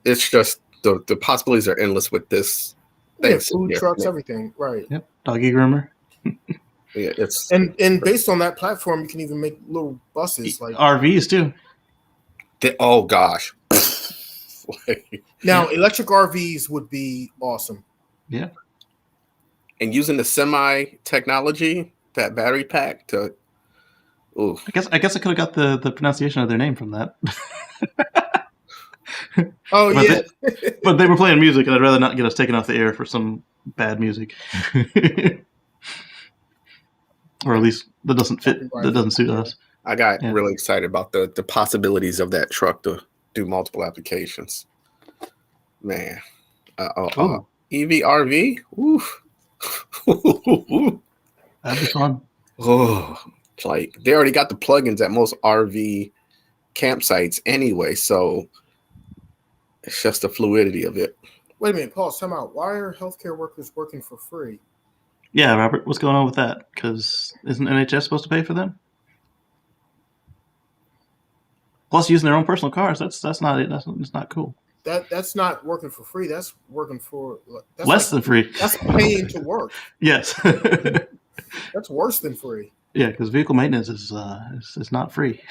It's just the possibilities are endless with this. Yeah, food trucks, everything, right? Yep, doggy groomer. Yeah, it's and based on that platform, you can even make little buses, like RVs too. Oh gosh! Now, electric RVs would be awesome. Yeah, and using the semi technology, that battery pack to. Ooh. I guess I could have got the pronunciation of their name from that. Oh, but they were playing music, and I'd rather not get us taken off the air for some bad music. Or at least that doesn't fit. That doesn't suit us. I got really excited about the possibilities of that truck to do multiple applications. Man, Eevee RV. Oof. That'd be fun. Oh, like they already got the plugins at most RV campsites anyway, so it's just the fluidity of it. Wait a minute, Paul. Time out. Why are healthcare workers working for free? Yeah, Robert, what's going on with that? Because isn't NHS supposed to pay for them? Plus, using their own personal cars, that's not it. That's not cool. That's not working for free. That's working for less than free. That's paying to work. Yes. That's worse than free. Yeah, because vehicle maintenance is not free.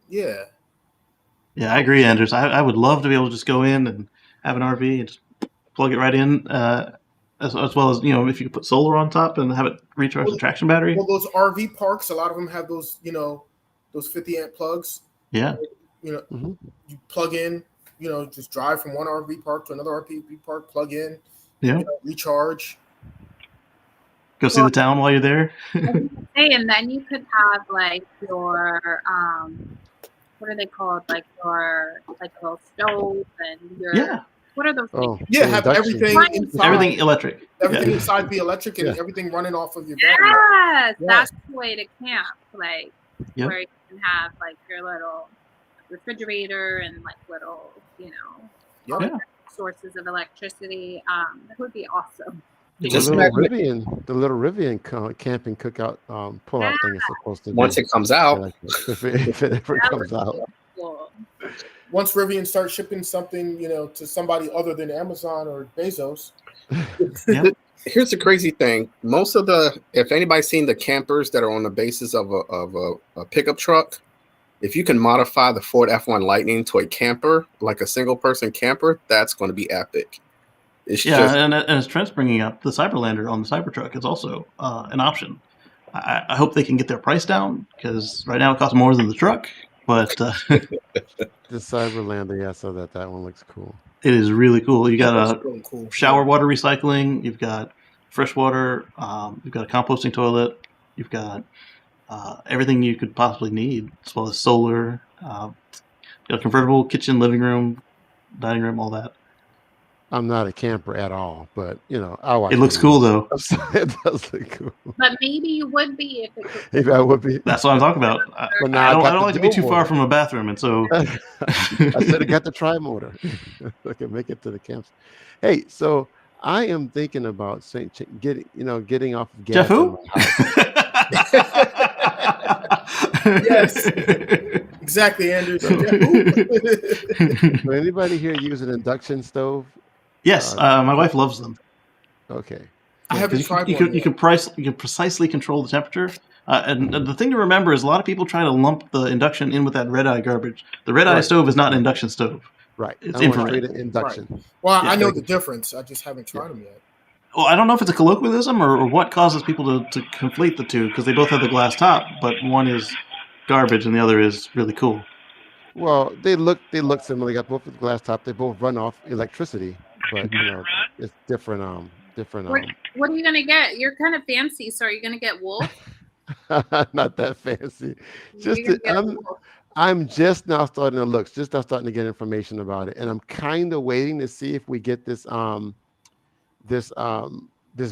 Yeah. Yeah, I agree, Anders. I would love to be able to just go in and have an RV and just plug it right in, as well as, if you could put solar on top and have it recharge the traction battery. Well, those RV parks, a lot of them have those, those 50 amp plugs. Yeah. You plug in, just drive from one RV park to another RV park, plug in, recharge. Go see the town while you're there. Hey, and then you could have like your what are they called? Like your little stove and your what are those things? Yeah, have everything inside. Everything electric. Everything inside be electric and everything running off of your battery. Yes, that's the way to camp. Like where you can have like your little refrigerator and like little, sources of electricity. That would be awesome. The little Rivian camping cookout pull-out thing is supposed to be. Once it comes out. If it ever comes out. Cool. Once Rivian starts shipping something, to somebody other than Amazon or Bezos. Here's the crazy thing. Most of if anybody's seen the campers that are on the basis of a pickup truck, if you can modify the Ford F1 Lightning to a camper, like a single person camper, that's going to be epic. And as Trent's bringing up, the Cyberlander on the Cybertruck is also an option. I hope they can get their price down, because right now it costs more than the truck. But the Cyberlander, I saw that one looks cool. It is really cool. You got really cool. Shower water recycling. You've got fresh water. You've got a composting toilet. You've got everything you could possibly need, as well as solar. Got a convertible kitchen, living room, dining room, all that. I'm not a camper at all, but I watch. It looks cool though. It does look cool. But maybe you would be if it could. Maybe I would be. That's what I'm talking about. I don't like to be too far from a bathroom, and so I said I got the tri-motor. I can make it to the camps. Hey, so I am thinking about getting off of gas. Jeff who? Yes, exactly, Andrew. So anybody here use an induction stove? Yes, my wife loves them. Okay. I haven't tried one. You can precisely control the temperature. And the thing to remember is a lot of people try to lump the induction in with that red eye garbage. The red eye stove is not an induction stove. Right. It's infrared. Induction. Right. Well, I know the difference. I just haven't tried them yet. Well, I don't know if it's a colloquialism or what causes people to conflate the two, because they both have the glass top, but one is garbage and the other is really cool. Well, they look similar. They got both with glass top. They both run off electricity. but it's different. What are you gonna get? You're kind of fancy, so are you gonna get wool? Not that fancy. You're gonna get wool. I'm just now starting to look, just now starting to get information about it, and I'm kind of waiting to see if we get this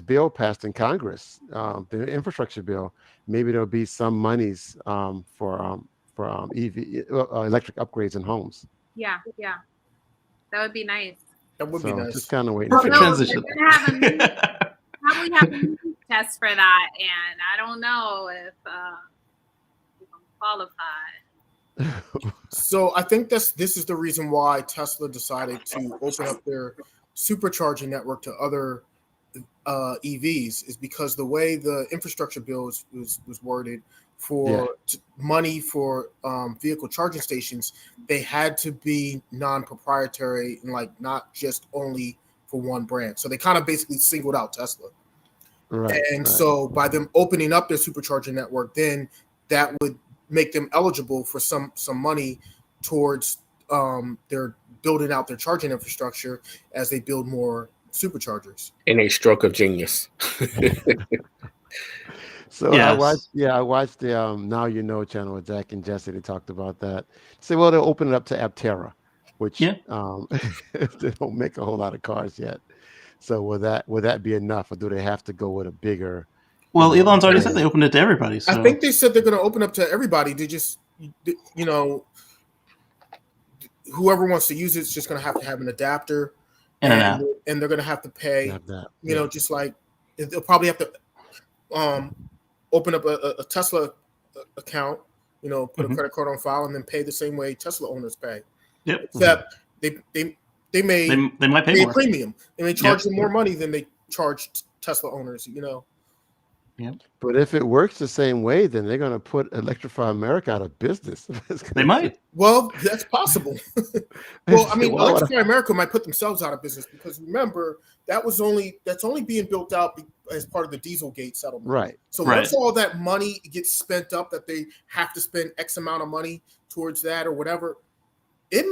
bill passed in Congress, the infrastructure bill. Maybe there'll be some monies for EV electric upgrades in homes. Yeah, that would be nice. That would be nice. Just kind of waiting. Perfect transition. Probably have a mini test for that, and I don't know if I'm qualified. So I think this is the reason why Tesla decided to open up their supercharging network to other EVs, is because the way the infrastructure bill was worded for money for vehicle charging stations, they had to be non-proprietary and like not just only for one brand. So they kind of basically singled out Tesla. Right. And so by them opening up their supercharging network, then that would make them eligible for some money towards their building out their charging infrastructure as they build more superchargers. In a stroke of genius. So yes. I watched the Now You Know channel with Jack and Jesse. They talked about that. Say, well, they'll open it up to Aptera, which they don't make a whole lot of cars yet. So will that be enough, or do they have to go with a bigger? Well, Elon's already said they opened it to everybody. So. I think they said they're going to open up to everybody. They just, whoever wants to use it's just going to have an adapter, and they're going to have to pay. Just like they'll probably have to open up a Tesla account, put a credit card on file, and then pay the same way Tesla owners pay. Yep. Except they might pay a more. premium. They may charge them more money than they charge Tesla owners. Yeah. But if it works the same way, then they're going to put Electrify America out of business. They might. Well, that's possible. Well, I mean, Electrify America might put themselves out of business because remember that's only being built out as part of the Dieselgate settlement. Right. So once all that money gets spent up, that they have to spend X amount of money towards that or whatever, they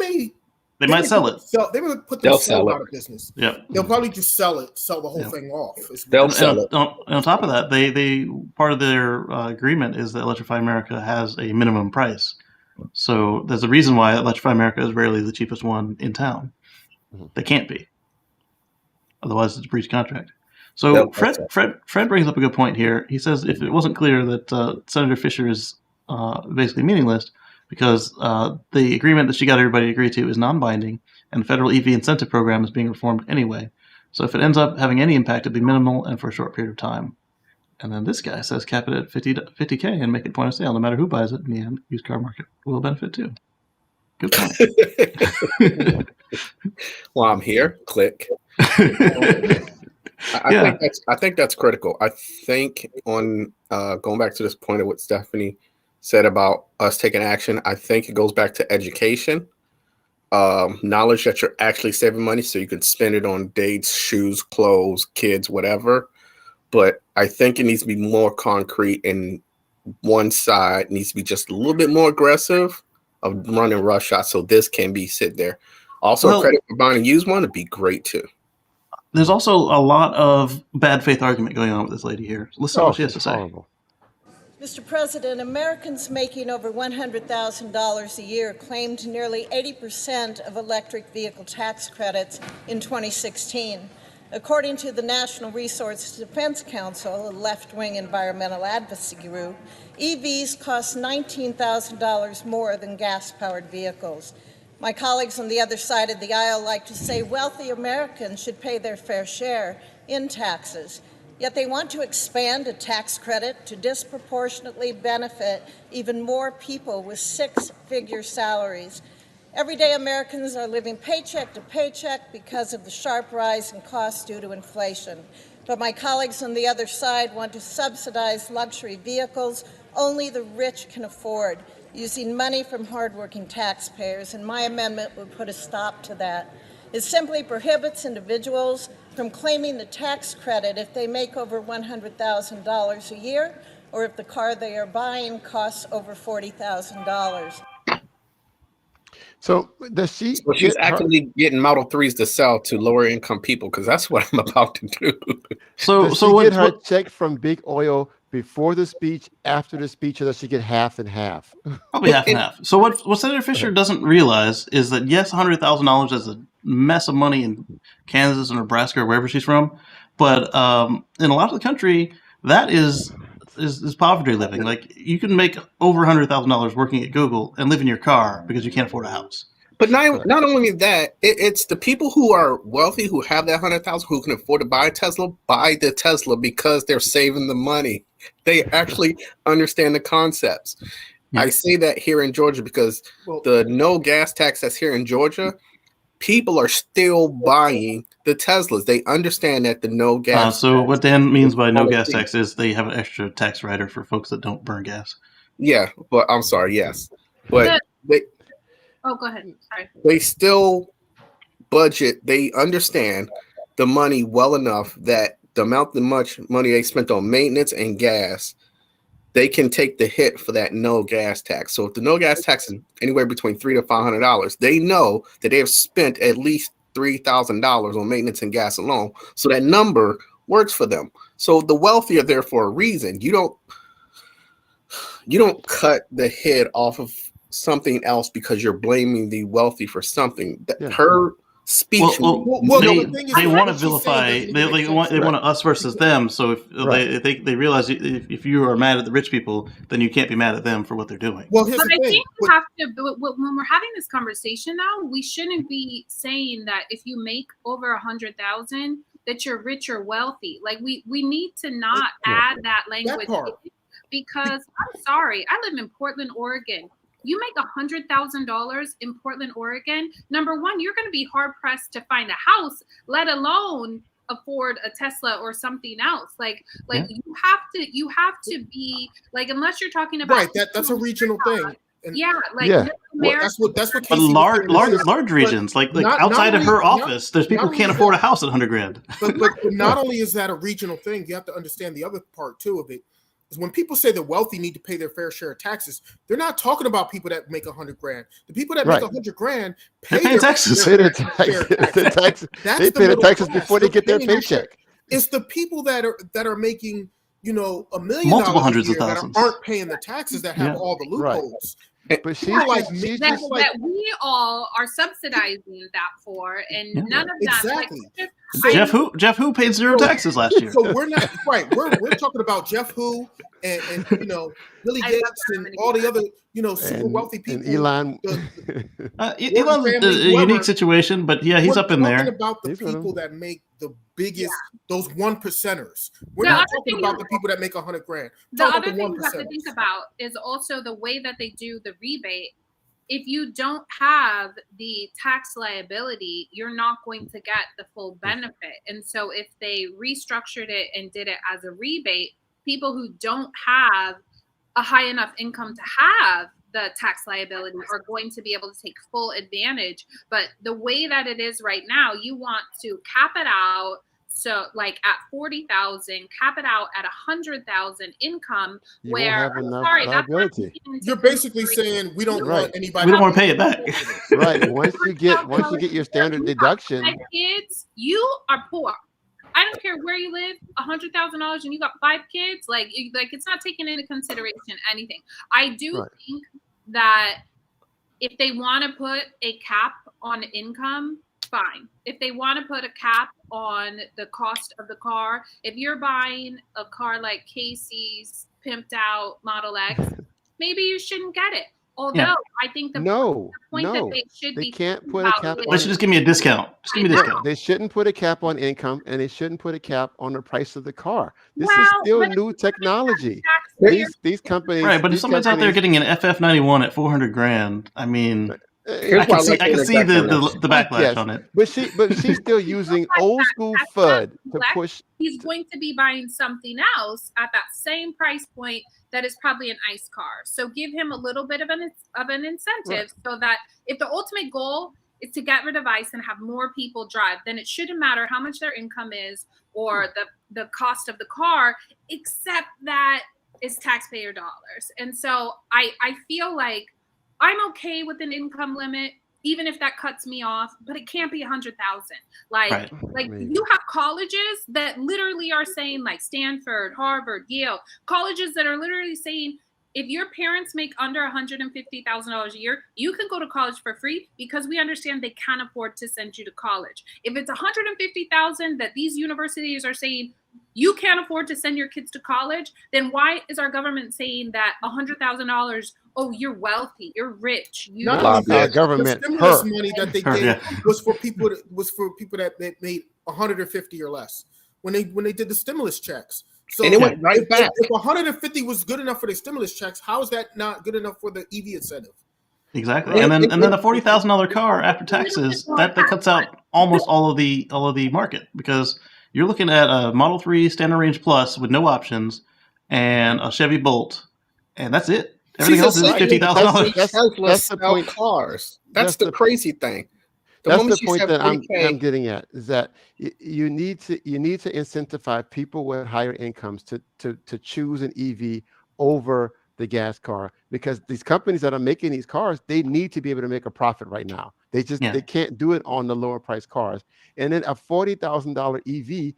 might sell it. They would put themselves out of business. Yeah, they'll probably just sell the whole thing off. They'll sell it. On top of that, they part of their agreement is that Electrify America has a minimum price. So there's a reason why Electrify America is rarely the cheapest one in town. They can't be, otherwise it's a breach contract. So Fred brings up a good point here. He says if it wasn't clear that Senator Fisher is basically meaningless, because the agreement that she got everybody to agree to is non-binding, and the federal EV incentive program is being reformed anyway. So if it ends up having any impact, it'd be minimal and for a short period of time. And then this guy says cap it at 50K and make it point of sale. No matter who buys it, in the end, used car market will benefit too. Good point. Well, I'm here. Click. I think that's critical. I think on going back to this point of what Stephanie said about us taking action, I think it goes back to education, knowledge that you're actually saving money so you can spend it on dates, shoes, clothes, kids, whatever. But I think it needs to be more concrete, and one side needs to be just a little bit more aggressive of running rush shots so this can be sit there. Also, credit for buying a used one would be great too. There's also a lot of bad faith argument going on with this lady here. Listen to what she has to say. Horrible. Mr. President, Americans making over $100,000 a year claimed nearly 80% of electric vehicle tax credits in 2016. According to the National Resource Defense Council, a left-wing environmental advocacy group, EVs cost $19,000 more than gas-powered vehicles. My colleagues on the other side of the aisle like to say wealthy Americans should pay their fair share in taxes. Yet they want to expand a tax credit to disproportionately benefit even more people with six-figure salaries. Everyday Americans are living paycheck to paycheck because of the sharp rise in costs due to inflation. But my colleagues on the other side want to subsidize luxury vehicles only the rich can afford, using money from hardworking taxpayers, and my amendment would put a stop to that. It simply prohibits individuals from claiming the tax credit if they make over $100,000 a year or if the car they are buying costs over $40,000. So does she? So she's actively getting Model 3s to sell to lower income people because that's what I'm about to do. Does she get her check from Big Oil before the speech, after the speech, or does she get half and half? Probably half and half. So what Senator Fisher doesn't realize is that yes, $100,000 is a mess of money in Kansas or Nebraska or wherever she's from, but in a lot of the country, that is poverty living. Like you can make over $100,000 working at Google and live in your car because you can't afford a house. But not only that, it's the people who are wealthy who have that 100,000 who can afford to buy a Tesla, buy the Tesla because they're saving the money. They actually understand the concepts. I say that here in Georgia because the no gas tax that's here in Georgia, people are still buying the Teslas. They understand that the no gas. So what Dan means by no gas tax is they have an extra tax rider for folks that don't burn gas. Yeah, but I'm sorry. Yes, but Oh, go ahead. Sorry. They still budget. They understand the money well enough that the amount of much money they spent on maintenance and gas, they can take the hit for that no gas tax. So if the no gas tax is anywhere between $300 to $500, they know that they have spent at least $3,000 on maintenance and gas alone. So that number works for them. So the wealthy are there for a reason. You don't cut the hit off of something else because you're blaming the wealthy for something. Her speech. They want to vilify. They want us versus them. So if they realize if you are mad at the rich people, then you can't be mad at them for what they're doing. Well, but I think we have to. When we're having this conversation now, we shouldn't be saying that if you make over 100,000 that you're rich or wealthy. Like we need to not add that language because I'm sorry, I live in Portland, Oregon. You make $100,000 in Portland, Oregon. Number one, you're going to be hard pressed to find a house, let alone afford a Tesla or something else. Like you have to be like, unless you're talking about that's a regional thing. And that's what. But large regions, like outside of her office, there's people who can't afford a house at $100,000. But not only is that a regional thing, you have to understand the other part too of it. When people say the wealthy need to pay their fair share of taxes, they're not talking about people that make $100,000. The people that make $100,000 pay their taxes. They pay the taxes before they get their paycheck. It's the people that are making $1 million multiple hundreds of that thousands aren't paying the taxes that have all the loopholes. But that we all are subsidizing that for, and none of that. Exactly. Jeff Hu paid zero taxes last year. So we're not We're talking about Jeff Hu and Billy Gates and all the other super wealthy people. And Elon. Elon's a unique situation, but he's up in there. We're talking about the people that make the biggest, those 1%ers. We're not talking about the people that make $100,000. The other thing you have to think about is also the way that they do the rebate. If you don't have the tax liability, you're not going to get the full benefit. And so if they restructured it and did it as a rebate, people who don't have a high enough income to have the tax liability are going to be able to take full advantage. But the way that it is right now, you want to cap it out. So like at 40,000, cap it out at 100,000 income. You're basically saying we don't want anybody. We don't want to pay it back. Right. Once you get your standard deduction, 5 kids, you are poor. I don't care where you live, $100,000 and you got 5 kids. Like it's not taking into consideration anything. I do think that if they want to put a cap on income, fine. If they want to put a cap on the cost of the car, if you're buying a car like Casey's pimped out Model X, maybe you shouldn't get it. Although I think the point that they should they can't put a cap. They should just give me a discount. Just give me a discount. They shouldn't put a cap on income, and they shouldn't put a cap on the price of the car. This is still new technology. These companies, right? But if somebody's out there getting an FF91 at $400,000, I mean. I can see the backlash on it. But she's still using old school FUD to push. He's going to be buying something else at that same price point that is probably an ICE car. So give him a little bit of an incentive so that if the ultimate goal is to get rid of ICE and have more people drive, then it shouldn't matter how much their income is or the cost of the car, except that it's taxpayer dollars. And so I feel like I'm okay with an income limit. even if that cuts me off, but it can't be 100,000. Like, Right. like you have colleges that literally are saying, like Stanford, Harvard, Yale, colleges that are literally saying, if your parents make under $150,000 a year, you can go to college for free because we understand they can't afford to send you to college. If it's $150,000 that these universities are saying you can't afford to send your kids to college, then why is our government saying that $100,000? Oh, you're wealthy, you're rich. You Not only that, government, the stimulus money that they Her, gave yeah. was for people that made 150 or less when they did the stimulus checks. So And it went right back. If 150 was good enough for the stimulus checks, how is that not good enough for the EV incentive? Exactly, and then a $40,000 car after taxes that cuts out almost all of the market, because you're looking at a Model 3 Standard Range Plus with no options and a Chevy Bolt, and that's it. Everything else is $50,000. That's the point. Cars. That's the crazy thing. That's the point that I'm getting at, is that you need to incentivize people with higher incomes to choose an EV over the gas car, because these companies that are making these cars, they need to be able to make a profit right now. They can't do it on the lower price cars. And then a $40,000 EV,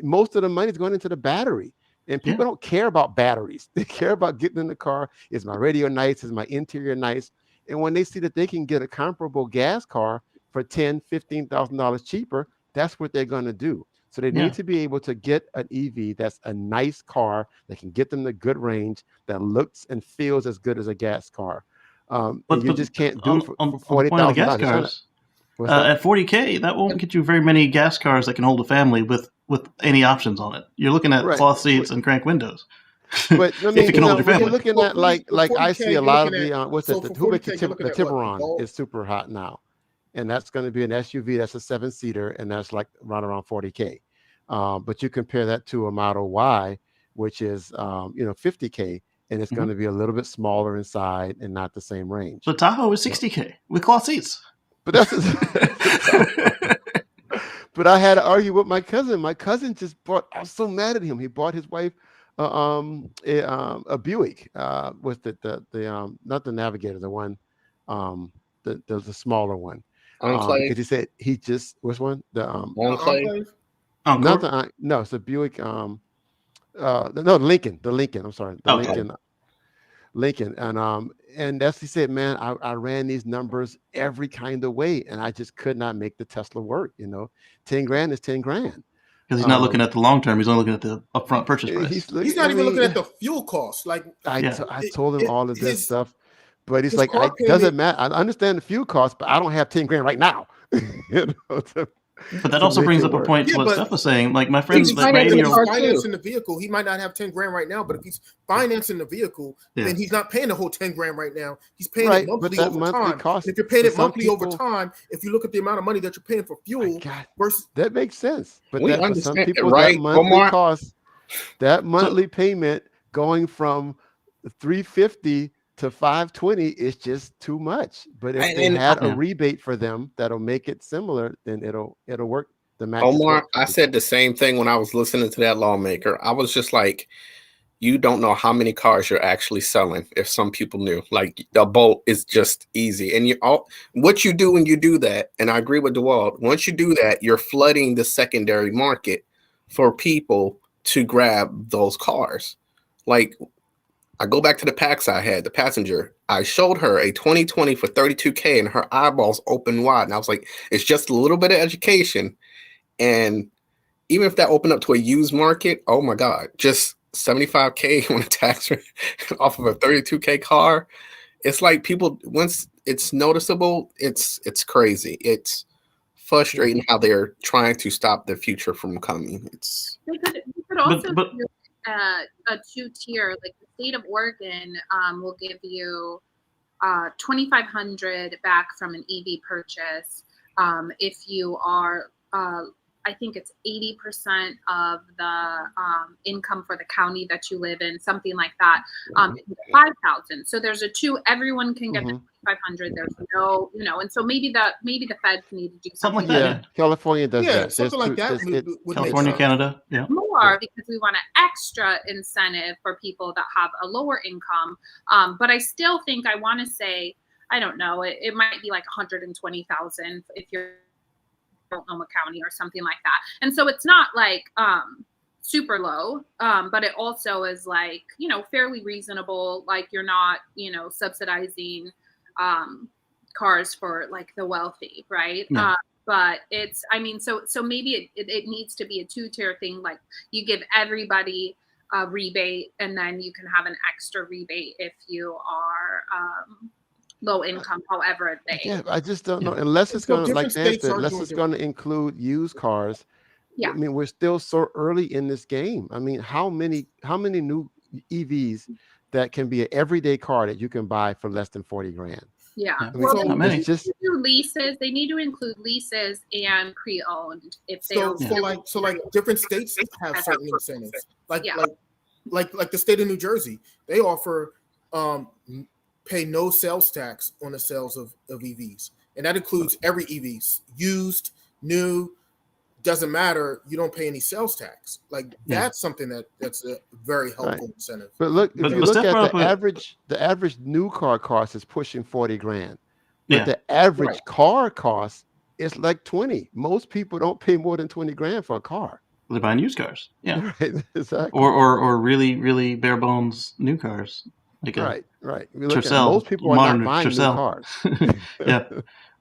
most of the money is going into the battery. And people don't care about batteries. They care about getting in the car. Is my radio nice? Is my interior nice? And when they see that they can get a comparable gas car for $10,000, $15,000 cheaper, that's what they're going to do. So they need to be able to get an EV that's a nice car that can get them the good range, that looks and feels as good as a gas car. But you just can't do it for $40,000. Gas cars. At $40K, that won't get you very many gas cars that can hold a family with any options on it. You're looking at cloth seats and crank windows. But I mean, if you can hold your family. You're looking at like I see a lot of the Tiburon is super hot now. And that's going to be an SUV. That's a 7-seater, and that's like right around $40K. But you compare that to a Model Y, which is $50K, and it's going to be a little bit smaller inside and not the same range. The Tahoe is $60K with cloth seats. But that's but I had to argue with my cousin. My cousin just bought. I was so mad at him. He bought his wife a Buick. Was the not the Navigator, the one, the smaller one. Because he said he just which one? The Enclave? Not the no, it's a Buick. No, the Lincoln. The Lincoln. I'm sorry, the Lincoln. And that's, he said, man, I ran these numbers every kind of way, and I just could not make the Tesla work. $10,000 is $10,000. Because he's not looking at the long term; he's only looking at the upfront purchase price. He's not even looking at the fuel costs. Like I told him all of this stuff. But he's like, it doesn't matter. I understand the fuel costs, but I don't have $10,000 right now. But that also brings up a point to what Steph was saying. Like my friends, financing the vehicle, he might not have $10,000 right now. But if he's financing the vehicle, then he's not paying the whole $10,000 right now. He's paying it monthly over time. And if you're paying it monthly over time, if you look at the amount of money that you're paying for fuel, versus that makes sense. But we for some people, right? that monthly cost, that monthly payment going from $350 to $520 is just too much. But if they had a rebate for them that'll make it similar, then it'll work. The max. Omar, I said the same thing when I was listening to that lawmaker. I was just like, you don't know how many cars you're actually selling. If some people knew, like the Bolt is just easy, and what you do when you do that, and I agree with DeWalt. Once you do that, you're flooding the secondary market for people to grab those cars. Like, I go back to the Pax I had, the passenger. I showed her a 2020 for $32K, and her eyeballs open wide. And I was like, it's just a little bit of education. And even if that opened up to a used market, oh my God, just $75K on a tax off of a $32K car. It's like people, once it's noticeable, it's crazy. It's frustrating how they're trying to stop the future from coming. You could also do a 2-tier, like the state of Oregon will give you $2,500 back from an EV purchase if you are I think it's 80% of the income for the county that you live in, something like that. 5,000. So there's a 2. Everyone can get the 2,500. There's no, and so maybe the feds need to do something like that. Yeah, California does that. Something like that. California, Canada, more because we want an extra incentive for people that have a lower income. But I still think I want to say I don't know, it might be like 120,000 if you're Oklahoma County or something like that. And so it's not like super low, but it also is like, you know, fairly reasonable. Like you're not, you know, subsidizing cars for like the wealthy, right? Yeah. But it's, I mean, so maybe it needs to be a two-tier thing. Like you give everybody a rebate, and then you can have an extra rebate if you are low income, however they. Yeah, I just don't know. Unless it's going to, like Dan said, unless it's going to include used cars. Yeah. I mean, we're still so early in this game. I mean, how many new EVs that can be an everyday car that you can buy for less than 40 grand? Yeah. I mean, Well, not many. it's just do leases. They need to include leases and pre-owned if they are. So like different states have certain incentives. Like the state of New Jersey, they offer pay no sales tax on the sales of EVs, and that includes every EVs, used, new, doesn't matter. You don't pay any sales tax. Like that's something that's a very helpful incentive. But look, if you look at the average new car cost is pushing 40 grand. But the average car cost is like 20. Most people don't pay more than 20 grand for a car. They're buying used cars. Yeah. Right, exactly. Or really, really bare bones new cars. Like right. We look Tercel, at most people are not buying Tercel. new cars. Yeah.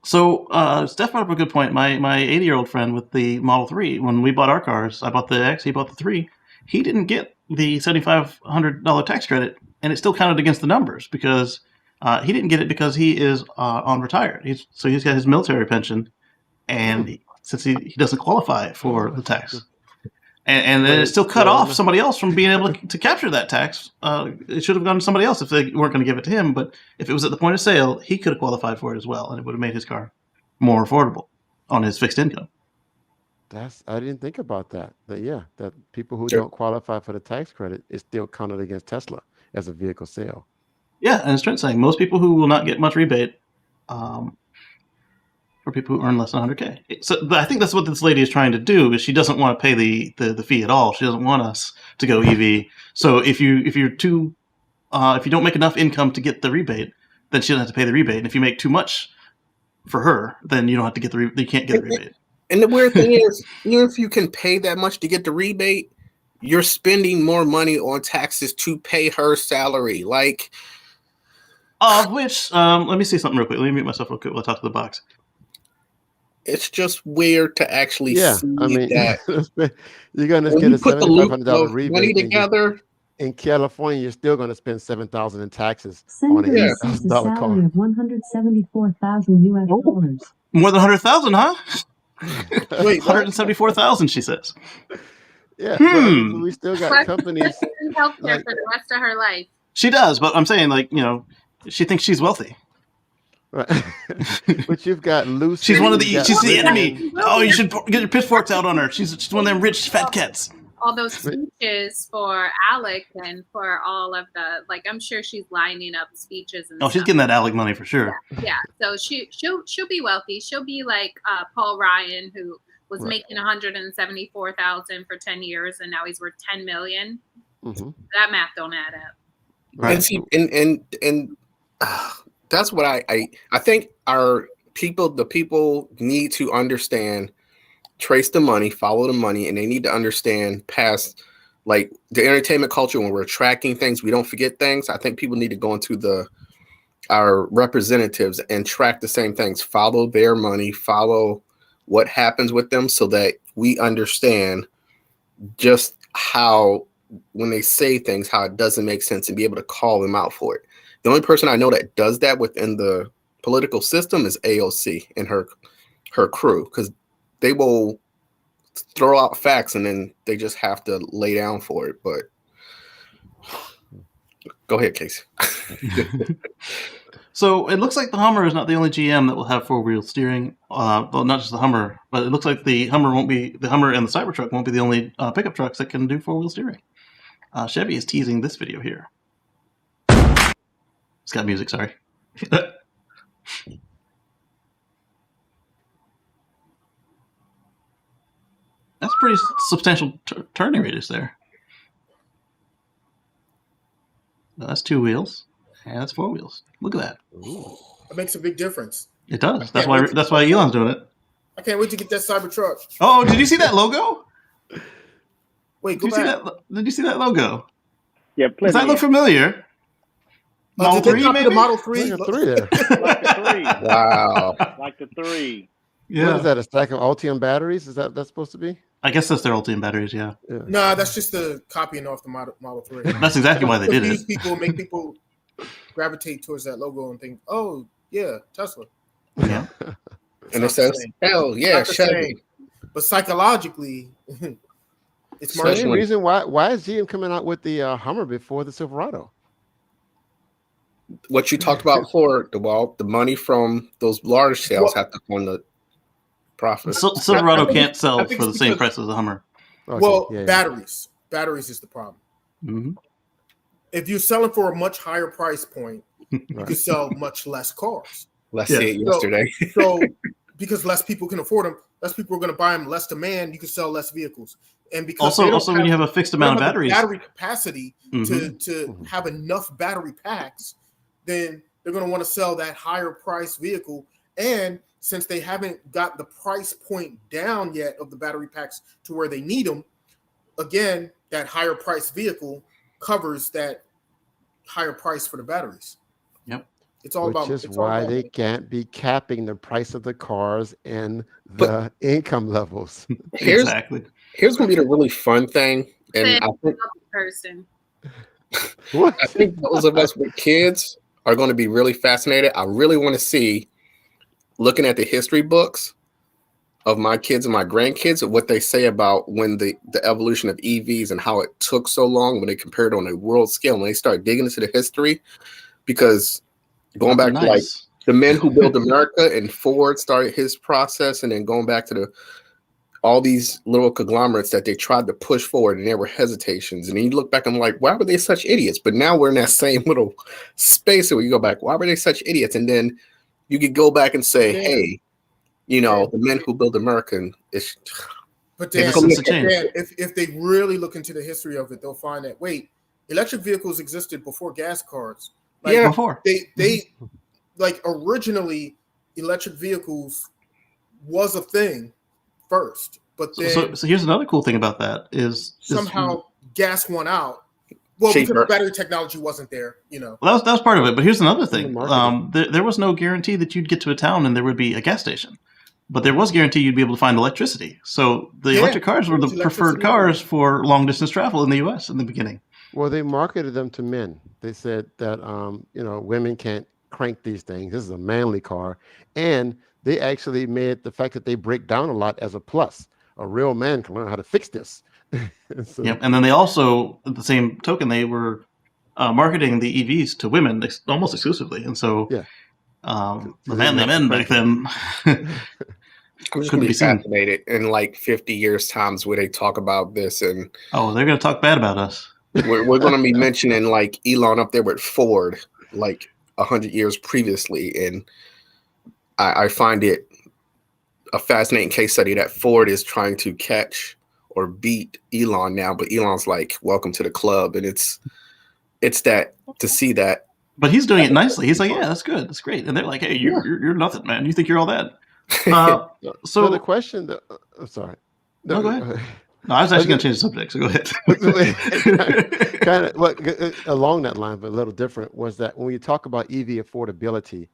So Steph brought up a good point. My 80-year-old friend with the Model 3, when we bought our cars, I bought the X, he bought the 3. He didn't get the $7,500 tax credit, and it still counted against the numbers because he didn't get it because he is on retired. So he's got his military pension, and since he doesn't qualify for the tax. And then it still cut off somebody else from being able to capture that tax. It should have gone to somebody else if they weren't going to give it to him. But if it was at the point of sale, he could have qualified for it as well, and it would have made his car more affordable on his fixed income. I didn't think about that. That people who don't qualify for the tax credit is still counted against Tesla as a vehicle sale. Yeah, and as Trent's saying, most people who will not get much rebate for people who earn less than 100K. So I think that's what this lady is trying to do. Is she doesn't want to pay the fee at all. She doesn't want us to go EV. So if you don't make enough income to get the rebate, then she doesn't have to pay the rebate. And if you make too much for her, then you don't have to get you can't get the rebate. And the weird thing is, even if you can pay that much to get the rebate, you're spending more money on taxes to pay her salary. Like, which let me see something real quick. Let me mute myself real quick while I talk to the box. It's just weird to actually see that. You're going to get a $7,500 rebate money together. In California, you're still going to spend $7,000 in taxes on an $8,000 car. Salary of $174,000 US. More than 100,000, huh? Wait, 174,000, she says. Yeah, but we still got companies. Healthcare for the rest of her life. She does, but I'm saying, like, you know, she thinks she's wealthy. Right. But you've got Lucy. She's one of she's the enemy. Oh, you should get your pitchforks out on her. She's one of them rich fat cats. All those speeches for Alec and for all of the, like, I'm sure she's lining up speeches and she's getting that Alec money for sure. Yeah. So she'll be wealthy. She'll be like Paul Ryan, who was making $174,000 for 10 years, and now he's worth $10 million. Mm-hmm. That math don't add up. Right. And see, and that's what I think the people need to understand. Trace the money, follow the money, and they need to understand past, like, the entertainment culture. When we're tracking things, we don't forget things. I think people need to go into our representatives and track the same things, follow their money, follow what happens with them, so that we understand just how, when they say things, how it doesn't make sense, and be able to call them out for it. The only person I know that does that within the political system is AOC and her crew, because they will throw out facts and then they just have to lay down for it. But go ahead, Casey. So it looks like the Hummer is not the only GM that will have four-wheel steering. Well, not just the Hummer, but it looks like the Hummer and the Cybertruck won't be the only pickup trucks that can do four-wheel steering. Chevy is teasing this video here. It's got music, sorry. That's pretty substantial turning radius there. That's two wheels. Yeah, that's 4 wheels. Look at that. Ooh. It makes a big difference. It does. I That's can't why wait to- Elon's doing it. I can't wait to get that Cybertruck. Oh, did you see that logo? Wait, go Did you see back. that? Did you see that logo? Yeah, Does plenty. that look familiar? Model Did they 3, copy maybe? the Model 3? Look at 3 there. Like the 3. Wow. Like the 3. Yeah. What is that? A stack of Ultium batteries? Is that's supposed to be? I guess that's their Ultium batteries, yeah. Nah, that's just the copying off the Model 3. That's exactly why they did it. Confuse people, make people gravitate towards that logo and think, oh, yeah, Tesla. Yeah. And it says, hell yeah, Not the Chevy. same. But psychologically, it's Same marginal. reason why is GM coming out with the Hummer before the Silverado? What you talked about before, the money from those large sales have to fund the profit. Silverado can't sell I think for the it's same because- price as a Hummer. Okay, Well, yeah, yeah. batteries. Batteries is the problem. Mm-hmm. If you're selling for a much higher price point, you Right. can sell much less cars. Let's Yeah. see it yesterday. So, because less people can afford them, less people are going to buy them, less demand, you can sell less vehicles. And because they don't Also, when you have a fixed amount of they don't have the batteries, battery capacity Mhm. to have enough battery packs, then they're going to want to sell that higher price vehicle. And since they haven't got the price point down yet of the battery packs to where they need them, again, that higher price vehicle covers that higher price for the batteries. Yep. It's all Which about. is it's all why about- they can't be capping the price of the cars and the income levels. Here's exactly. here's gonna be the really fun thing, and I think person. What? I think those of us with kids are going to be really fascinated. I really want to see, looking at the history books of my kids and my grandkids, what they say about when the evolution of EVs and how it took so long when they compared on a world scale, when they start digging into the history, because going back to like the men who built America and Ford started his process, and then going back to all these little conglomerates that they tried to push forward, and there were hesitations. And then you look back and like, why were they such idiots? But now we're in that same little space where you go back, why were they such idiots? And then you could go back and say, hey, you know, the men who built America, it's But Dan, if they really look into the history of it, they'll find that electric vehicles existed before gas cars. Like, Yeah, before. They like originally electric vehicles was a thing first, but then So here's another cool thing about that is somehow gas won out. Well, because the battery technology wasn't there, you know. Well, that was part of it. But here's another thing: there was no guarantee that you'd get to a town and there would be a gas station, but there was guarantee you'd be able to find electricity. So the electric cars were the preferred cars for long distance travel in the U.S. in the beginning. Well, they marketed them to men. They said that you know, women can't crank these things. This is a manly car, and they actually made the fact that they break down a lot as a plus. A real man can learn how to fix this. So, Yep. And then they also, at the same token, they were marketing the EVs to women almost exclusively, and so the manly men back then. I'm just going to be fascinated in like 50 years' times where they talk about this, and they're going to talk bad about us. We're going to be mentioning like Elon up there with Ford, like 100 years previously, and I find it a fascinating case study that Ford is trying to catch or beat Elon now, but Elon's like, "Welcome to the club," and it's that to see that. But he's doing it nicely. He's like, "Yeah, that's good, that's great," and they're like, "Hey, you're nothing, man. You think you're all that?" So the question, I'm sorry. No, go ahead. No, I was actually going to change the subject, so go ahead. Kind of along that line, but a little different, was that when you talk about EV affordability,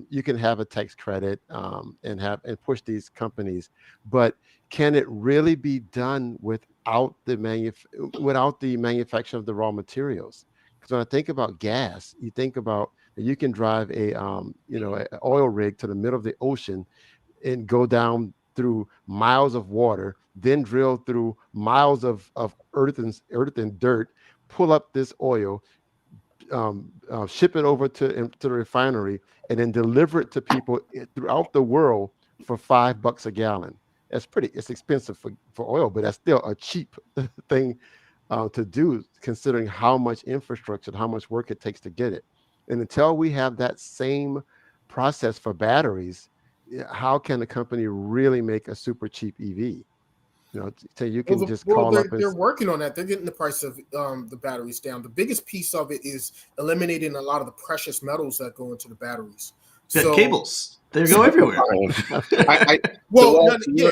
you can have a tax credit and push these companies, but can it really be done without the manufacture of the raw materials? Because when I think about gas, you think about you can drive an oil rig to the middle of the ocean and go down through miles of water, then drill through miles of earth and dirt, pull up this oil, ship it over to the refinery, and then deliver it to people throughout the world for $5 a gallon. It's expensive for oil, but that's still a cheap thing to do, considering how much infrastructure, how much work it takes to get it. And until we have that same process for batteries, how can a company really make a super cheap EV? So you can just well, call up and they're working on that. They're getting the price of the batteries down. The biggest piece of it is eliminating a lot of the precious metals that go into the batteries. So cables, they go everywhere.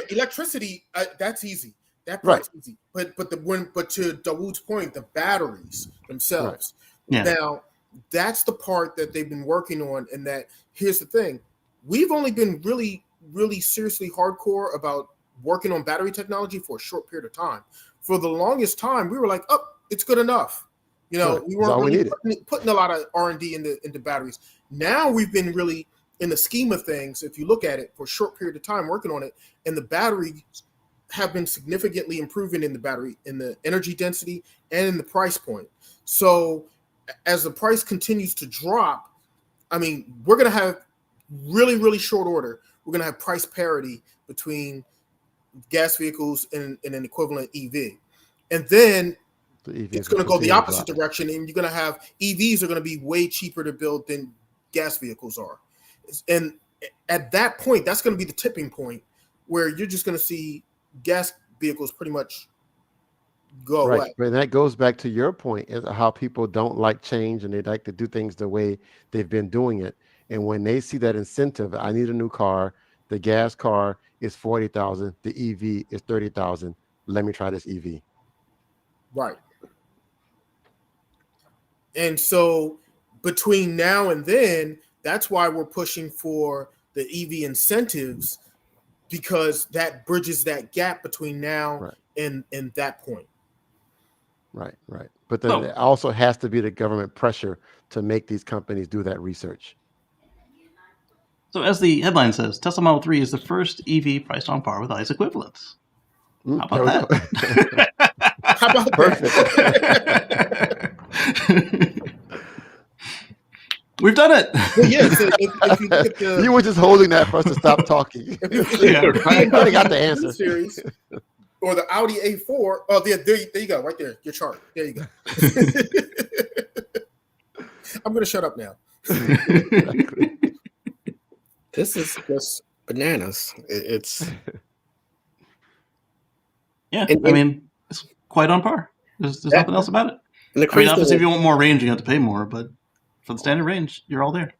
Electricity, that's easy. That part's easy. But to Dawood's point, the batteries themselves. Yeah. Now, that's the part that they've been working on. And that here's the thing: we've only been really, really seriously hardcore about working on battery technology for a short period of time. For the longest time, we were like, "Oh, it's good enough." We weren't really putting a lot of R&D into batteries. Now we've been really, in the scheme of things, if you look at it, for a short period of time working on it, and the batteries have been significantly improving in the energy density and in the price point. So as the price continues to drop, I mean, we're going to have really, really short order. We're going to have price parity between gas vehicles and an equivalent EV. And then it's going to go the opposite direction, and you're going to have EVs are going to be way cheaper to build than gas vehicles are. And at that point, that's going to be the tipping point where you're just going to see gas vehicles pretty much go away. But that goes back to your point, is how people don't like change and they like to do things the way they've been doing it. And when they see that incentive, I need a new car, the gas car is 40,000, the EV is 30,000. Let me try this EV. Right. And so between now and then, that's why we're pushing for the EV incentives, because that bridges that gap between now and that point. Right. But then there also has to be the government pressure to make these companies do that research. So as the headline says, Tesla Model 3 is the first EV priced on par with ICE equivalents. How about that? How about that? We've done it. Well, yeah, so if you look at you were just holding that for us to stop talking. I got the answer. Series, or the Audi A4. Oh, there you go, right there. Your chart. There you go. I'm going to shut up now. This is just bananas. It's I mean, it's quite on par. There's nothing else about it. And obviously, if you want more range, you have to pay more, but for the standard range, you're all there.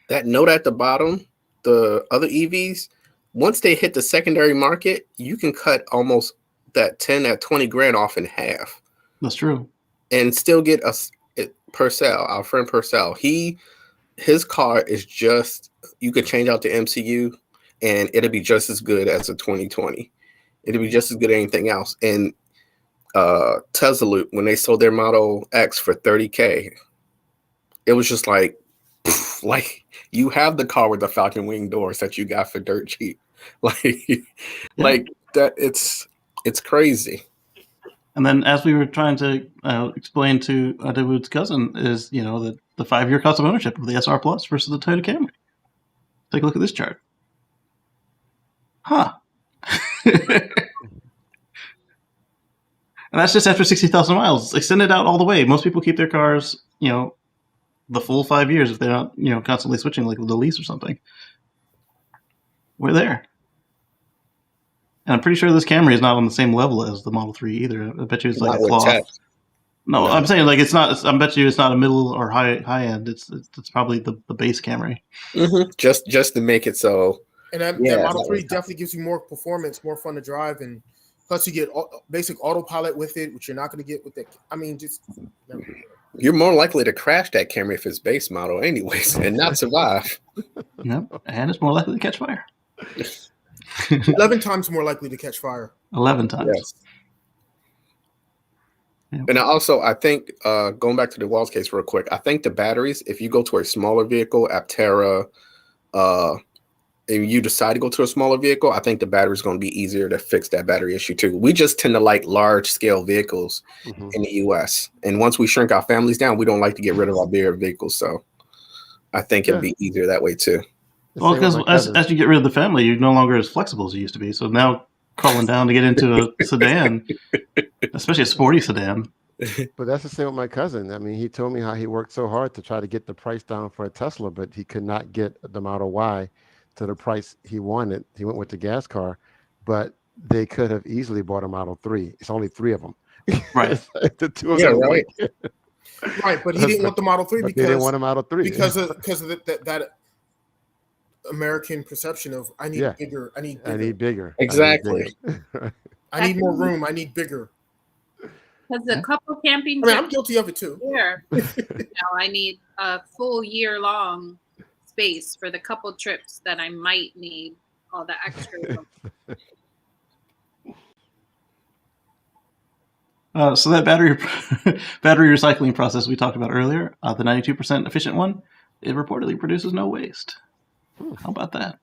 That note at the bottom, the other EVs, once they hit the secondary market, you can cut almost that 10 at 20 grand off in half. That's true. And still get us Purcell, our friend Purcell. His car is just, you could change out the MCU and it'll be just as good as a 2020. It'll be just as good as anything else. And Tesla, when they sold their Model X for $30K, it was just like you have the car with the Falcon Wing doors that you got for dirt cheap. Like that, it's crazy. And then, as we were trying to explain to Dawood's cousin, is the 5-year cost of ownership of the SR Plus versus the Toyota Camry. Take a look at this chart. Huh. And that's just after 60,000 miles. Extend it out all the way. Most people keep their cars, the full 5 years if they're not, constantly switching like the lease or something. We're there. And I'm pretty sure this Camry is not on the same level as the Model 3 either. I bet you it's like a cloth. No, I'm saying like it's not. I bet you it's not a middle or high end. It's probably the base Camry. Mm-hmm. Just to make it so. And that Model 3 definitely gives you more performance, more fun to drive, and plus you get basic autopilot with it, which you're not going to get with that. I mean, you're more likely to crash that Camry if it's base model, anyways, and not survive. Yep, and it's more likely to catch fire. 11 times more likely to catch fire. 11 times. Yes. Yep. And I think, going back to the Wells case real quick, I think the batteries, if you go to a smaller vehicle, Aptera, and you decide to go to a smaller vehicle, I think the battery is going to be easier to fix that battery issue too. We just tend to like large scale vehicles in the US. And once we shrink our families down, we don't like to get rid of our bigger vehicles. So I think it'd be easier that way too. Well, because as you get rid of the family, you're no longer as flexible as you used to be. So now crawling down to get into a sedan, especially a sporty sedan. But that's the same with my cousin. I mean, he told me how he worked so hard to try to get the price down for a Tesla, but he could not get the Model Y to the price he wanted. He went with the gas car, but they could have easily bought a Model 3. It's only 3 of them. Right. The 2 of Yeah, them. right. Right, but he didn't want the Model 3 But they didn't want a Model 3 because of that American perception of I need bigger. I need bigger. Exactly. I need more room. I need bigger. Because a couple camping I mean, I'm guilty of it too. Here, I need a full year long space for the couple trips that I might need all the extra. So that battery recycling process we talked about earlier, the 92% efficient one, it reportedly produces no waste. How about that?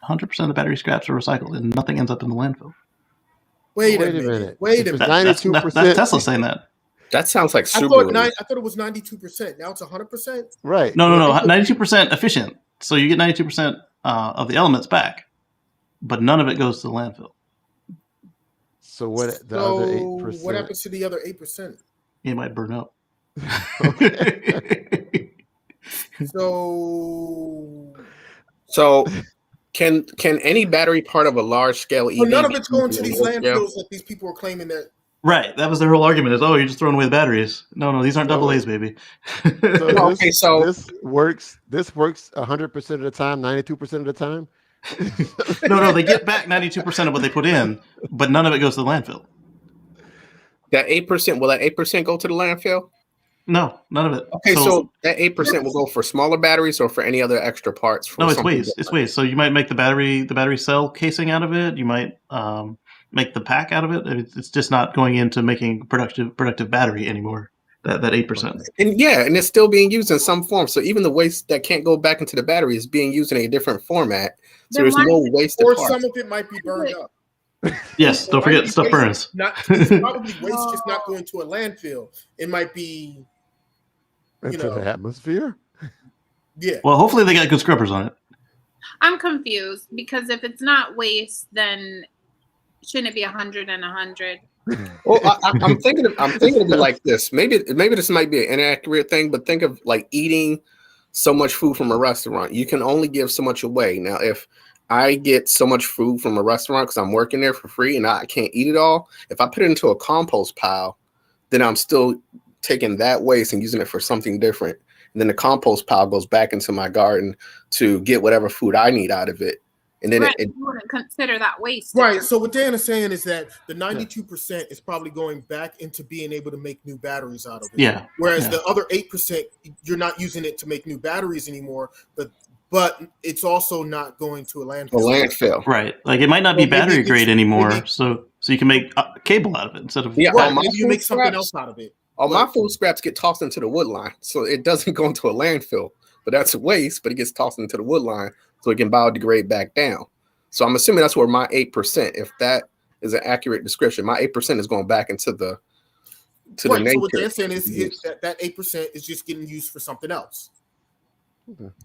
100% of the battery scraps are recycled and nothing ends up in the landfill. Wait a minute. Wait a minute. 92%. That's Tesla saying that. That sounds like I thought it was 92%. Now it's 100%. Right. No. 92% efficient. So you get 92% of the elements back, but none of it goes to the landfill. So what? The other 8%. What happens to the other 8%? It might burn up. So can any battery part of a large scale EV? Well, none of it's going to these landfills that these people are claiming that. Right, that was their whole argument: is you're just throwing away the batteries. No, these aren't double A's, baby. This works 100% of the time, 92% of the time. No, they get back 92% of what they put in, but none of it goes to the landfill. That 8%, will that 8% go to the landfill? No, none of it. Okay, so that 8% will go for smaller batteries or for any other extra parts? No, it's waste. It's waste. So you might make the battery cell casing out of it. You might make the pack out of it. It's just not going into making productive battery anymore. That 8%. And it's still being used in some form. So even the waste that can't go back into the battery is being used in a different format. So there's no waste. Or some of it might be burned up. Yes, don't forget stuff burns. It's probably waste just not going to a landfill. It might be into the atmosphere. Yeah. Well, hopefully they got good scrubbers on it. I'm confused because if it's not waste, then shouldn't it be 100 and 100? Well, I'm thinking of it like this. Maybe this might be an inaccurate thing, but think of like eating so much food from a restaurant. You can only give so much away. Now, if I get so much food from a restaurant because I'm working there for free and I can't eat it all, if I put it into a compost pile, then I'm still taking that waste and using it for something different. And then the compost pile goes back into my garden to get whatever food I need out of it. And then you wouldn't consider that waste. Right. So what Dan is saying is that the 92% is probably going back into being able to make new batteries out of it. Yeah. Whereas the other 8%, you're not using it to make new batteries anymore, but it's also not going to a landfill. Right. Like it might not be battery grade anymore. So you can make cable out of it instead of maybe you make something else out of it. All my food scraps get tossed into the wood line, so it doesn't go into a landfill. But that's a waste. But it gets tossed into the wood line, so it can biodegrade back down. So I'm assuming that's where my 8%, if that is an accurate description, my 8% is going back into the nature. So what they're saying is that 8% is just getting used for something else.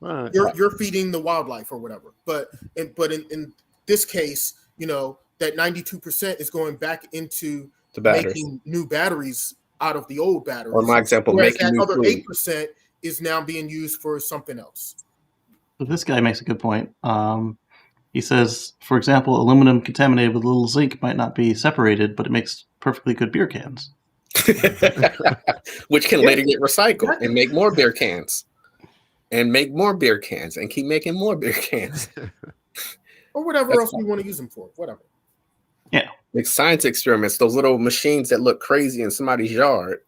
Right. You're feeding the wildlife or whatever. But in this case, that 92% is going back into making new batteries out of the old batteries. Or my example, whereas making that new other food. 8% is now being used for something else. So this guy makes a good point. He says, for example, aluminum contaminated with a little zinc might not be separated, but it makes perfectly good beer cans. Which can later get recycled and make more beer cans. And make more beer cans and keep making more beer cans. Or whatever else we want to use them for. Whatever. Yeah. Like science experiments, those little machines that look crazy in somebody's yard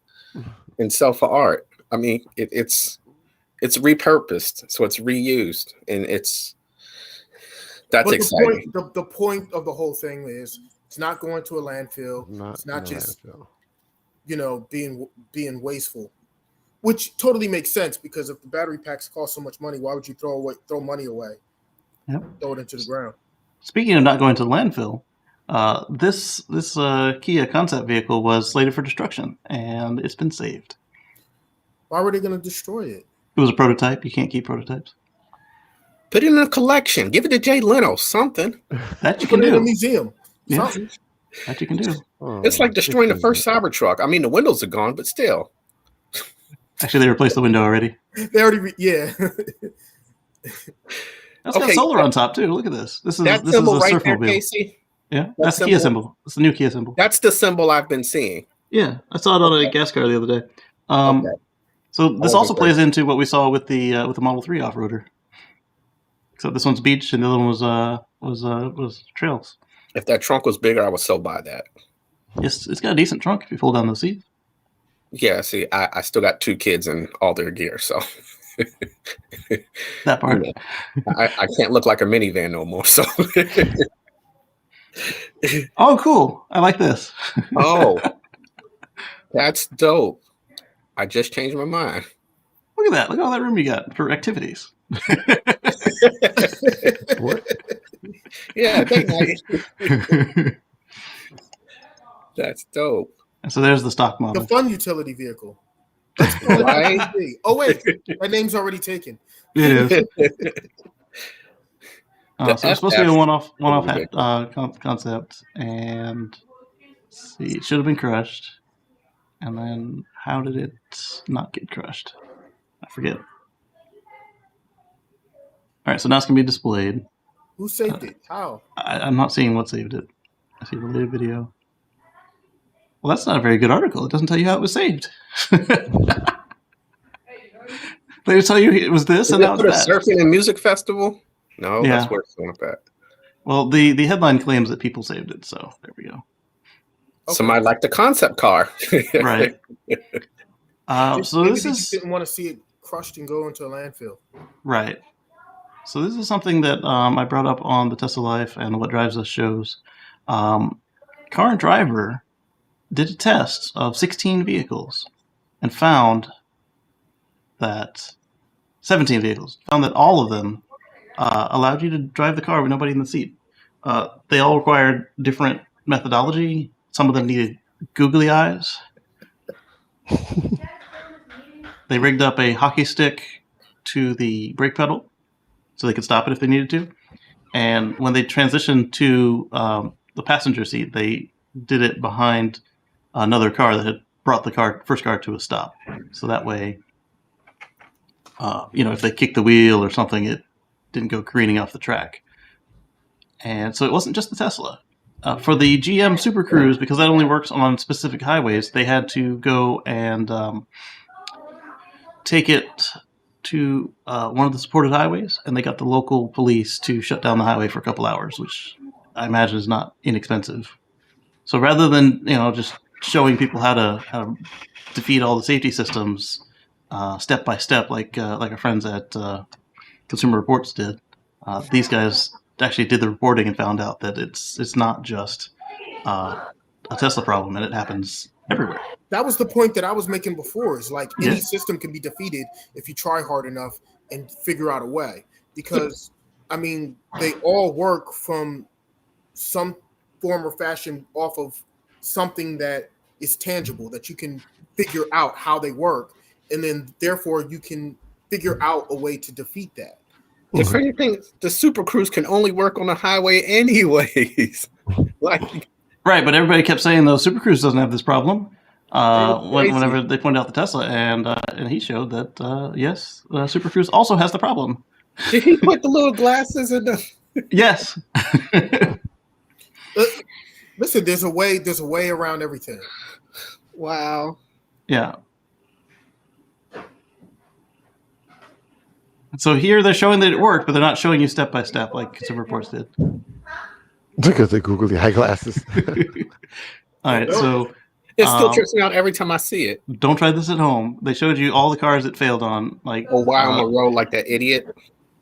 and sell for art. I mean, it's repurposed, so it's reused, and that's exciting. The point of the whole thing is it's not going to a landfill. It's not just being wasteful, which totally makes sense because if the battery packs cost so much money, why would you throw money away? Yep. Throw it into the ground. Speaking of not going to the landfill, this Kia concept vehicle was slated for destruction, and it's been saved. Why were they going to destroy it? It was a prototype. You can't keep prototypes. Put it in a collection. Give it to Jay Leno. Something that you can do. In a museum. Yeah. Something that you can do. It's like destroying the first Cybertruck. I mean, the windows are gone, but still. Actually, they replaced the window already. They already, yeah. That's got solar on top too. Look at this. This is that this symbol is a right there, surfmobile. Casey. Yeah, that's the Kia symbol. It's the new Kia symbol. That's the symbol I've been seeing. Yeah, I saw it on a gas car the other day. So this also plays into what we saw with the Model 3 off-roader. Except this one's beach and the other one was trails. If that trunk was bigger, I would so buy that. It's got a decent trunk if you pull down the seat. Yeah, see, I still got 2 kids and all their gear, so that part. I can't look like a minivan no more. So oh, cool! I like this. Oh, that's dope. I just changed my mind. Look at that! Look at all that room you got for activities. What? Yeah, that's dope. And so there's the stock model. The fun utility vehicle. Right? Oh wait, that name's already taken. It is. So it's supposed to be a one-off concept, and let's see, it should have been crushed. And then how did it not get crushed? I forget. All right, so now it's gonna be displayed. Who saved it? How? I'm not seeing what saved it. I see related video. Well, that's not a very good article. It doesn't tell you how it was saved. They tell you it was this, and now it's that. Surfing and music festival? No, Yeah. that's where it's going at. Well, the headline claims that people saved it, so there we go. Somebody liked the concept car. Right. So Maybe this they is just didn't want to see it crushed and go into a landfill. right. So this is something that I brought up on the Tesla Life and What Drives Us shows. Car and Driver did a test of 16 vehicles and found that 17 vehicles found that all of them allowed you to drive the car with nobody in the seat. They all required different methodology. Some of them needed googly eyes. They rigged up a hockey stick to the brake pedal so they could stop it if they needed to. And when they transitioned to the passenger seat, they did it behind another car that had brought the first car to a stop. So that way, if they kicked the wheel or something, it didn't go careening off the track. And so it wasn't just the Tesla. For the GM Super Cruise, because that only works on specific highways, they had to go and take it to one of the supported highways, and they got the local police to shut down the highway for a couple hours, which I imagine is not inexpensive. So rather than just showing people how to defeat all the safety systems step by step, like our friends at Consumer Reports did, these guys actually did the reporting and found out that it's not just a Tesla problem, and it happens everywhere. That was the point that I was making before. Is like any system can be defeated if you try hard enough and figure out a way. Because they all work from some form or fashion off of something that is tangible that you can figure out how they work, and then therefore you can figure out a way to defeat that. If anything, the Super Cruise can only work on a highway anyways. Right, but everybody kept saying though Super Cruise doesn't have this problem. Whenever they pointed out the Tesla, and he showed that yes, Super Cruise also has the problem. Did he put the little glasses in the? Yes. Listen, there's a way around everything. Wow. Yeah. So here they're showing that it worked, but they're not showing you step by step like Consumer Reports did. Look at the googly eyeglasses. All right, so it still trips me out every time I see it. Don't try this at home. They showed you all the cars it failed on, like why on the road like that idiot.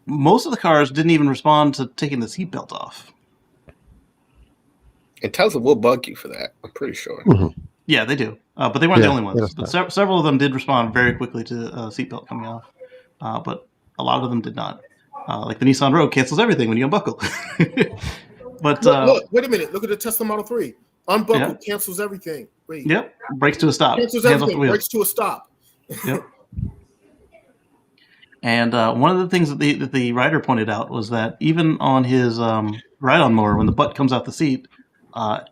Most of the cars didn't even respond to taking the seatbelt off. And Tesla will bug you for that. I'm pretty sure. Mm-hmm. Yeah, they do, but they weren't the only ones. But several of them did respond very quickly to seatbelt coming off, but a lot of them did not. Like the Nissan Rogue cancels everything when you unbuckle. But look, wait a minute. Look at the Tesla Model 3. Unbuckle cancels everything. Wait. Yep. Brakes to a stop. Cancels everything. Brakes to a stop. Yep. And one of the things that the writer pointed out was that even on his ride-on mower, when the butt comes out the seat,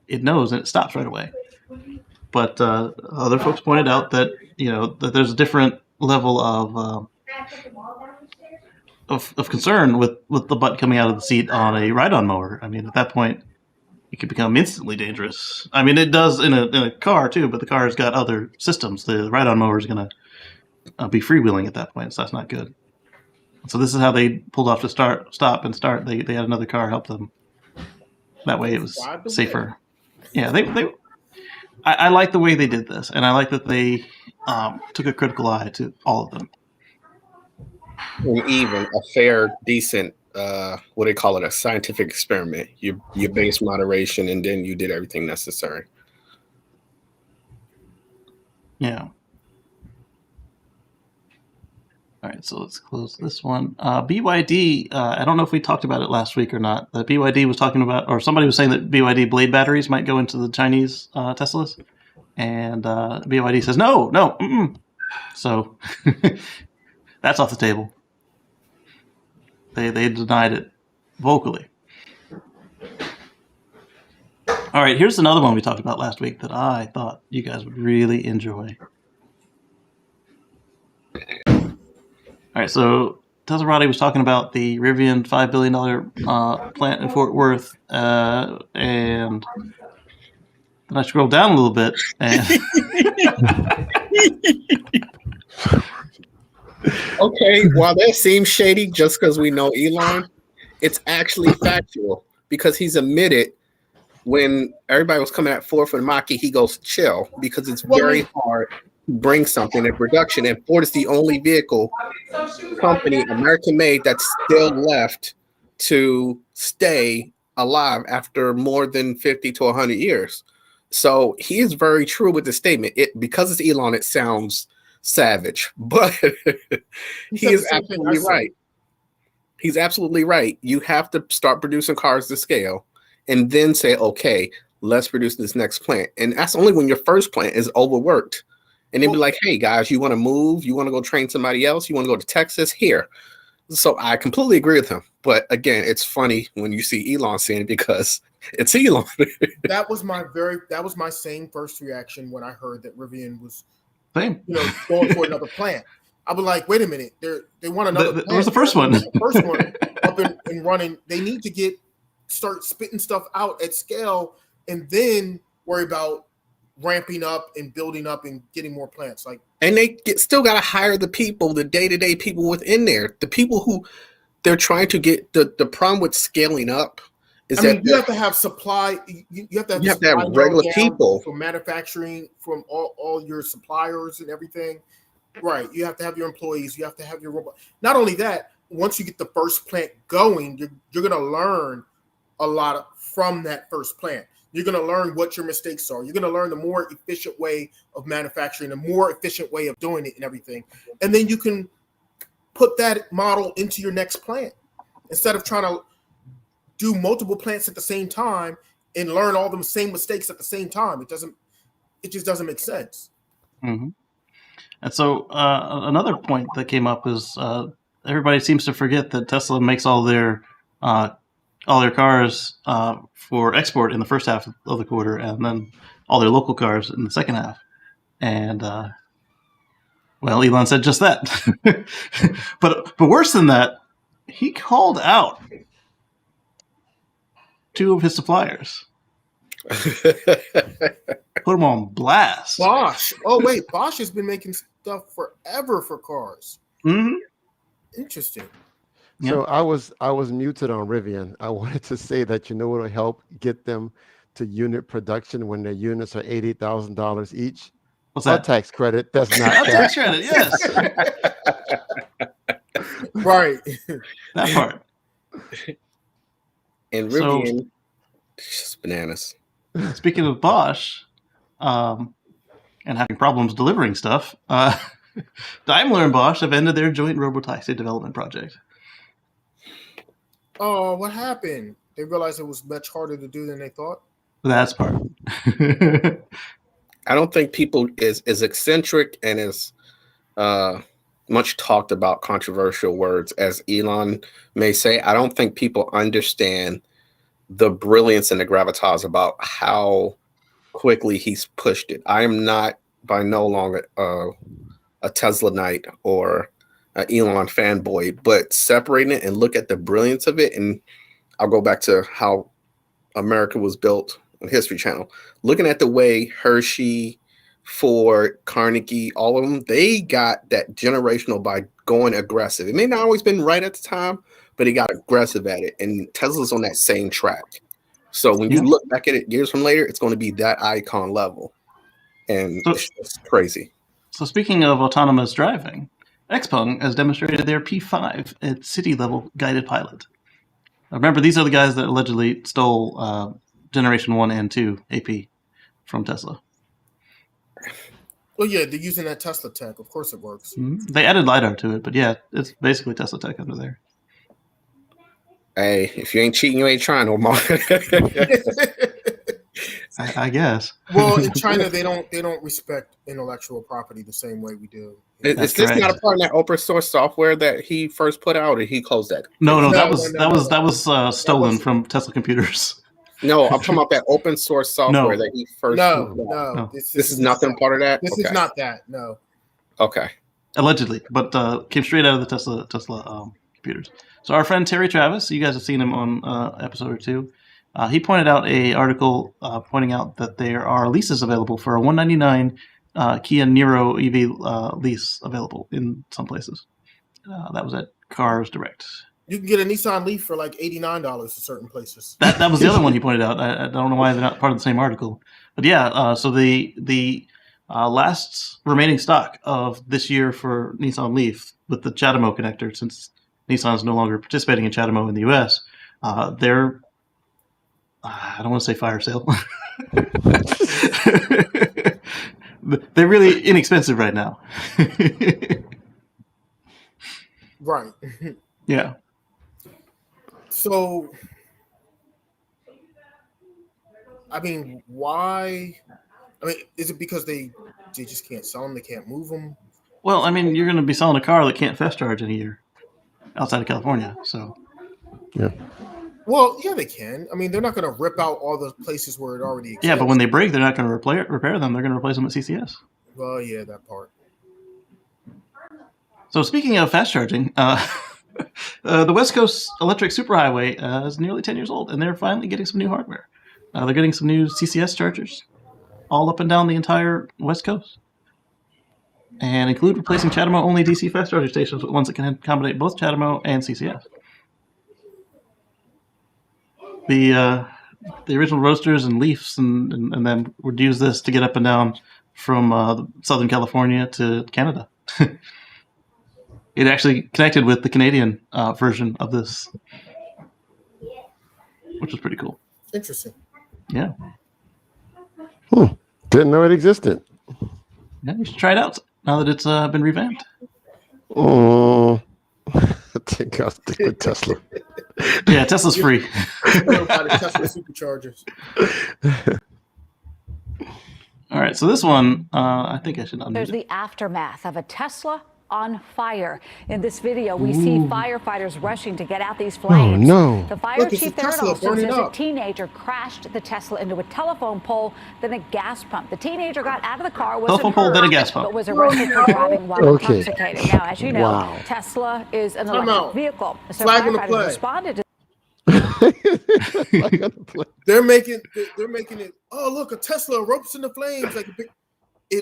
it knows and it stops right away. But other folks pointed out that that there's a different level of of concern with the butt coming out of the seat on a ride-on mower. I mean, at that point, it could become instantly dangerous. I mean, it does in a car too, but the car's got other systems. The ride-on mower is going to be freewheeling at that point, so that's not good. So this is how they pulled off to stop and start. They had another car help them. That way, it was safer. Yeah, I like the way they did this, and I like that they took a critical eye to all of them. And even a fair, decent, what do they call it, a scientific experiment. You base moderation, and then you did everything necessary. Yeah. All right, so let's close this one. BYD, I don't know if we talked about it last week or not. The BYD was talking about, or somebody was saying that BYD blade batteries might go into the Chinese Teslas. And BYD says, no. Mm-mm. So that's off the table. They denied it vocally. All right, here's another one we talked about last week that I thought you guys would really enjoy. All right, so Tezzerati was talking about the Rivian $5 billion plant in Fort Worth, and then I scrolled down a little bit, and okay, while that seems shady, just because we know Elon, it's actually factual because he's admitted when everybody was coming at Ford for the Mach-E, he goes chill because it's very hard bring something in production, and Ford is the only vehicle company, American made, that's still left to stay alive after more than 50 to 100 years. So he is very true with the statement. Because it's Elon, it sounds savage, but he is absolutely right. He's absolutely right. You have to start producing cars to scale and then say, okay, let's produce this next plant. And that's only when your first plant is overworked. And they'd be like, hey, guys, you want to move? You want to go train somebody else? You want to go to Texas? Here. So I completely agree with him. But again, it's funny when you see Elon saying it because it's Elon. That was my same first reaction when I heard that Rivian was going for another plant. I was like, wait a minute, they want another plant. Where's the first one? The first one up and running. They need to start spitting stuff out at scale and then worry about ramping up and building up and getting more plants. And they still got to hire the people, the day-to-day people within there, the people who they're trying to get. The problem with scaling up is you have to have supply. You have to have regular people from manufacturing, from all your suppliers and everything. Right. You have to have your employees. You have to have your robot. Not only that, once you get the first plant going, you're going to learn a lot from that first plant. You're going to learn what your mistakes are. You're going to learn the more efficient way of manufacturing, the more efficient way of doing it and everything. And then you can put that model into your next plant instead of trying to do multiple plants at the same time and learn all the same mistakes at the same time. It just doesn't make sense. Mm-hmm. And so another point that came up is everybody seems to forget that Tesla makes all their cars for export in the first half of the quarter, and then all their local cars in the second half. And well, Elon said just that. but worse than that, he called out 2 of his suppliers. Put them on blast. Bosch. Oh wait, Bosch has been making stuff forever for cars. Mm-hmm. Interesting. So I was muted on Rivian. I wanted to say that what will help get them to unit production when their units are $80,000 each. What's that? A tax credit. That's not tax credit. Yes. Right. That part. And Rivian, just bananas. Speaking of Bosch, and having problems delivering stuff, Daimler and Bosch have ended their joint robotaxi development project. Oh, what happened? They realized it was much harder to do than they thought? That's part. I don't think people is eccentric and as much talked about controversial words as Elon may say. I don't think people understand the brilliance and the gravitas about how quickly he's pushed it. I am not by no longer a Tesla Knight or Elon fanboy, but separating it and look at the brilliance of it, and I'll go back to how America was built on History Channel. Looking at the way Hershey, Ford, Carnegie, all of them, they got that generational by going aggressive. It may not always been right at the time, but he got aggressive at it. And Tesla's on that same track. So when you look back at it years from later, it's going to be that icon level. And it's just crazy. So speaking of autonomous driving, Xpeng has demonstrated their P5 at city-level guided pilot. Remember, these are the guys that allegedly stole Generation 1 and 2 AP from Tesla. Well, yeah, they're using that Tesla tech. Of course it works. They added LiDAR to it, but yeah, it's basically Tesla tech under there. Hey, if you ain't cheating, you ain't trying no more. I guess. Well, in China, they don't respect intellectual property the same way we do. Is this not a part of that open source software that he first put out, or he closed that? No, that was stolen from Tesla computers. No, I'm talking about that open source software that he first. No. This is nothing part of that. This is not that. No. Okay. Allegedly, but came straight out of the Tesla computers. So our friend Terry Travis, you guys have seen him on episode or two. He pointed out an article pointing out that there are leases available for a $199 Kia Niro EV lease available in some places. That was at Cars Direct. You can get a Nissan Leaf for like $89 at certain places. That was the other one he pointed out. I don't know why they're not part of the same article. But yeah, so the last remaining stock of this year for Nissan Leaf with the CHAdeMO connector, since Nissan is no longer participating in CHAdeMO in the US, they're, I don't want to say fire sale. They're really inexpensive right now. Right. Yeah. So, I mean, why? I mean, is it because they just can't sell them? They can't move them? Well, I mean, you're going to be selling a car that can't fast charge in a year outside of California. So, yeah. Well, yeah, they can. I mean, they're not going to rip out all the places where it already exists. Yeah, but when they break, they're not going to repair them. They're going to replace them at CCS. Well, yeah, that part. So speaking of fast charging, the West Coast Electric Superhighway is nearly 10 years old, and they're finally getting some new hardware. They're getting some new CCS chargers all up and down the entire West Coast, and include replacing CHAdeMO-only DC fast charging stations with ones that can accommodate both CHAdeMO and CCS. The original Roadsters and Leafs and then would use this to get up and down from Southern California to Canada. It actually connected with the Canadian version of this, which was pretty cool. Interesting. Yeah. Didn't know it existed. Yeah, you should try it out now that it's been revamped. Oh, I think I'll stick with Tesla. Yeah, Tesla's free. Tesla superchargers. All right, so this one, I think I should unmute. There's the aftermath of a Tesla on fire. In this video, we see firefighters rushing to get out these flames. Oh, no. The fire chief there at Austin says a teenager crashed the Tesla into a telephone pole, then a gas pump. The teenager got out of the car, wasn't hurt, but was arrested for driving while intoxicated. Now, as you know, Tesla is an electric vehicle. So firefighters responded to They're making it. Oh, look, a Tesla erupts into flames like a big.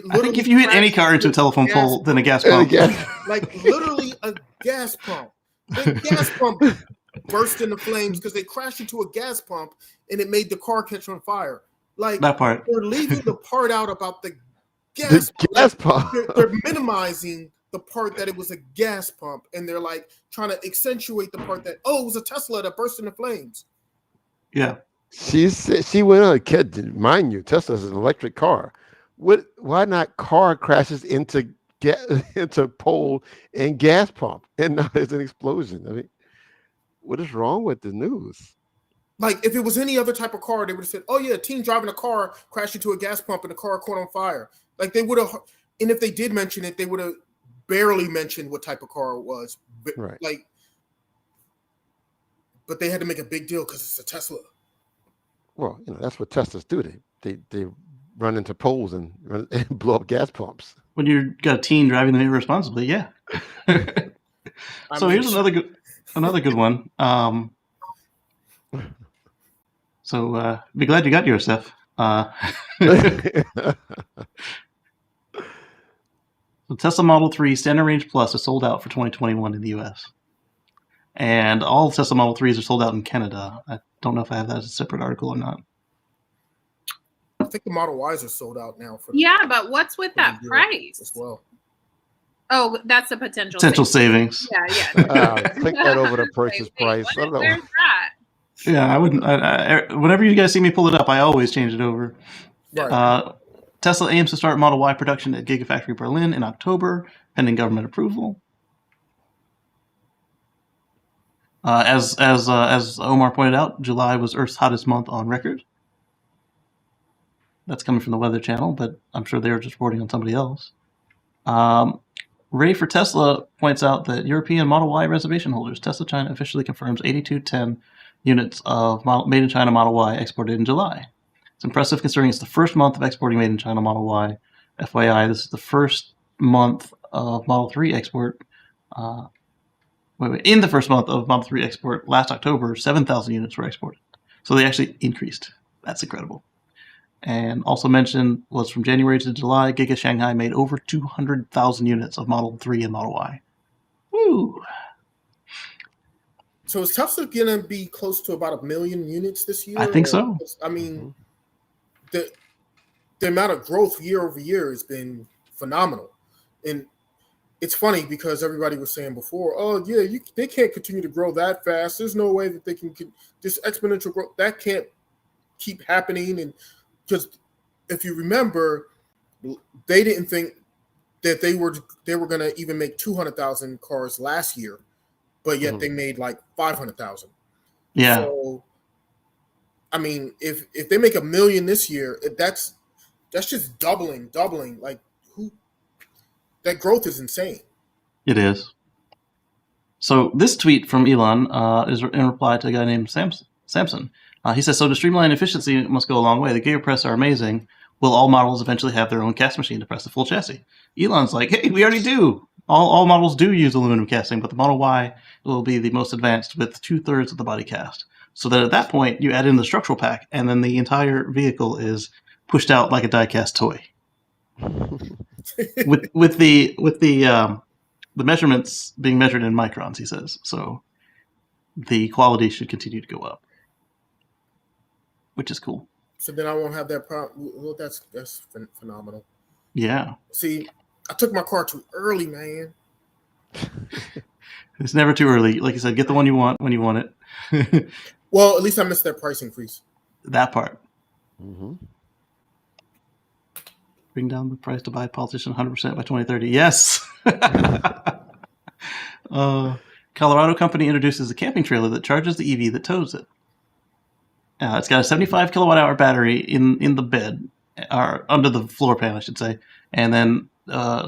I think if you hit any car into a telephone pole, then a gas pump. Like literally a gas pump. The gas pump burst into flames because they crashed into a gas pump and it made the car catch on fire. Like that part. They're leaving the part out about the gas pump. They're minimizing the part that it was a gas pump, and they're like trying to accentuate the part that it was a Tesla that burst into flames. Yeah. She went on a kid. Mind you, Tesla's an electric car. Why not car crashes into pole and gas pump and not as an explosion? I mean, what is wrong with the news? Like if it was any other type of car, they would have said, "Oh yeah, a teen driving a car crashed into a gas pump and the car caught on fire." Like they would have, and if they did mention it, they would have barely mentioned what type of car it was. Right. Like, but they had to make a big deal because it's a Tesla. Well, that's what Teslas do. They run into poles and blow up gas pumps. When you've got a teen driving them irresponsibly, yeah. So here's another good one. So be glad you got yours, Steph. The Tesla Model 3 Standard Range Plus is sold out for 2021 in the US. And all Tesla Model 3s are sold out in Canada. I don't know if I have that as a separate article or not. I think the Model Ys are sold out now. But what's with that price as well? Oh, that's a potential savings. Yeah. Click that over the purchase price. Where's that? Yeah, I wouldn't. Whenever you guys see me pull it up, I always change it over. Right. Tesla aims to start Model Y production at Gigafactory Berlin in October, pending government approval. As Omar pointed out, July was Earth's hottest month on record. That's coming from the Weather Channel, but I'm sure they were just reporting on somebody else. Ray for Tesla points out that European Model Y reservation holders, Tesla China officially confirms 8210 units of made in China Model Y exported in July. It's impressive considering it's the first month of exporting made in China Model Y. FYI, this is the first month of Model 3 export. In the first month of Model 3 export last October, 7,000 units were exported. So they actually increased. That's incredible. And also mentioned was from January to July, Giga Shanghai made over 200,000 units of Model 3 and Model Y. Woo! So is Tesla going to be close to about 1 million units this year? I think so. I mean, the amount of growth year over year has been phenomenal. And it's funny because everybody was saying before, oh, yeah, they can't continue to grow that fast. There's no way that they can this exponential growth. That can't keep happening. And because if you remember, they didn't think that they were going to even make 200,000 cars last year, but yet they made like 500,000. Yeah. So, I mean, if they make 1 million this year, that's just doubling. Like that growth is insane. It is. So this tweet from Elon is in reply to a guy named Samson. He says, so to streamline efficiency must go a long way. The Gigapress are amazing. Will all models eventually have their own cast machine to press the full chassis? Elon's like, hey, we already do. All models do use aluminum casting, but the Model Y will be the most advanced with 2/3 of the body cast. So that at that point, you add in the structural pack, and then the entire vehicle is pushed out like a die-cast toy. with the measurements being measured in microns, he says. So the quality should continue to go up, which is cool. So then I won't have that problem. Well, that's phenomenal. Yeah. See, I took my car too early, man. It's never too early. Like you said, get the one you want when you want it. Well, at least I missed that price increase. That part. Mm-hmm. Bring down the price to buy politician 100% by 2030. Yes. Colorado company introduces a camping trailer that charges the Eevee that tows it. It's got a 75 kilowatt hour battery in the bed, or under the floor pan, I should say, and then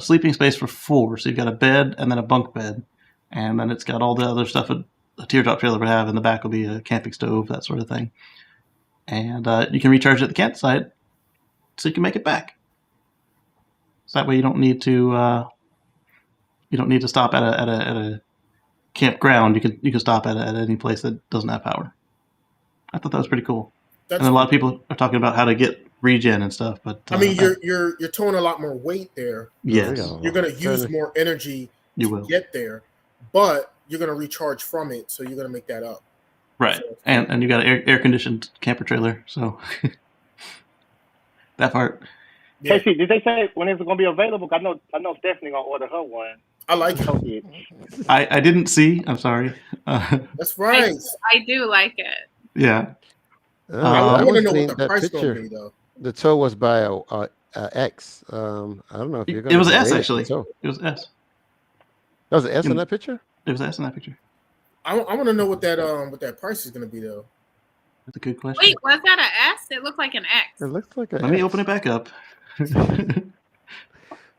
sleeping space for 4. So you've got a bed and then a bunk bed, and then it's got all the other stuff a teardrop trailer would have. In the back will be a camping stove, that sort of thing. And you can recharge it at the campsite, so you can make it back. So that way you don't need to stop at a campground. You can stop at any place that doesn't have power. I thought that was pretty cool. And a lot of people are talking about how to get regen and stuff, but I mean, you're towing a lot more weight there. Yes, you're going to use more energy to get there, but you're going to recharge from it, so you're going to make that up. Right, so, and you got an air conditioned camper trailer, so that part. Yeah. Casey, did they say when it's going to be available? I know Stephanie going to order her one. I like it. I didn't see. I'm sorry. That's right. I do like it. Yeah. I want to know what the price going to be, though. The tow was by a X. I don't know if you're going to. It was an S, actually. It was S. That was an S in that picture? It was an S in that picture. I want to know what that price is going to be, though. That's a good question. Wait, was that an S? It looked like an X. It looks like an X. Let me open it back up.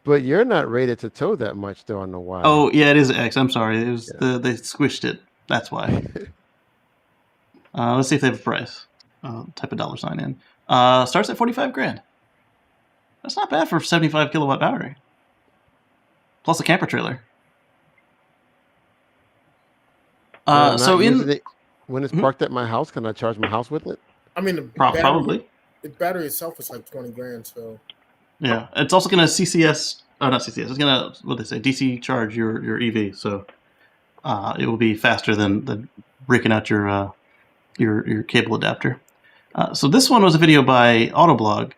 But you're not rated to tow that much, though, on the Y. Oh, yeah, it is an X. I'm sorry. It was they squished it. That's why. Let's see if they have a price. Type a $sign in. Starts at $45,000. That's not bad for a 75 kilowatt battery. Plus a camper trailer. When it's parked at my house, can I charge my house with it? I mean, probably the battery itself is like 20 grand. So yeah, it's also going to CCS. Oh, not CCS. It's going to DC charge your Eevee. So it will be faster than breaking out your cable adapter. So this one was a video by Autoblog,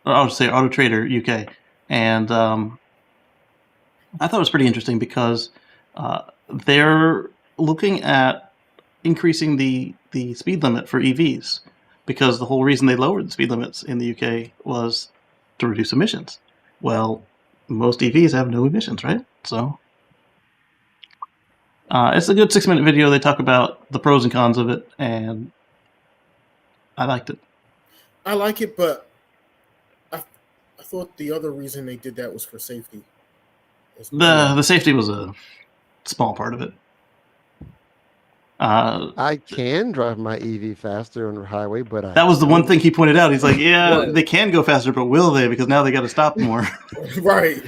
or I'll just say Auto Trader UK, and I thought it was pretty interesting because they're looking at increasing the speed limit for EVs, because the whole reason they lowered the speed limits in the UK was to reduce emissions. Well, most EVs have no emissions, right? So it's a good 6-minute video. They talk about the pros and cons of it, and I liked it. I like it, but I thought the other reason they did that was for safety. The safety was a small part of it. I can drive my Eevee faster on the highway, but that was the one thing he pointed out. He's like, yeah, they can go faster, but will they? Because now they got to stop more. Right.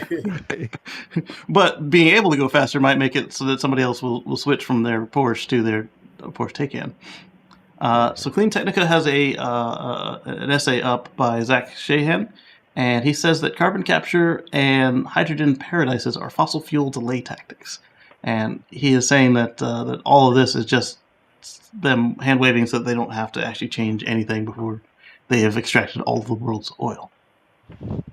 But being able to go faster might make it so that somebody else will switch from their Porsche to their Porsche Taycan. So Clean Technica has an essay up by Zach Shahan, and he says that carbon capture and hydrogen paradises are fossil fuel delay tactics. And he is saying that that all of this is just them hand waving so that they don't have to actually change anything before they have extracted all of the world's oil. And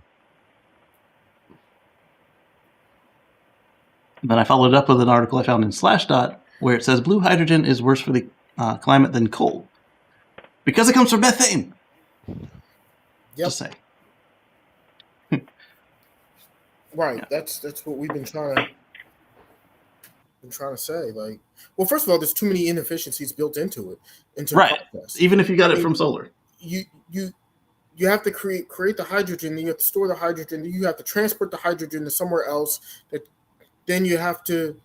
then I followed up with an article I found in Slashdot where it says blue hydrogen is worse for the climate than coal because it comes from methane. Yep. Just say. Right. Yeah. That's what we've been trying to say. Like, well, first of all, there's too many inefficiencies built into it. Right. The process. Even if you got it from solar. You have to create the hydrogen, then you have to store the hydrogen, then you have to transport the hydrogen to somewhere else. Then you have to,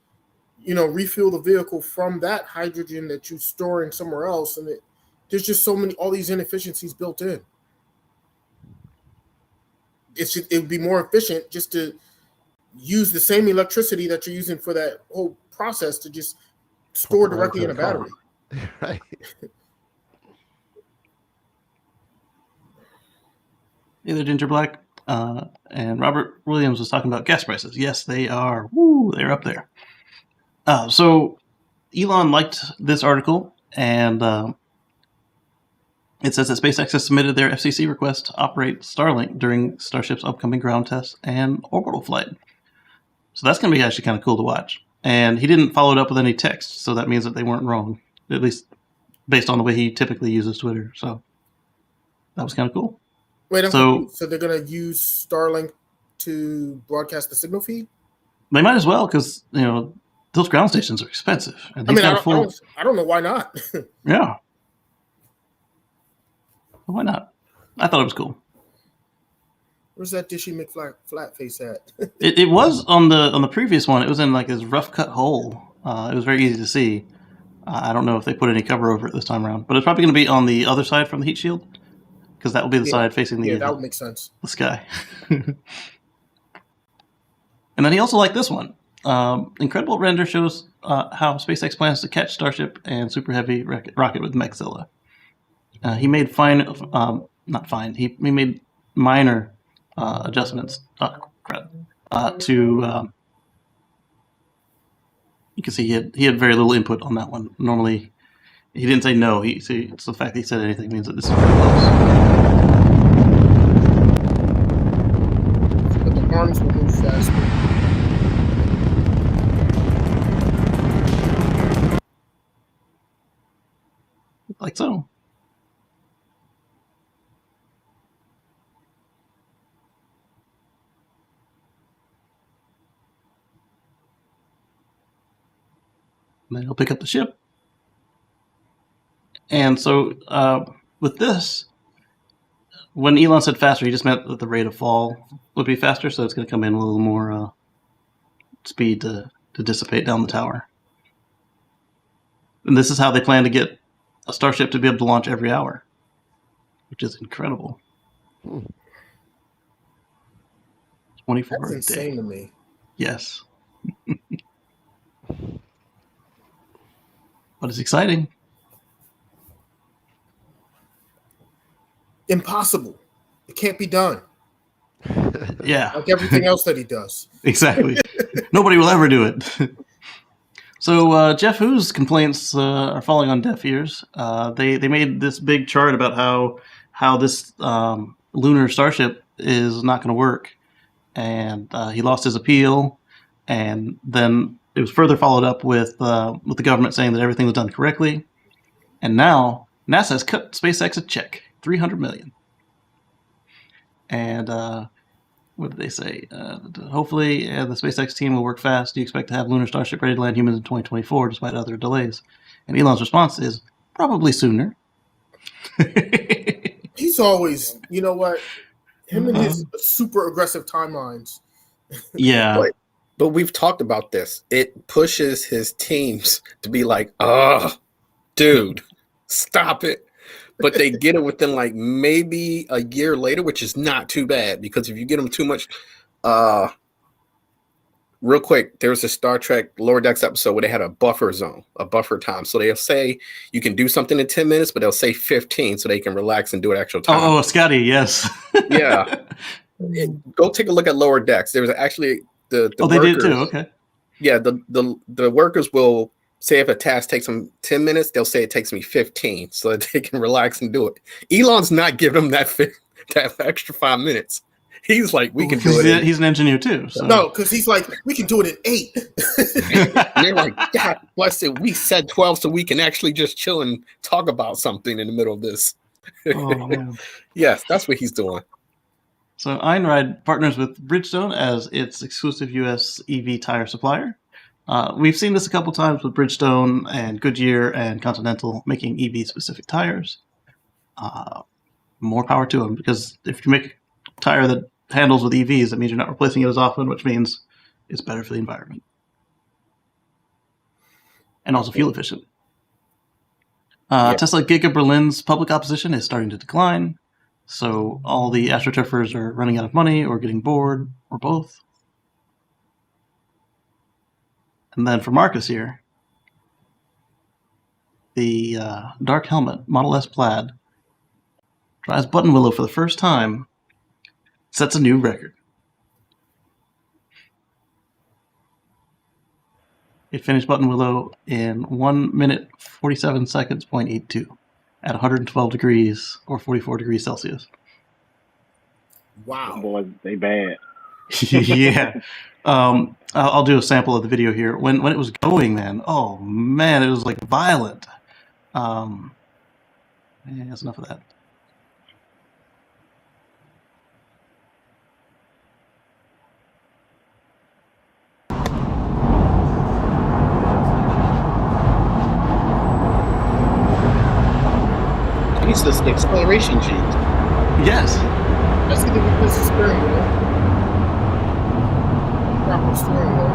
refuel the vehicle from that hydrogen that you're storing somewhere else. And there's just all these inefficiencies built in. It would be more efficient just to use the same electricity that you're using for that whole process to just store directly in a battery. Right. Either Ginger Black and Robert Williams was talking about gas prices. Yes, they are. Woo, they're up there. So Elon liked this article, and it says that SpaceX has submitted their FCC request to operate Starlink during Starship's upcoming ground tests and orbital flight. So that's going to be actually kind of cool to watch. And he didn't follow it up with any text, so that means that they weren't wrong, at least based on the way he typically uses Twitter. So that was kind of cool. Wait, so they're going to use Starlink to broadcast the signal feed? They might as well, because those ground stations are expensive. And I don't know why not. Yeah. Why not? I thought it was cool. Where's that Dishy McFlatface at? It was on the previous one. It was in like this rough cut hole. It was very easy to see. I don't know if they put any cover over it this time around, but it's probably going to be on the other side from the heat shield, because that will be the side facing the that would make sense. The sky. And then he also liked this one. Incredible render shows how SpaceX plans to catch Starship and Super Heavy rocket with Mechzilla. He made He made minor adjustments. To you can see he had very little input on that one. Normally, he didn't say no. It's the fact that he said anything means that this is very close. But the arms will move faster. Like so. And then he'll pick up the ship. And so with this, when Elon said faster, he just meant that the rate of fall would be faster, so it's going to come in a little more speed to dissipate down the tower. And this is how they plan to get a Starship to be able to launch every hour, which is incredible. 24 That's a day. Insane to me. Yes. But it's exciting. Impossible. It can't be done. Yeah. Like everything else that he does. Exactly. Nobody will ever do it. So Jeff Hu's complaints are falling on deaf ears. They made this big chart about how this lunar starship is not going to work, and he lost his appeal. And then it was further followed up with the government saying that everything was done correctly. And now NASA has cut SpaceX a check, $300 million. And what did they say? Hopefully, the SpaceX team will work fast. Do you expect to have lunar starship ready to land humans in 2024, despite other delays? And Elon's response is probably sooner. He's always, you know what? Him and his super aggressive timelines. Yeah. But we've talked about this. It pushes his teams to be like, dude, stop it. But they get it within like maybe a year later, which is not too bad, because if you get them too much, real quick, there was a Star Trek Lower Decks episode where they had a buffer zone, a buffer time. So they'll say you can do something in 10 minutes, but they'll say 15 so they can relax and do it actual time. Oh, Scotty, yes. Yeah. Go take a look at Lower Decks. There was actually the they workers, did too. Okay. Yeah, the workers will say if a task takes them 10 minutes, they'll say it takes me 15 so that they can relax and do it. Elon's not giving them that extra 5 minutes. He's like, we can do it. He's an engineer too. So. No, because he's like, we can do it in 8. And they're like, God bless it. We said 12 so we can actually just chill and talk about something in the middle of this. Oh, man. Yes, that's what he's doing. So Einride partners with Bridgestone as its exclusive U.S. EV tire supplier. We've seen this a couple times with Bridgestone and Goodyear and Continental making EV-specific tires. More power to them, because if you make a tire that handles with EVs, that means you're not replacing it as often, which means it's better for the environment. And also fuel efficient. Tesla Giga Berlin's public opposition is starting to decline. So all the astroturfers are running out of money or getting bored or both. And then for Marcus here, the Dark Helmet Model S Plaid drives Button Willow for the first time, sets a new record. It finished Button Willow in 1 minute 47 seconds, 0.82 at 112 degrees or 44 degrees Celsius. Wow. Boys, they bad. Yeah. I'll do a sample of the video here. When it was going, man, oh man, it was like violent. That's enough of that. He's just the acceleration G. Yes. That's going to be this steering wheel. Proper steering wheel.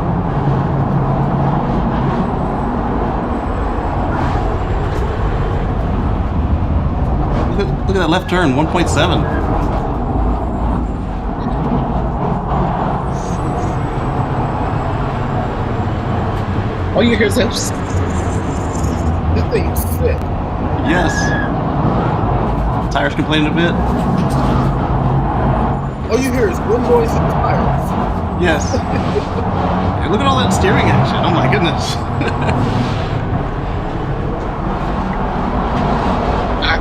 Look at that left turn, 1.7. All you hear is that. That thing is sick. Yes. Tires complaining a bit. All you hear is wind noise and tires. Yes. And look at all that steering action. Oh my goodness.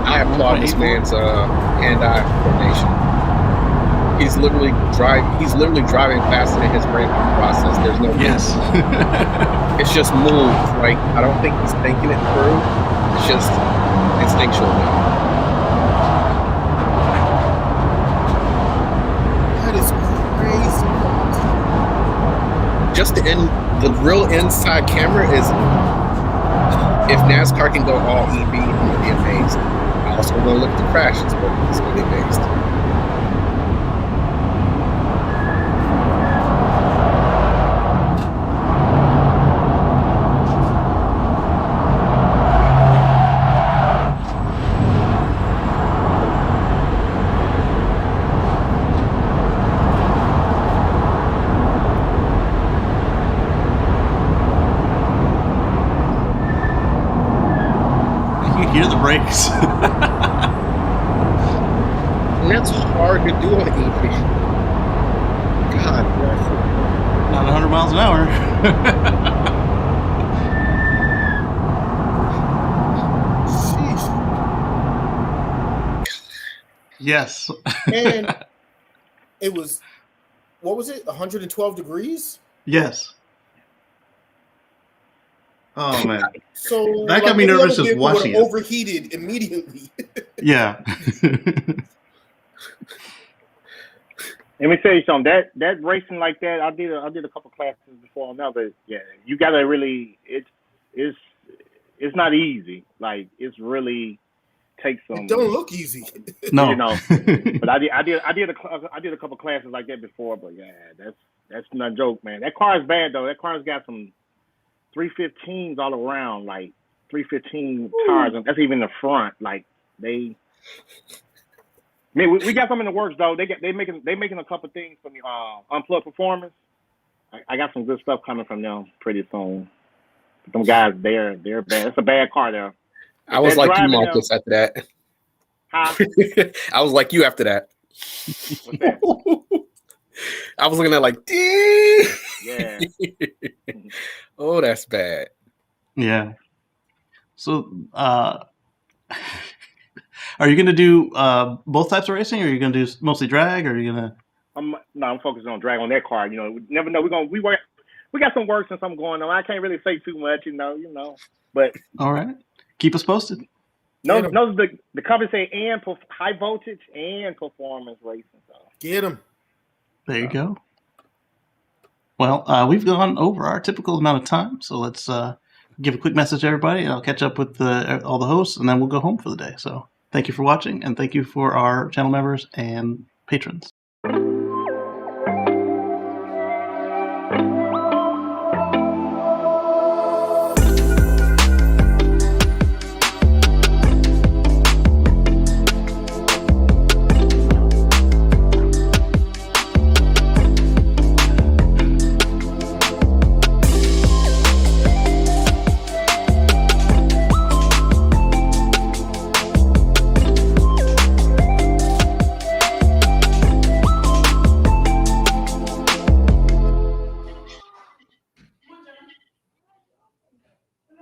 I applaud this man's hand-eye coordination. He's literally driving faster than his brain process. There's no yes. It's just moves. Like, I don't think he's thinking it through. It's just instinctual now. That is crazy. Just the real inside camera is, if NASCAR can go all EV, I'm gonna be amazed. I also want to look at the crashes, but it's gonna be amazed. can hear the brakes. And that's hard to do on Eevee. God bless it. Not 100 miles an hour. Yes. And it was, what was it, 112 degrees? Yes. Oh man. So that got me nervous just watching it. Overheated immediately. Yeah. Let me tell you something. That racing like that, I did a couple classes before now, but yeah, you gotta really it's not easy. Like it's really takes some. It don't look easy. No. You know, but I did a couple classes like that before, but yeah, that's not a joke, man. That car is bad though. That car's got some 315s all around, like 315 tires, and that's even the front. Like they. I mean, we got some in the works though. They making a couple things for me. Unplugged Performance. I got some good stuff coming from them pretty soon. But them guys, they're bad. It's a bad car there. I was like you, Marcus, after that. Huh? I was like you after that. What's that? I was looking at like, ding. Yeah. Oh, that's bad. Yeah. So, are you going to do both types of racing, or are you going to do mostly drag, or are you going to? I'm focusing on drag on that car. You know, we never know. We got some works and something going on. I can't really say too much, you know. But all right, keep us posted. No, the cover say and high voltage and performance racing. So get them. There you go. Well, we've gone over our typical amount of time, so let's give a quick message to everybody, and I'll catch up with all the hosts, and then we'll go home for the day. So thank you for watching, and thank you for our channel members and patrons.